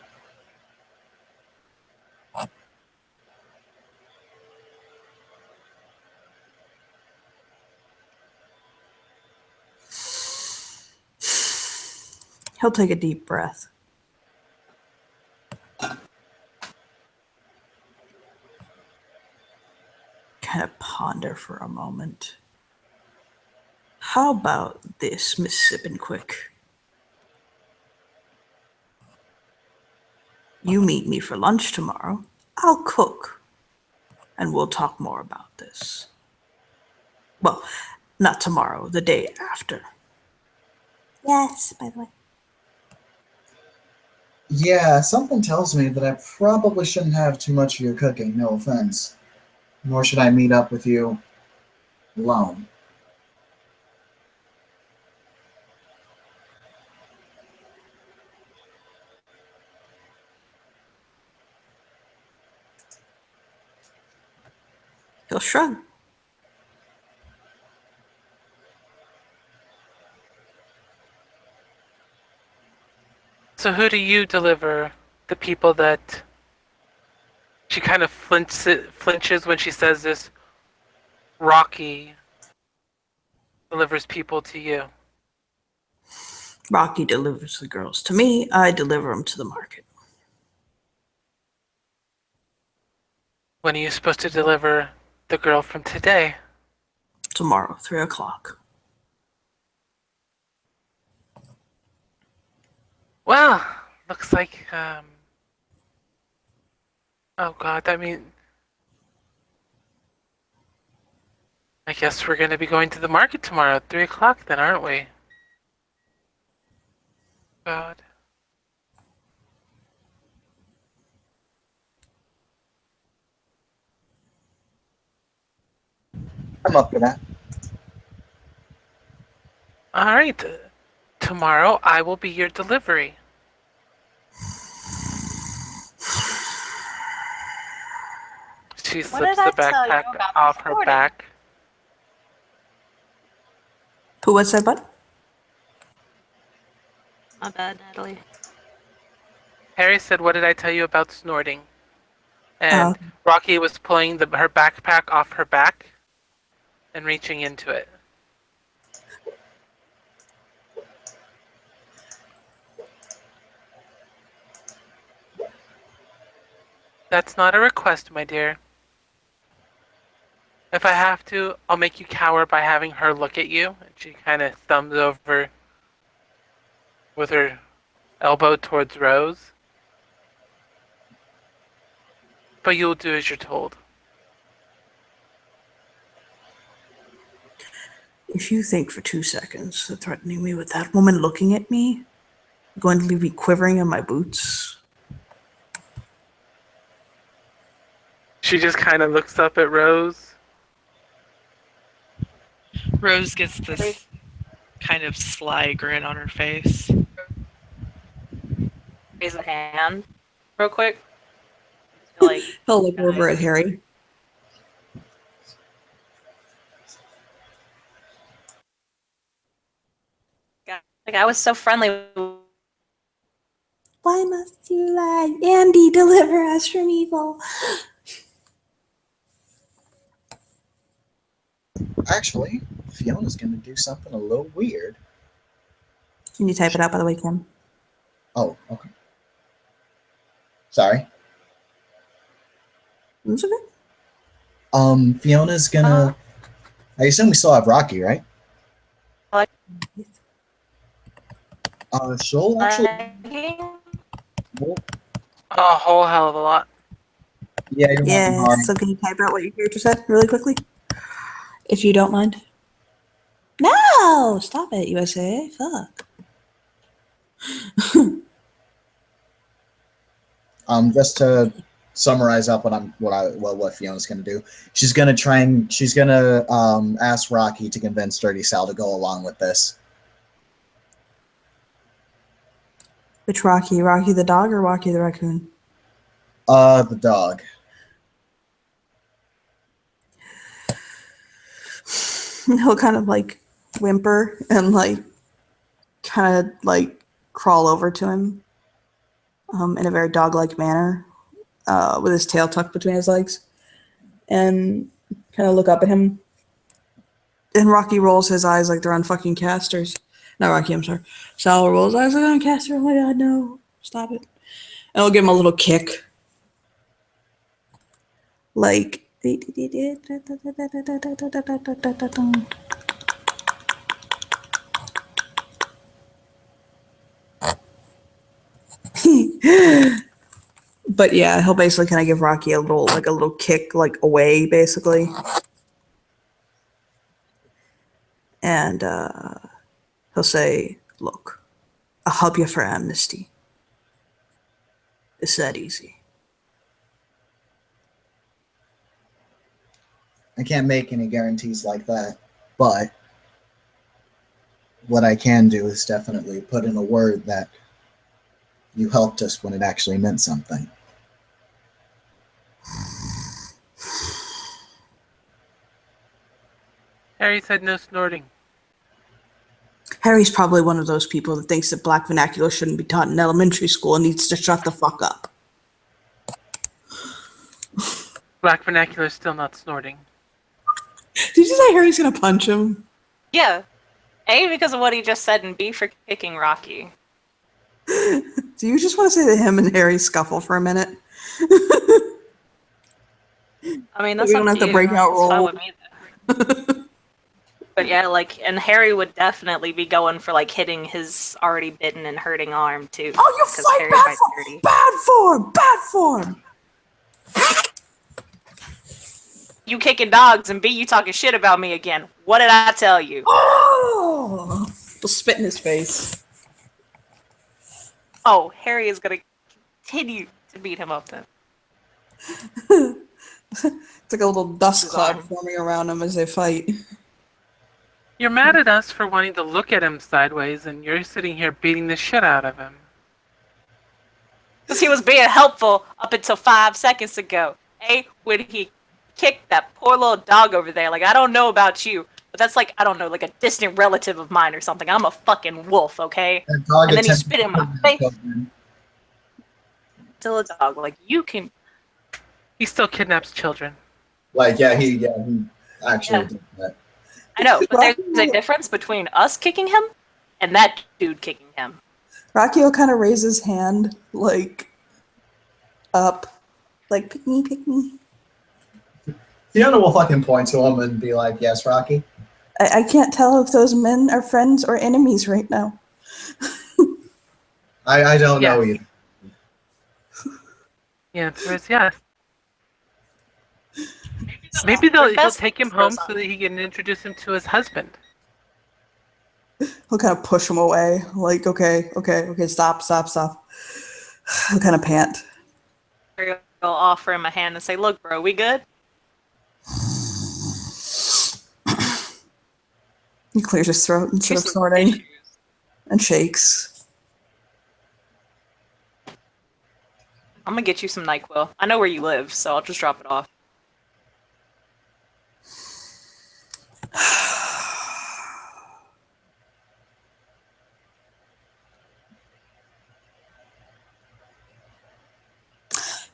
He'll take a deep breath. Kind of ponder for a moment. How about this, Miss Sippenquick? You meet me for lunch tomorrow. I'll cook. And we'll talk more about this. Well, not tomorrow, the day after. Yes, by the way. Yeah, something tells me that I probably shouldn't have too much of your cooking, no offense. nor should I meet up with you alone. He'll shrug. So who do you deliver the people that she kind of flinches when she says this? Rocky delivers people to you. Rocky delivers the girls to me. I deliver them to the market. When are you supposed to deliver the girl from today? Tomorrow, 3 o'clock. Well, looks like oh god, I guess we're gonna be going to the market tomorrow at 3 o'clock then, aren't we? God. I'm up for that. Alright. Tomorrow I will be your delivery. She What slips did I the tell you backpack about off this her morning? back. Who was that, bud? My bad, Natalie. Harry said, "What did I tell you about snorting?" And Oh. Rocky was pulling her backpack off her back and reaching into it. That's not a request, my dear. If I have to, I'll make you cower by having her look at you. And she kind of thumbs over with her elbow towards Rose. But you'll do as you're told. If you think for 2 seconds that threatening me with that woman looking at me going to leave me quivering in my boots, She just kind of looks up at Rose. Rose gets this kind of sly grin on her face. Raise a hand, real quick. I feel like he'll look over at Harry. I was so friendly. Why must you lie? Andy, deliver us from evil. Actually, Fiona's gonna do something a little weird. Can you type it out, by the way, Kim? Oh, okay. Sorry. It's okay. Fiona's gonna. I assume we still have Rocky, right? She'll actually. Well, A whole hell of a lot. yeah, you're Yeah, welcome, Harry. so can you type out what your character said really quickly? If you don't mind. No! Stop it, USA. Fuck. Just to summarize up what Fiona's gonna do. She's gonna ask Rocky to convince Dirty Sal to go along with this. Which Rocky? Rocky the dog or Rocky the raccoon? The dog. He'll kind of like whimper and like kind of like crawl over to him in a very dog-like manner with his tail tucked between his legs and kind of look up at him. And Rocky rolls his eyes like they're on fucking casters. Not Rocky, I'm sorry. Sal rolls his eyes like on caster. Oh my god, no. Stop it. And I'll give him a little kick. Like but yeah, he'll basically kind of give Rocky a little kick like away basically. And he'll say, "Look, I'll help you for amnesty. It's that easy." I can't make any guarantees like that, but what I can do is definitely put in a word that you helped us when it actually meant something. Harry said no snorting. Harry's probably one of those people that thinks that black vernacular shouldn't be taught in elementary school and needs to shut the fuck up. Black vernacular is still not snorting. Did you say Harry's gonna punch him? Yeah. A, because of what he just said, and B, for kicking Rocky. Do you just want to say that him and Harry scuffle for a minute? I mean, that's We don't up have to you. break out It's fine roll. with me, though. But yeah, like, and Harry would definitely be going for like hitting his already bitten and hurting arm too. Oh, you because fight Harry bad bites form! dirty. Bad form! You kicking dogs, and B, you talking shit about me again. What did I tell you? Oh! We'll spit in his face. Oh, Harry is gonna continue to beat him up then. It's like a little dust His cloud arm. forming around him as they fight. You're mad at us for wanting to look at him sideways, and you're sitting here beating the shit out of him. Because he was being helpful up until 5 seconds ago. When he kicked that poor little dog over there. Like, I don't know about you, but that's like, I don't know, like a distant relative of mine or something. I'm a fucking wolf, okay? That dog And then he attempted spit in to my kill face. children. Still a dog. Like, you can. He still kidnaps children. Like, yeah, he actually Yeah. did that. I know, but Rocky there's a will- difference between us kicking him and that dude kicking him. Rocky will kind of raise his hand, like, up. Like, pick me, pick me. Fiona will fucking point to him and be like, "Yes, Rocky." I can't tell if those men are friends or enemies right now. I don't know Yes. either. The answer is yes. Maybe he'll Best take him friends, home so that he can introduce him to his husband. He'll kind of push him away. Like, okay, stop. He'll kind of pant. I'll offer him a hand and say, "Look, bro, we good?" He clears his throat instead of Choose some snorting tissues. and shakes. I'm gonna get you some NyQuil. I know where you live, so I'll just drop it off.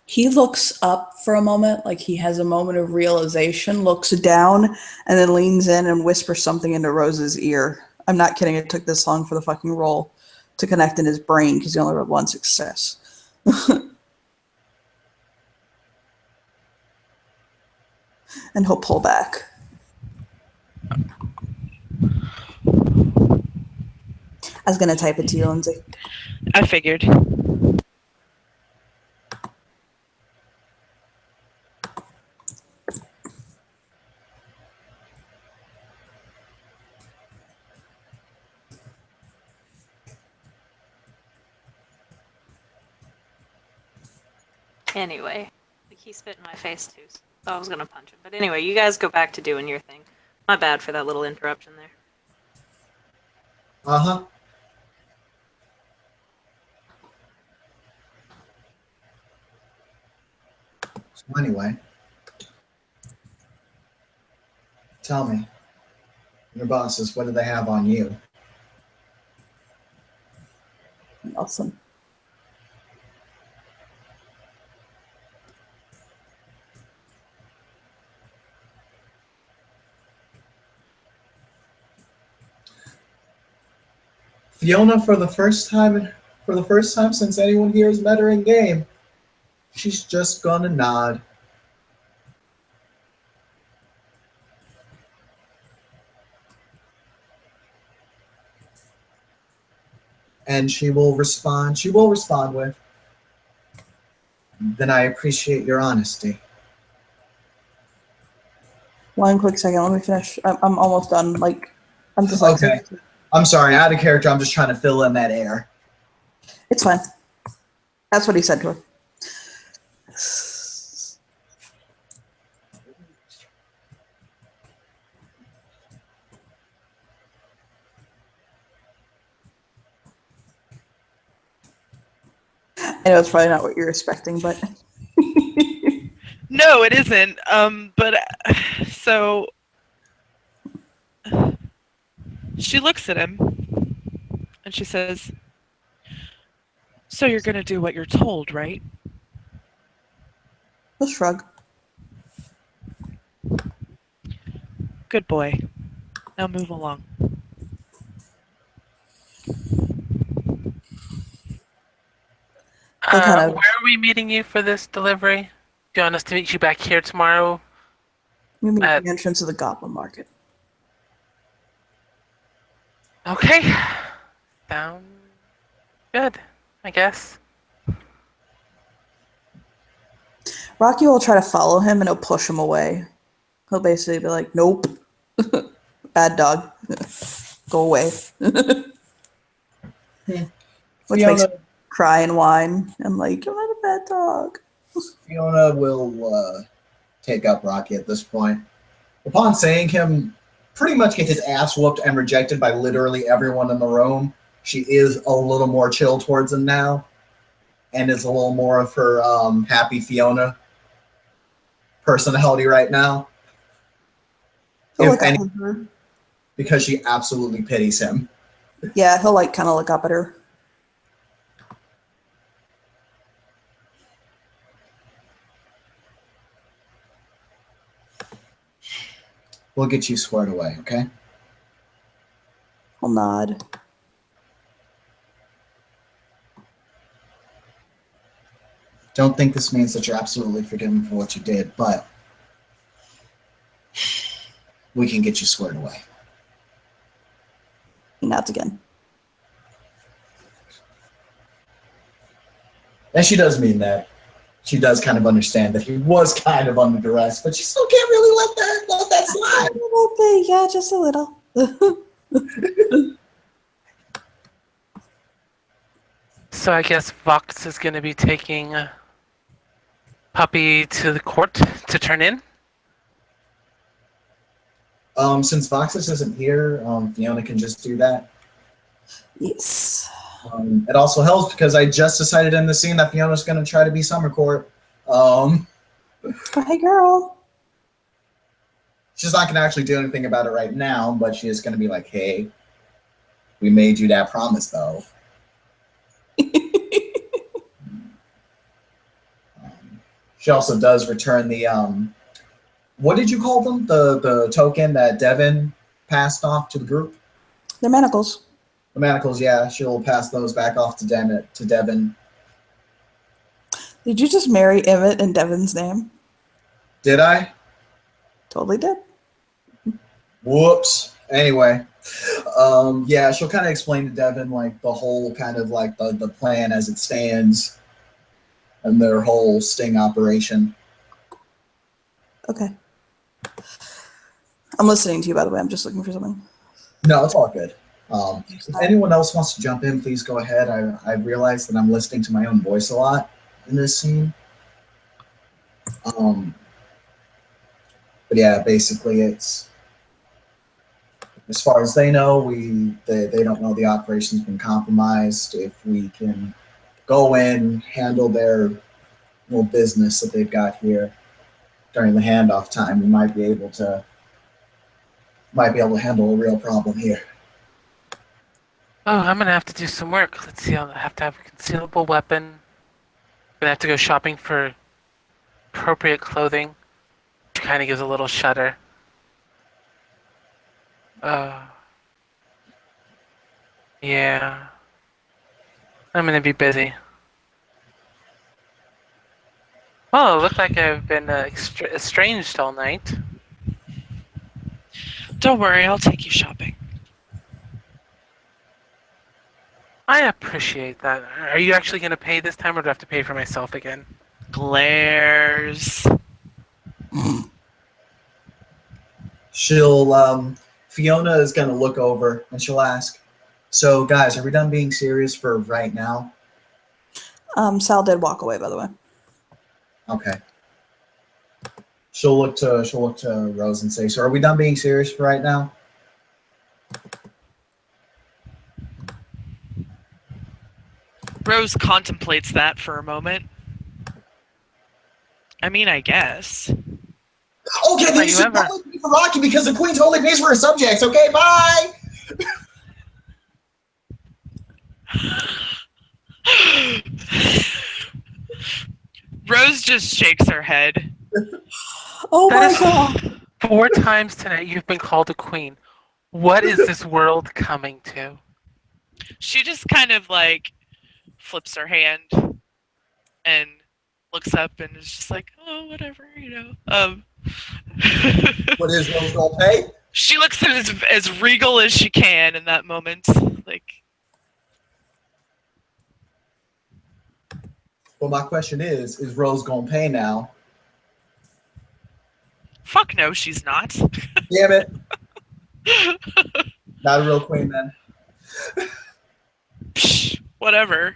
He looks up for a moment, like he has a moment of realization, looks down, and then leans in and whispers something into Rose's ear. I'm not kidding, it took this long for the fucking roll to connect in his brain because he only rolled one success. And he'll pull back. I was going to type it to you, Lindsay. I figured. Anyway, like he spit in my face too, so I was gonna punch him. But anyway, you guys go back to doing your thing. My bad for that little interruption there. Uh-huh. So anyway, tell me, your bosses, what do they have on you? Awesome. Fiona, for the first time since anyone here has met her in game, she's just gonna nod. And she will respond with, "Then I appreciate your honesty." One quick second, let me finish. I'm almost done. Like, I'm just like, Okay. I'm sorry, out of character, I'm just trying to fill in that air. it's fine. That's what he said to her. I know it's probably not what you're expecting, but No, it isn't. But so she looks at him and she says, "So you're gonna do what you're told, right?" he'll shrug. Good boy. Now move along. He'll kind of Where are we meeting you for this delivery? Do you want us to meet you back here tomorrow? we meet Uh, at the entrance of the Goblin Market. Okay. Sound good, I guess. Rocky will try to follow him and he'll push him away. He'll basically be like, "Nope, bad dog, go away." Which makes Fiona, me cry and whine. I'm like, "You're not a bad dog." Fiona will take up Rocky at this point. Upon seeing him pretty much get his ass whooped and rejected by literally everyone in the room, she is a little more chill towards him now, and is a little more of her happy Fiona personality right now. He'll If look up any, at her. because she absolutely pities him. Yeah, he'll like kind of look up at her. We'll get you squared away, okay? He'll nod. Don't think this means that you're absolutely forgiven for what you did, but we can get you squared away. He nods again. And she does mean that. She does kind of understand that he was kind of under duress, but she still can't really let that slide. A little bit, yeah, just a little. So I guess Vox is going to be taking Puppy to the court to turn in. Since Voxus isn't here, Fiona can just do that. Yes. It also helps because I just decided in the scene that Fiona's going to try to be Summer Court. Bye, girl. She's not going to actually do anything about it right now, but she is going to be like, "Hey, we made you that promise, though." She also does return the what did you call them? The token that Devin passed off to the group. They're manacles. The manacles, yeah. She'll pass those back off to Devin. Did you just marry Emmett in Devin's name? Did I? Totally did. Whoops. Anyway, yeah, she'll kind of explain to Devin like the whole kind of like the plan as it stands, and their whole sting operation. Okay. I'm listening to you, by the way. I'm just looking for something. No, it's all good. If anyone else wants to jump in, please go ahead. I realize that I'm listening to my own voice a lot in this scene. But yeah, basically it's, as far as they know, they don't know the operation's been compromised. If we can go in, handle their little business that they've got here during the handoff time, we might be able to handle a real problem here. Oh, I'm gonna have to do some work. Let's see. I'll have to have a concealable weapon. Gonna have to go shopping for appropriate clothing. Which kind of gives a little shudder. Yeah. I'm gonna be busy. Well, it looks like I've been estranged all night. Don't worry, I'll take you shopping. I appreciate that. Are you actually gonna pay this time, or do I have to pay for myself again? Glares. Fiona is gonna look over and she'll ask, "So guys, are we done being serious for right now?" Sal did walk away, by the way. Okay. She'll look to Rose and say, "So are we done being serious for right now?" Rose contemplates that for a moment. I mean, I guess. Okay, then Are you you should ever- probably pay for Rocky because the queen totally pays for her subjects. Okay, bye. Rose just shakes her head. Oh That my is- god. 4 times tonight you've been called a queen. What is this world coming to? She just kind of like flips her hand and looks up and is just like, oh, whatever, you know. What is Rose gonna pay? She looks as regal as she can in that moment. Like, Well, my question is Rose gonna pay now? fuck no, she's not. Damn it. Not a real queen then. Psh, whatever.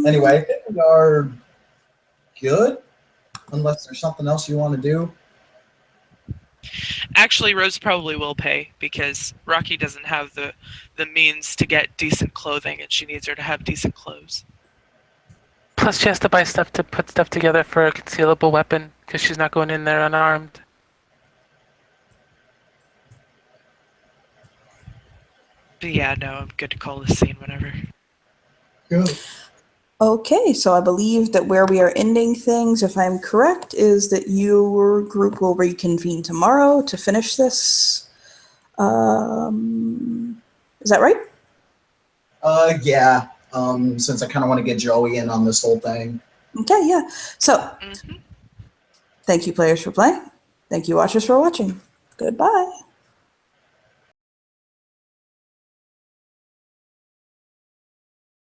Anyway, I think we are good. Unless there's something else you want to do. Actually, Rose probably will pay because Rocky doesn't have the means to get decent clothing, and she needs her to have decent clothes. Plus, she has to buy stuff to put stuff together for a concealable weapon because she's not going in there unarmed. But yeah, no, I'm good to call this scene whenever. Good. Okay, so I believe that where we are ending things, if I'm correct, is that your group will reconvene tomorrow to finish this. Is that right? Yeah. Since I kind of want to get Joey in on this whole thing. Okay, yeah. So, Mhm. thank you, players, for playing. Thank you, watchers, for watching. Goodbye.